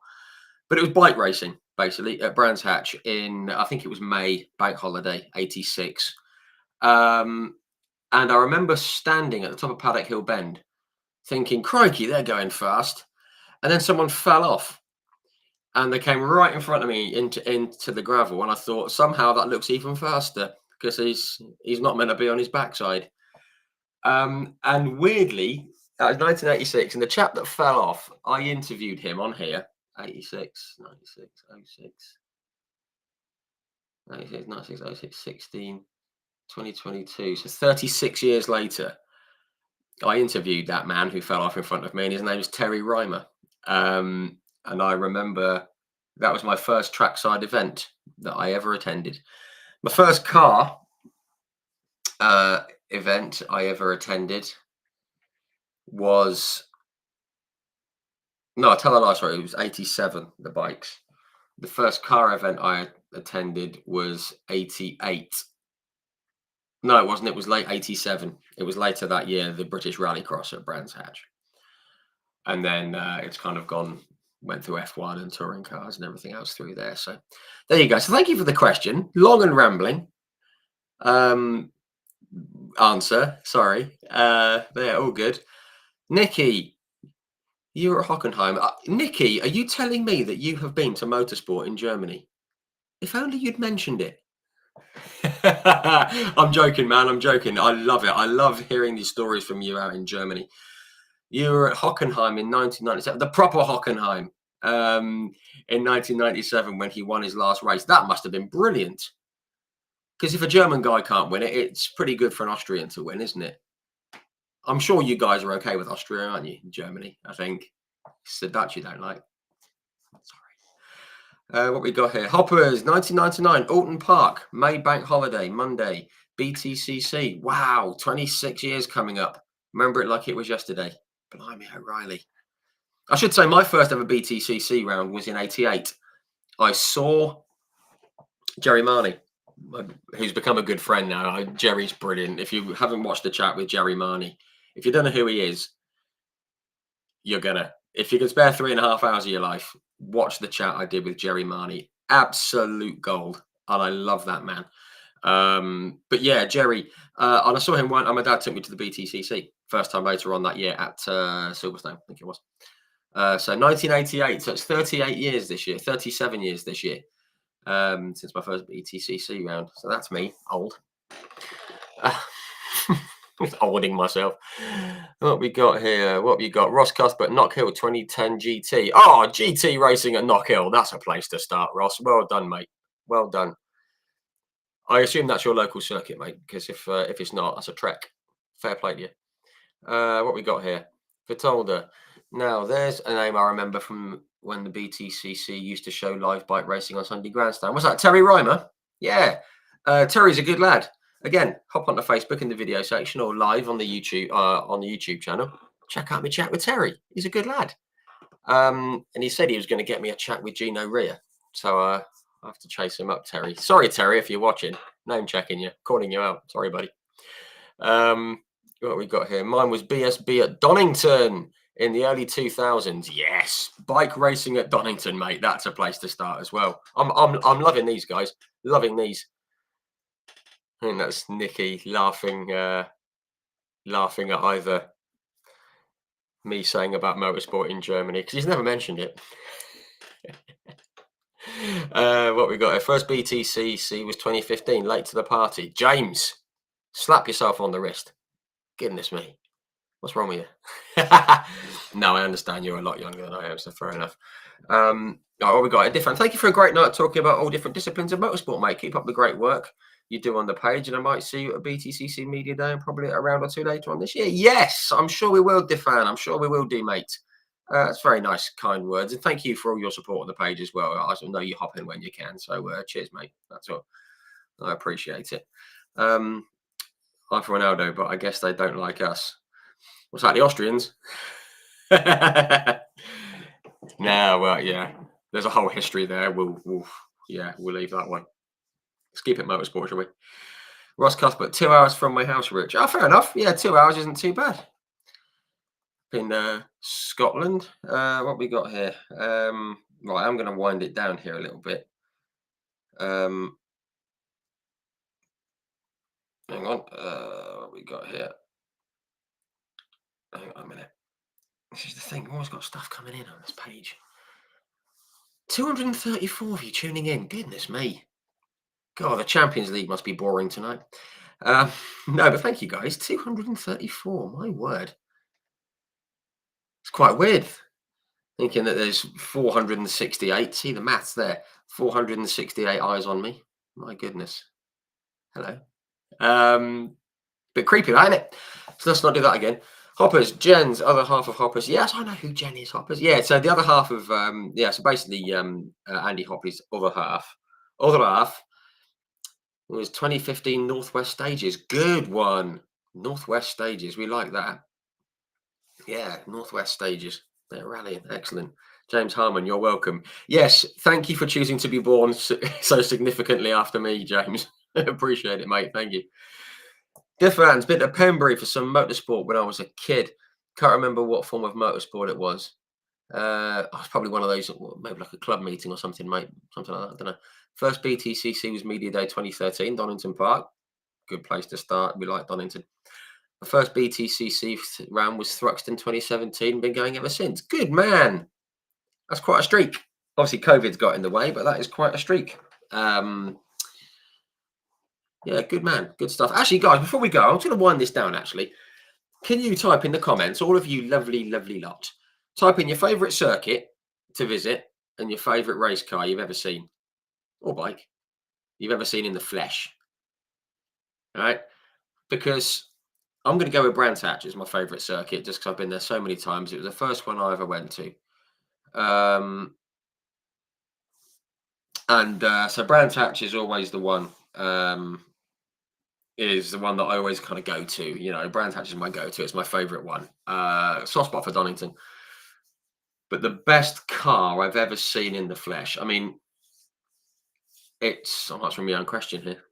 But it was bike racing, basically, at Brands Hatch in, I think it was May, bank holiday, 86. And I remember standing at the top of Paddock Hill Bend thinking, crikey, they're going fast. And then someone fell off and they came right in front of me into the gravel. And I thought, somehow that looks even faster because he's not meant to be on his backside. And weirdly, That was 1986, and the chap that fell off, I interviewed him on here. 86, 96, 06, 96, 96, 06, 16, 2022. So 36 years later, I interviewed that man who fell off in front of me, and his name is Terry Reimer. And I remember that was my first trackside event that I ever attended. My first car event I ever attended was no, I tell a lie, sorry, it was 87, the bikes. The first car event I attended was 88. No, it wasn't. It was late 87. It was later that year, the British Rallycross at Brands Hatch. And then it's kind of went through F1 and touring cars and everything else through there. So there you go. So thank you for the question. Long and rambling. Answer, sorry. They're all good. Nikki, you were at Hockenheim. Nikki, are you telling me that you have been to Motorsport in Germany? If only you'd mentioned it. I'm joking, man. I'm joking. I love it. I love hearing these stories from you out in Germany. You were at Hockenheim in 1997, the proper Hockenheim, in 1997 when he won his last race. That must have been brilliant. Because if a German guy can't win it, it's pretty good for an Austrian to win, isn't it? I'm sure you guys are okay with Austria, aren't you? Germany, I think. It's the Dutch you don't like. Sorry. What we got here? Hoppers, 1999, Alton Park, May Bank Holiday, Monday, BTCC. Wow, 26 years coming up. Remember it like it was yesterday. Blimey, O'Reilly. I should say my first ever BTCC round was in 88. I saw Jerry Marney, who's become a good friend now. Jerry's brilliant. If you haven't watched the chat with Jerry Marney, if you don't know who he is, you're gonna. If you can spare 3.5 hours of your life, watch the chat I did with Jerry Marney. Absolute gold. And I love that man. But yeah, Jerry, and I saw him one. My dad took me to the BTCC first time later on that year at Silverstone, I think it was. So 1988. So it's 38 years this year, 37 years this year since my first BTCC round. So that's me, old. Holding myself. What we got here? What we got? Ross Cuthbert, Knockhill 2010 GT. Oh, GT racing at Knockhill. That's a place to start, Ross. Well done, mate. Well done. I assume that's your local circuit, mate, because if it's not, that's a trek. Fair play to you. What we got here? Vitolda. Now, there's a name I remember from when the BTCC used to show live bike racing on Sunday Grandstand. What's that? Terry Reimer? Yeah. Terry's a good lad. Again, hop onto Facebook in the video section or live on the YouTube channel. Check out my chat with Terry. He's a good lad. And he said he was going to get me a chat with Gino Ria. So I have to chase him up, Terry. Sorry, Terry, if you're watching. Name checking you, calling you out. Sorry, buddy. What we got here? Mine was BSB at Donington in the early 2000s. Yes, bike racing at Donington, mate. That's a place to start as well. I'm loving these guys. Loving these. I think that's Nikki laughing at either me saying about motorsport in Germany because he's never mentioned it. What we got here? First BTCC was 2015. Late to the party. James, slap yourself on the wrist. Goodness me. What's wrong with you? No, I understand you're a lot younger than I am, so fair enough. What we got? Thank you for a great night talking about all different disciplines of motorsport, mate. Keep up the great work you do on the page, and I might see you at BTCC Media Day and probably a round or two later on this year. Yes, I'm sure we will, Defan. I'm sure we will do, mate. That's very nice, kind words, and thank you for all your support on the page as well. I know you hop in when you can, so cheers, mate. That's all. I appreciate it. I'm for Ronaldo, but I guess they don't like us. What's that, the Austrians? No, well, yeah. There's a whole history there. We'll leave that one. Let's keep it motorsport, shall we? Ross Cuthbert, 2 hours from my house, Rich. Oh, fair enough. Yeah, 2 hours isn't too bad. In Scotland. What we got here? Right, I'm going to wind it down here a little bit. Hang on. What we got here? Hang on a minute. This is the thing. I've always got stuff coming in on this page. 234 of you tuning in. Goodness me. God, the Champions League must be boring tonight. No, but thank you guys. 234. My word. It's quite weird thinking that there's 468. See the maths there. 468 eyes on me. My goodness. Hello. Um, Bit creepy, that, isn't it? So let's not do that again. Hoppers, Jen's other half of Hoppers. Yes, I know who Jen is. Hoppers. Yeah. So the other half of yeah. So basically, Andy Hoppy's other half was 2015 Northwest Stages. Good one. Northwest Stages. We like that. Yeah, Northwest Stages. They're rallying. Excellent. James Harmon, you're welcome. Yes, thank you for choosing to be born so significantly after me, James. Appreciate it, mate. Thank you. Difference, been to Pembury for some motorsport when I was a kid. Can't remember what form of motorsport it was. I was probably one of those, maybe like a club meeting or something, mate. Something like that. I don't know. First BTCC was Media Day 2013, Donington Park. Good place to start. We like Donington. The first BTCC round was Thruxton 2017. Been going ever since. Good man. That's quite a streak. Obviously, COVID's got in the way, but that is quite a streak. Yeah, good man. Good stuff. Actually, guys, before we go, I'm just going to wind this down, actually. Can you type in the comments, all of you lovely, lovely lot, type in your favourite circuit to visit and your favourite race car you've ever seen, or bike, you've ever seen in the flesh. All right? Because I'm going to go with Brands Hatch as my favourite circuit just because I've been there so many times. It was the first one I ever went to. So Brands Hatch is always the one. Is the one that I always kind of go to. You know, Brands Hatch is my go-to. It's my favourite one. Soft spot for Donington. But the best car I've ever seen in the flesh. I mean, I'm answering my own question here.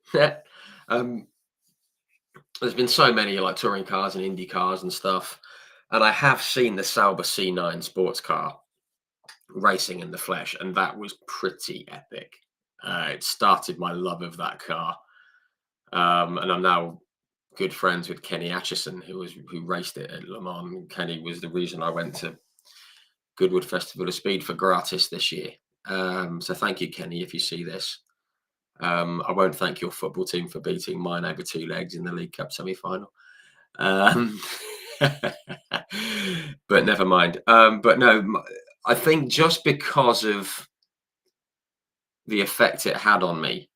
There's been so many like touring cars and Indy cars and stuff. And I have seen the Sauber C9 sports car racing in the flesh, and that was pretty epic. It started my love of that car. And I'm now good friends with Kenny Atchison, who raced it at Le Mans. Kenny was the reason I went to Goodwood Festival of Speed for gratis this year. So thank you, Kenny, if you see this. I won't thank your football team for beating mine over two legs in the League Cup semi-final. But never mind. But no, I think just because of the effect it had on me,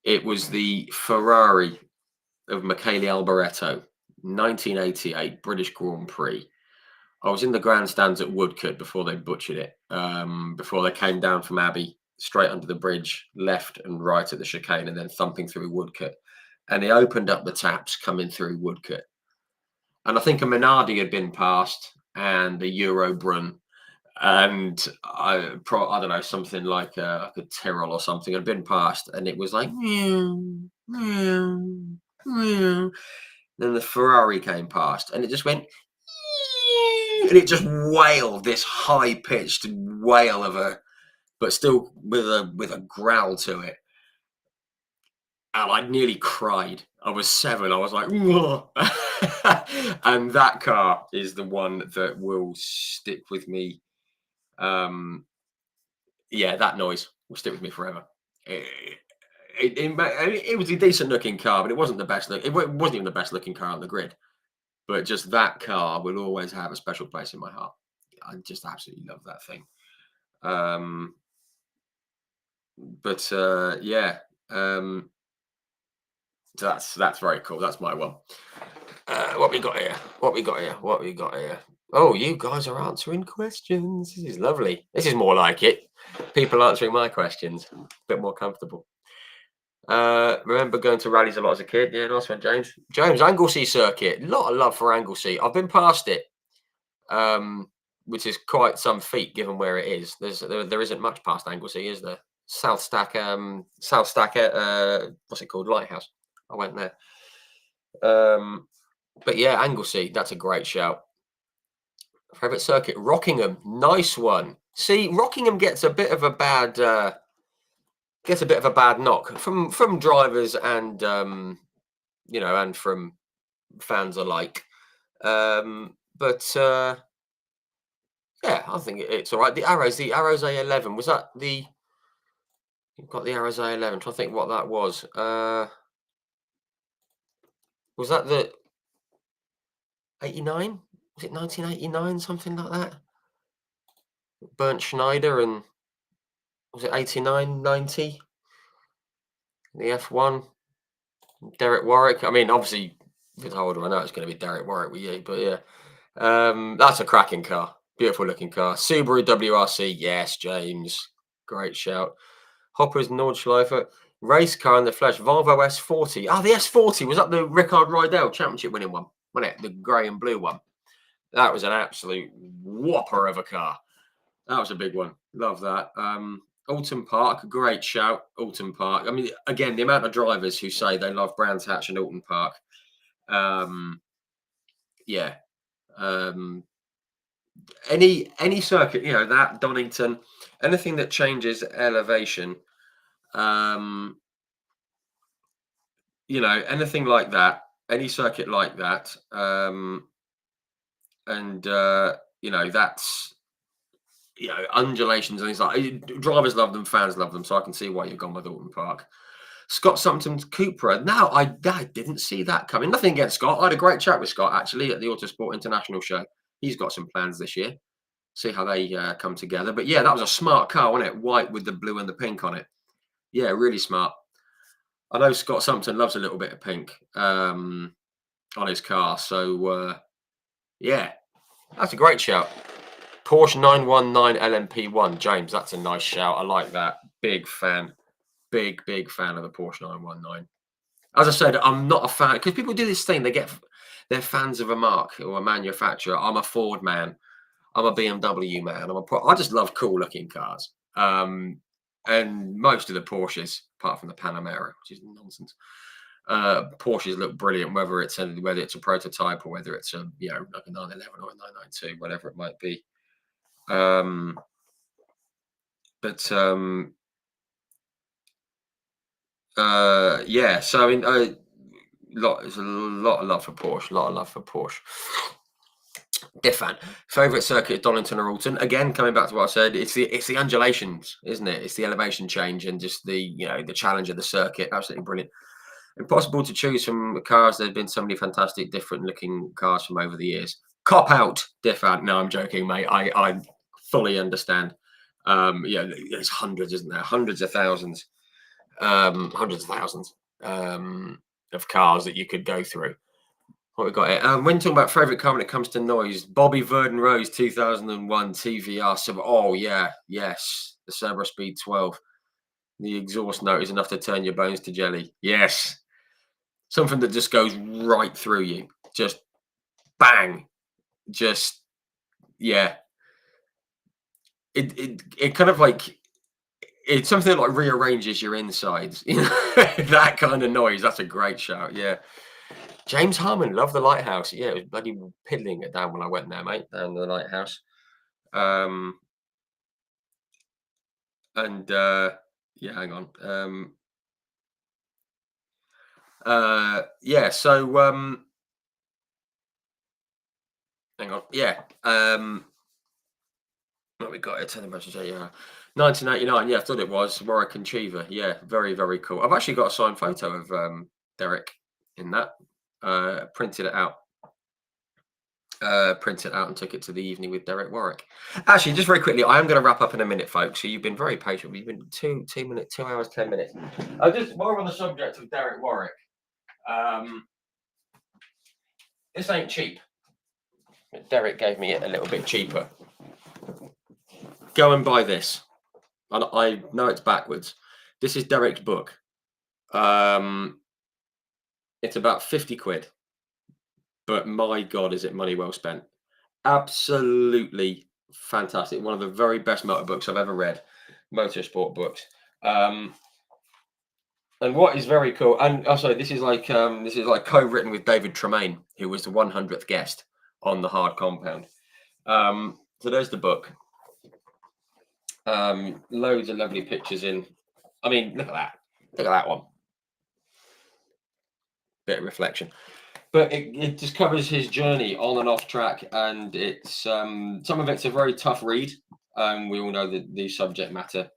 it was the Ferrari of Michele Alboreto, 1988 British Grand Prix. I was in the grandstands at Woodcote before they butchered it, before they came down from Abbey, straight under the bridge, left and right at the chicane, and then thumping through Woodcote. And they opened up the taps coming through Woodcote. And I think a Minardi had been passed and a Euro Brun. And I don't know, something like a Tyrrell or something had been passed. And it was like, meow, meow, meow. Then the Ferrari came past and it just went, and it just wailed this high-pitched wail but still with a growl to it. And I nearly cried. I was 7. I was like, and that car is the one that will stick with me. Yeah, that noise will stick with me forever. It was a decent looking car, but it wasn't the best look. It wasn't even the best looking car on the grid. But just that car will always have a special place in my heart. I just absolutely love that thing. Yeah. So that's very cool. That's my one. What we got here? What we got here? What we got here? Oh, you guys are answering questions. This is lovely. This is more like it. People answering my questions. A bit more comfortable. Remember going to rallies a lot as a kid? Yeah, nice one, James. James, Anglesey circuit. A lot of love for Anglesey. I've been past it, which is quite some feat given where it is. There isn't much past Anglesey, is there? South Stack, what's it called? Lighthouse. I went there. But yeah, Anglesey, that's a great shout. Favorite circuit, Rockingham, nice one. See, Rockingham gets a bit of a bad knock from drivers and and from fans alike. Yeah, I think it's all right. The Arrows A11, was that the? You've got the Arrows A11. Trying to think what that was. Was that the 89? was it 1989, something like that? Bernd Schneider and was it 89, 90? The F1, Derek Warwick. I mean, obviously, if it's older, I know it's going to be Derek Warwick with you, but yeah, that's a cracking car. Beautiful looking car. Subaru WRC. Yes, James. Great shout. Hopper's Nordschleifer. Race car in the flesh. Volvo S40. Oh, the S40 was that the Rickard Rydell championship winning one, wasn't it? The grey and blue one. That was an absolute whopper of a car. That was a big one. Love that. Alton Park, great shout. Alton Park. I mean, again, the amount of drivers who say they love Brands Hatch and Alton Park. Yeah. Any circuit, that Donington, anything that changes elevation, anything like that, any circuit like that, and that's undulations and things like drivers love them, fans love them, so I can see why you've gone with Alton Park. Scott Sumpton's Cupra. Now, I didn't see that coming. Nothing against Scott. I had a great chat with Scott actually at the Autosport International show. He's got some plans this year. See how they come together. But yeah, that was a smart car, wasn't it? White with the blue and the pink on it. Yeah, really smart. I know Scott Sumpton loves a little bit of pink on his car. So yeah, that's a great shout. Porsche 919 LMP1. James, that's a nice shout. I like that. Big fan. Big fan of the Porsche 919. As I said, I'm not a fan because people do this thing. They're fans of a marque or a manufacturer. I'm a Ford man. I'm a BMW man. I just love cool looking cars. And most of the Porsches, apart from the Panamera, which is nonsense, Porsches look brilliant. Whether it's a prototype or whether it's like a 911 or a 992, whatever it might be. Yeah. So I mean, there's a lot of love for Porsche. Diff fan. Favorite circuit, Donington or Alton? Again, coming back to what I said, it's the undulations, isn't it? It's the elevation change and just the challenge of the circuit. Absolutely brilliant. Impossible to choose from cars. There's been so many fantastic, different looking cars from over the years. Cop out, diff fan. No, I'm joking, mate. I fully understand. There's hundreds, isn't there? Hundreds of thousands of cars that you could go through. What we got here? When talking about favourite car when it comes to noise, Bobby Verdon Rose 2001 TVR. Oh yeah, yes, the Cerberus Speed 12. The exhaust note is enough to turn your bones to jelly. Yes, something that just goes right through you. Just bang. Just yeah. It kind of like it's something that like rearranges your insides. That kind of noise. That's a great shout. Yeah. James Harmon, love the lighthouse. Yeah, it was bloody piddling it down when I went there, mate, down the lighthouse. Yeah, hang on. Yeah, so hang on. Yeah. What we got here, tell them about yeah. 1989, yeah, I thought it was Warwick and Cheever. Yeah, very, very cool. I've actually got a signed photo of Derek in that. Printed it out and took it to the evening with Derek Warwick. Actually, just very quickly, I am going to wrap up in a minute, folks. So you've been very patient. We've been 2 hours, 10 minutes. Just while we're on the subject of Derek Warwick, this ain't cheap. Derek gave me it a little bit cheaper. Go and buy this. I know it's backwards. This is Derek's book. It's about 50 quid. But my God, is it money well spent? Absolutely fantastic. One of the very best motor books I've ever read. Motorsport books. And what is very cool, and also this is like co-written with David Tremaine, who was the 100th guest on the Hard Compound. So there's the book. Loads of lovely pictures in. I mean, look at that. Look at that one. Bit of reflection. But it just covers his journey on and off track, and it's some of it's a very tough read. We all know that the subject matter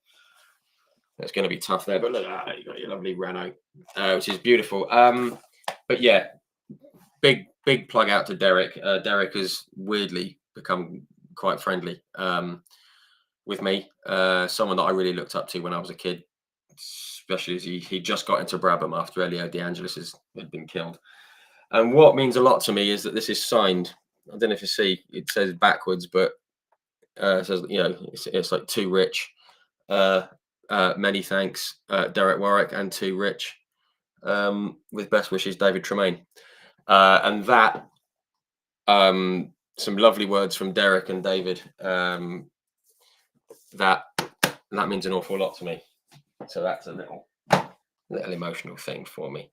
it's going to be tough there. But look at that, you got your lovely Renault, which is beautiful. But yeah, big plug out to Derek. Derek has weirdly become quite friendly with me. Someone that I really looked up to when I was a kid, especially as he just got into Brabham after Elio De Angelis had been killed. And what means a lot to me is that this is signed. I don't know if you see, it says backwards, but it says, it's like too rich. Many thanks, Derek Warwick, and too rich. With best wishes, David Tremaine. And that, some lovely words from Derek and David. That means an awful lot to me. So that's a little emotional thing for me.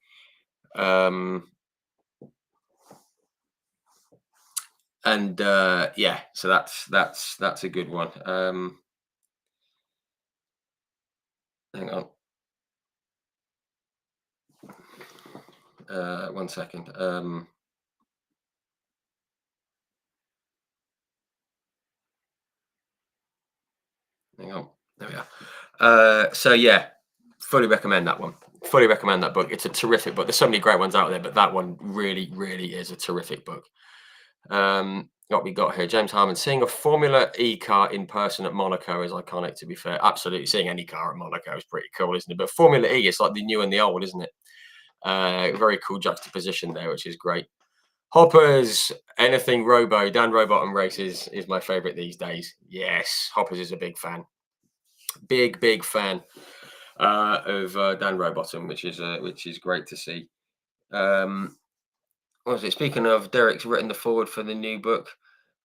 And so that's a good one. Hang on. 1 second. Hang on. There we are. So yeah, fully recommend that one. Fully recommend that book. It's a terrific book. There's so many great ones out there, but that one really, really is a terrific book. What we got here, James Harmon, seeing a Formula E car in person at Monaco is iconic, to be fair. Absolutely. Seeing any car at Monaco is pretty cool, isn't it? But Formula E is like the new and the old, isn't it? Very cool juxtaposition there, which is great. Hoppers, anything Robo, Dan Rowbottom races is my favorite these days. Yes, Hoppers is a big fan. Big fan of Dan Rowbottom, which is great to see. What was it? Speaking of, Derek's written the forward for the new book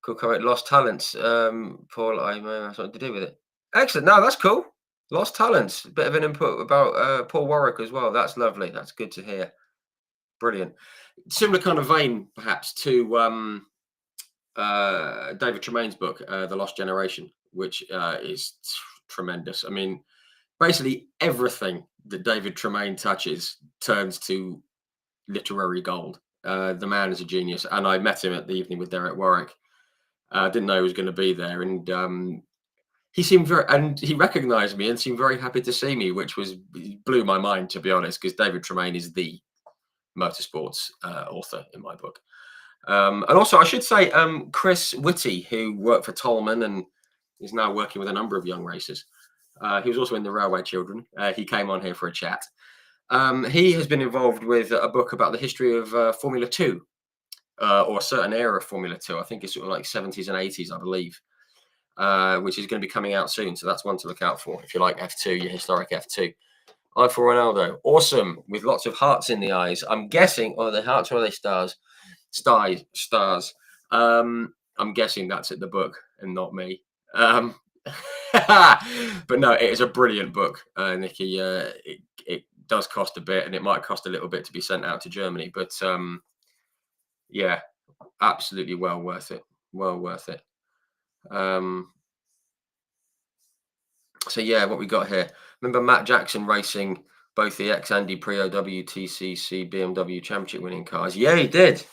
called Lost Talents. Paul, I may have something to do with it. Excellent. No, that's cool. Lost Talents. A bit of an input about Paul Warwick as well. That's lovely. That's good to hear. Brilliant. Similar kind of vein, perhaps, to David Tremaine's book, The Lost Generation, which is tremendous. I mean, basically everything that David Tremaine touches turns to literary gold. The man is a genius, and I met him at the evening with Derek Warwick. I didn't know he was going to be there, and he seemed he recognized me and seemed very happy to see me, which blew my mind, to be honest, because David Tremaine is the motorsports author in my book. And also, I should say, Chris Whitty, who worked for Tolman and is now working with a number of young racers. He was also in the Railway Children. He came on here for a chat. He has been involved with a book about the history of Formula 2, or a certain era of Formula 2. I think it's sort of like 70s and 80s, I believe, which is going to be coming out soon. So that's one to look out for if you like F2, your historic F2. I for Ronaldo. Awesome, with lots of hearts in the eyes. I'm guessing, the hearts, or are they stars? Stars. I'm guessing that's at the book and not me. But no, it is a brilliant book, Nikki. It does cost a bit, and it might cost a little bit to be sent out to Germany, but yeah, absolutely well worth it. So yeah, what we got here. Remember Matt Jackson racing both the ex-Andy Prio WTCC BMW Championship winning cars? Yeah, he did.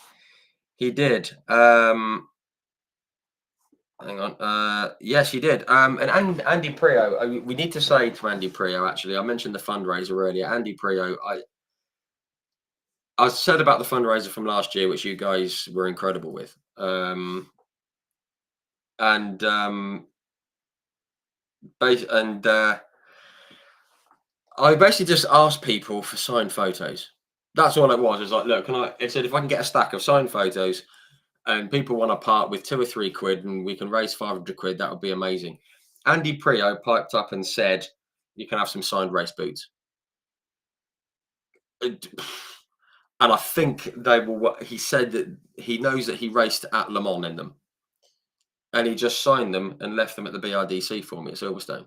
Hang on. Yes, he did. And Andy Prio, we need to say to Andy Prio, actually, I mentioned the fundraiser earlier. Andy Prio, I said about the fundraiser from last year, which you guys were incredible with. I basically just asked people for signed photos. That's all it was. It's like, look, I said, if I can get a stack of signed photos and people want to part with £2 or £3 and we can raise 500 quid, that would be amazing. Andy Prio piped up and said, you can have some signed race boots. And I think they will. He said that he knows that he raced at Le Mans in them. And he just signed them and left them at the BRDC for me at Silverstone.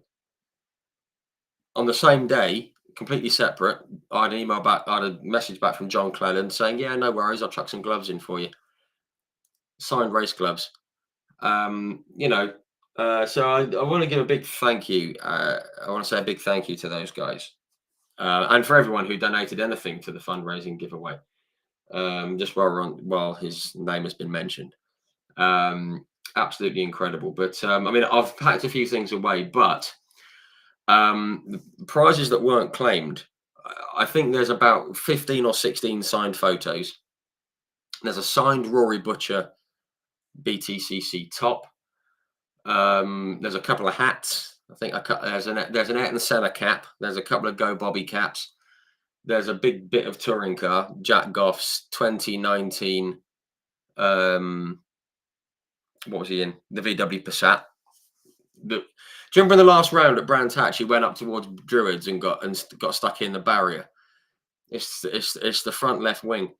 On the same day, completely separate, I had an email back, I had a message back from John Cleland saying, yeah, no worries, I'll chuck some gloves in for you. Signed race gloves. So I want to give a big thank you. I want to say a big thank you to those guys. And for everyone who donated anything to the fundraising giveaway. Just while his name has been mentioned. Absolutely incredible. But I've packed a few things away, but the prizes that weren't claimed, I think there's about 15 or 16 signed photos There's a signed Rory Butcher BTCC top. There's a couple of hats. I think there's an Ayrton Senna cap. There's a couple of Go Bobby caps. There's a big bit of touring car, Jack Goff's 2019. What was he in? The VW Passat. Do you remember in the last round at Brands Hatch, he went up towards Druids and got stuck in the barrier. It's the front left wing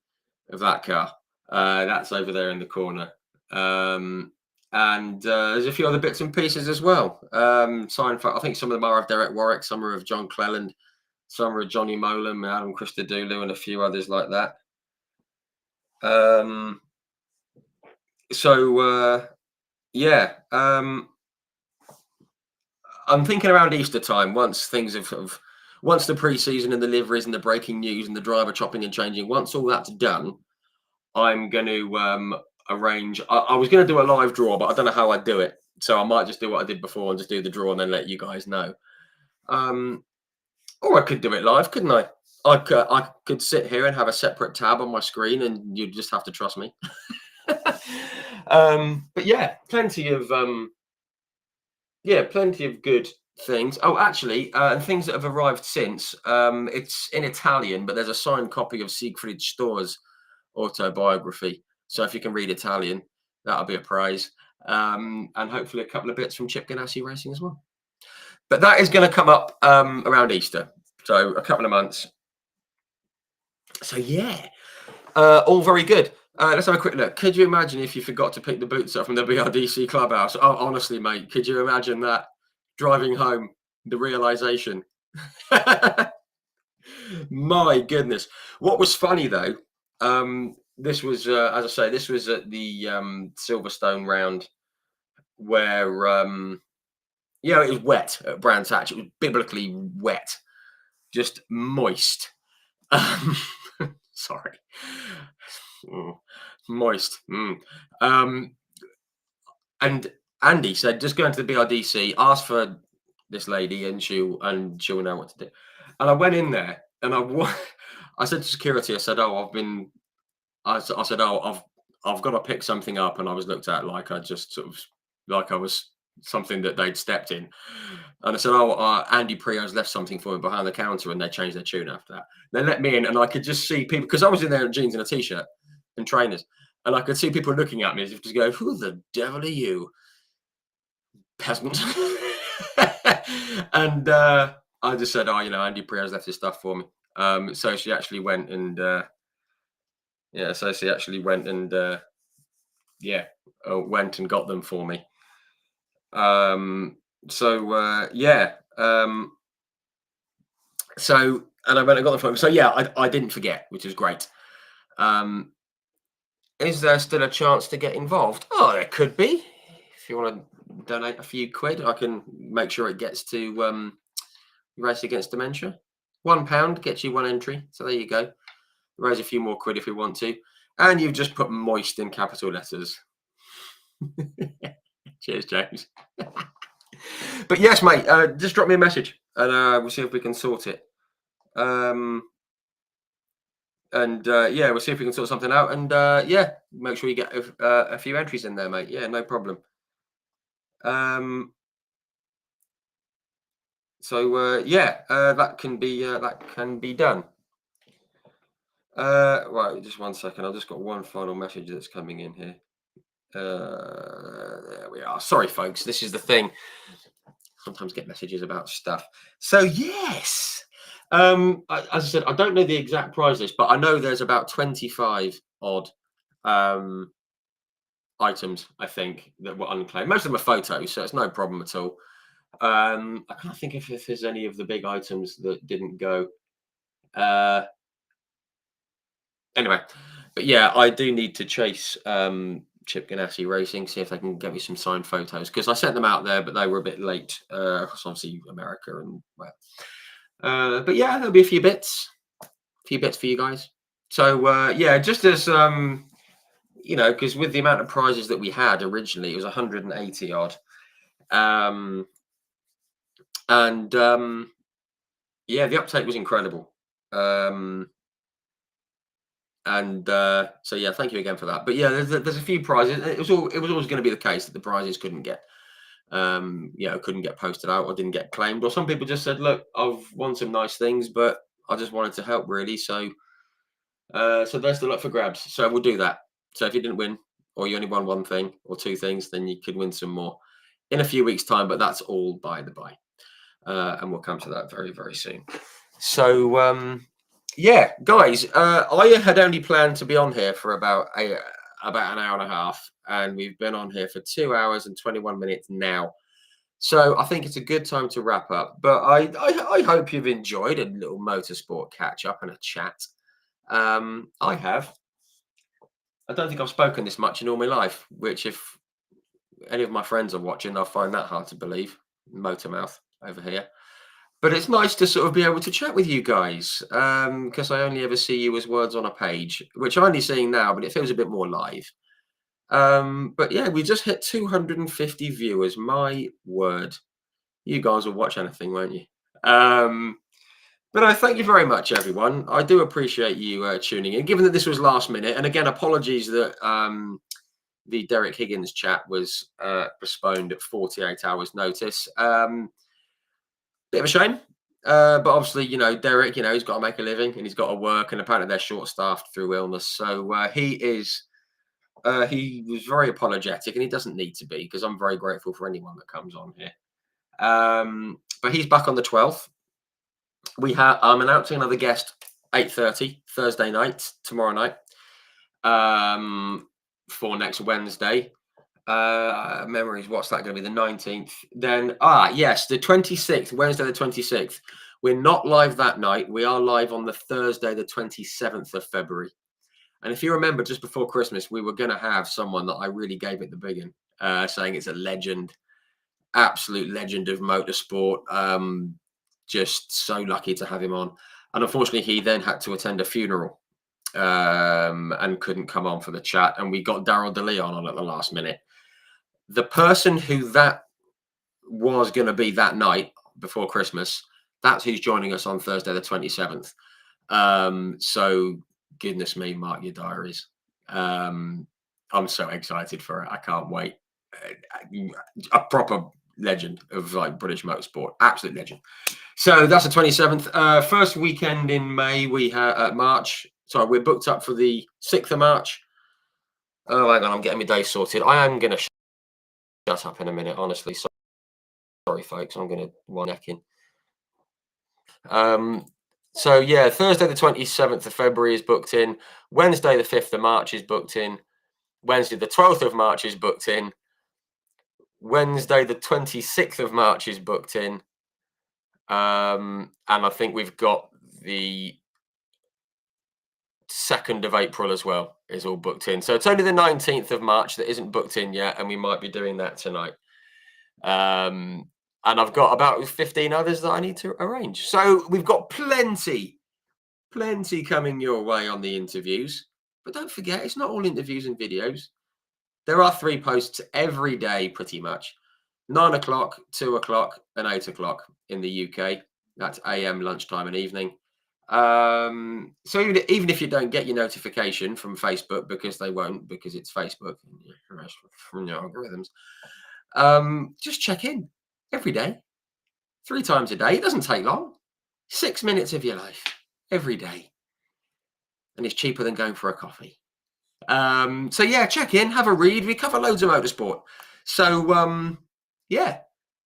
of that car. That's over there in the corner. And there's a few other bits and pieces as well. Signed for, I think some of them are of Derek Warwick, some are of John Cleland, some are of Johnny Molan, Adam Christodoulou, and a few others like that. Yeah. I'm thinking around Easter time, once things once the pre-season and the liveries and the breaking news and the driver chopping and changing, once all that's done, I'm going to arrange. I was going to do a live draw, but I don't know how I'd do it. So I might just do what I did before and just do the draw and then let you guys know. Or I could do it live, couldn't I? I could sit here and have a separate tab on my screen and you'd just have to trust me. But yeah, plenty of good things. Oh, actually, and things that have arrived since. It's in Italian, but there's a signed copy of Siegfried Storr's autobiography. So if you can read Italian, that'll be a prize. And hopefully a couple of bits from Chip Ganassi Racing as well. But that is going to come up around Easter, so a couple of months. So yeah, all very good. Let's have a quick look. Could you imagine if you forgot to pick the boots up from the BRDC clubhouse? Oh, honestly, mate, could you imagine that? Driving home, the realization. My goodness. What was funny though, this was, as I say, this was at the Silverstone round where, it was wet at Brands Hatch. It was biblically wet, just moist. Sorry. Moist. And Andy said, just go into the BRDC, ask for this lady, and she'll know what to do. And I went in there, and I said to security, I said, "Oh, I've got to pick something up," and I was looked at like I just sort of like I was something that they'd stepped in. And I said, "Oh, Andy Prio's left something for me behind the counter," and they changed their tune after that. They let me in, and I could just see people because I was in there in jeans and a t-shirt and trainers, and I could see people looking at me as if to go, "Who the devil are you, peasant?" And I just said, "Oh, Andy Prio's left his stuff for me." So she actually went and went and got them for me. And I went and got them for him. So yeah, I didn't forget, which is great. Is there still a chance to get involved? Oh, there could be. If you want to donate a few quid, I can make sure it gets to Race Against Dementia. £1 gets you one entry. So there you go. Raise a few more quid if we want to. And you've just put moist in capital letters. Cheers, James. But yes, mate, just drop me a message and we'll see if we can sort it. We'll see if we can sort something out. And make sure you get a few entries in there, mate. Yeah, no problem. That can be done. Right, just 1 second. I've just got one final message that's coming in here. There we are. Sorry, folks. This is the thing. Sometimes get messages about stuff. So yes, as I said, I don't know the exact prize list, but I know there's about 25 odd items, I think, that were unclaimed. Most of them are photos, so it's no problem at all. I can't think if there's any of the big items that didn't go. Anyway, but yeah, I do need to chase Chip Ganassi Racing, see if they can get me some signed photos, because I sent them out there, but they were a bit late. Because obviously America and but yeah, there'll be a few bits for you guys. So just as because with the amount of prizes that we had originally, it was 180 odd. The uptake was incredible. And so yeah, thank you again for that. But yeah, there's a few prizes. It was always going to be the case that the prizes couldn't get couldn't get posted out or didn't get claimed. Or some people just said, look, I've won some nice things, but I just wanted to help really. So there's the luck for grabs. So we'll do that. So if you didn't win, or you only won one thing or two things, then you could win some more in a few weeks' time. But that's all by the by, and we'll come to that very, very soon. So yeah, guys, I had only planned to be on here for about an hour and a half, and we've been on here for 2 hours and 21 minutes now. So I think it's a good time to wrap up. But I hope you've enjoyed a little motorsport catch up and a chat. I have. I don't think I've spoken this much in all my life, which if any of my friends are watching, they'll find that hard to believe. Motor mouth over here. But it's nice to sort of be able to chat with you guys because I only ever see you as words on a page, which I'm only seeing now, but it feels a bit more live. But yeah, we just hit 250 viewers. My word. You guys will watch anything, won't you? But I thank you very much, everyone. I do appreciate you tuning in, given that this was last minute. And again, apologies that the Derek Higgins chat was postponed at 48 hours notice. Bit of a shame. But obviously, Derek, he's got to make a living and he's got to work. And apparently they're short-staffed through illness. So he was very apologetic and he doesn't need to be because I'm very grateful for anyone that comes on here. But he's back on the 12th. I'm announcing another guest 8:30 Thursday night, tomorrow night, for next Wednesday. Memories, what's that going to be? The 19th. Then, yes, the 26th, Wednesday the 26th. We're not live that night. We are live on the Thursday, the 27th of February. And if you remember, just before Christmas, we were going to have someone that I really gave it the biggin, saying it's a legend, absolute legend of motorsport. Just so lucky to have him on. And unfortunately, he then had to attend a funeral and couldn't come on for the chat. And we got Daryl DeLeon on at the last minute. The person who that was going to be that night before Christmas, that's who's joining us on Thursday, the 27th. So goodness me, mark your diaries. I'm so excited for it. I can't wait. A proper legend of like British motorsport, absolute legend. So that's the 27th. First weekend in May, we have March. Sorry, we're booked up for the 6th of March. Oh, hang on, I'm getting my day sorted. I am going to shut up in a minute, honestly. Sorry, folks, I'm going to one neck in. So yeah, Thursday the 27th of February is booked in. Wednesday the 5th of March is booked in. Wednesday the 12th of March is booked in. Wednesday the 26th of March is booked in. And I think we've got the 2nd of April as well is all booked in. So it's only the 19th of March that isn't booked in yet, and we might be doing that tonight. And I've got about 15 others that I need to arrange. So we've got plenty coming your way on the interviews. But don't forget, it's not all interviews and videos. There are 3 posts every day, pretty much. 9 o'clock, 2 o'clock, and 8 o'clock in the UK. That's AM, lunchtime, and evening. So even if you don't get your notification from Facebook, because they won't, because it's Facebook from your algorithms, just check in every day, 3 times a day. It doesn't take long. 6 minutes of your life every day, and it's cheaper than going for a coffee. So yeah, check in, have a read. We cover loads of motorsport. So yeah,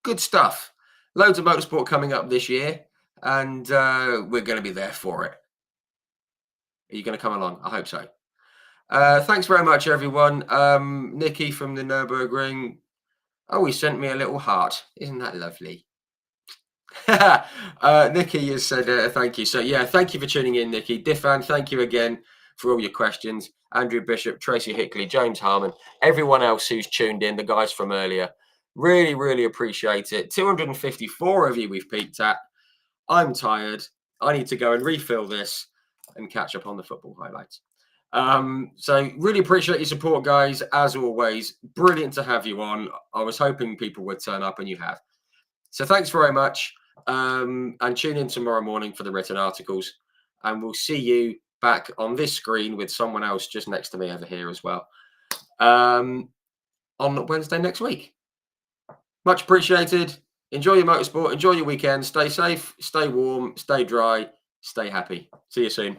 good stuff. Loads of motorsport coming up this year, and we're going to be there for it. Are you going to come along? I hope so. Thanks very much, everyone. Nikki from the Nürburgring. Oh, he sent me a little heart. Isn't that lovely? Nikki has said thank you. So yeah, thank you for tuning in, Nikki. Diffan, thank you again for all your questions. Andrew Bishop, Tracy Hickley, James Harmon, everyone else who's tuned in, the guys from earlier. Really, really appreciate it. 254 of you we've peaked at. I'm tired. I need to go and refill this and catch up on the football highlights. So really appreciate your support, guys. As always, brilliant to have you on. I was hoping people would turn up, and you have. So thanks very much. And tune in tomorrow morning for the written articles. And we'll see you back on this screen with someone else just next to me over here as well, on Wednesday next week. Much appreciated. Enjoy your motorsport. Enjoy your weekend. Stay safe. Stay warm. Stay dry. Stay happy. See you soon.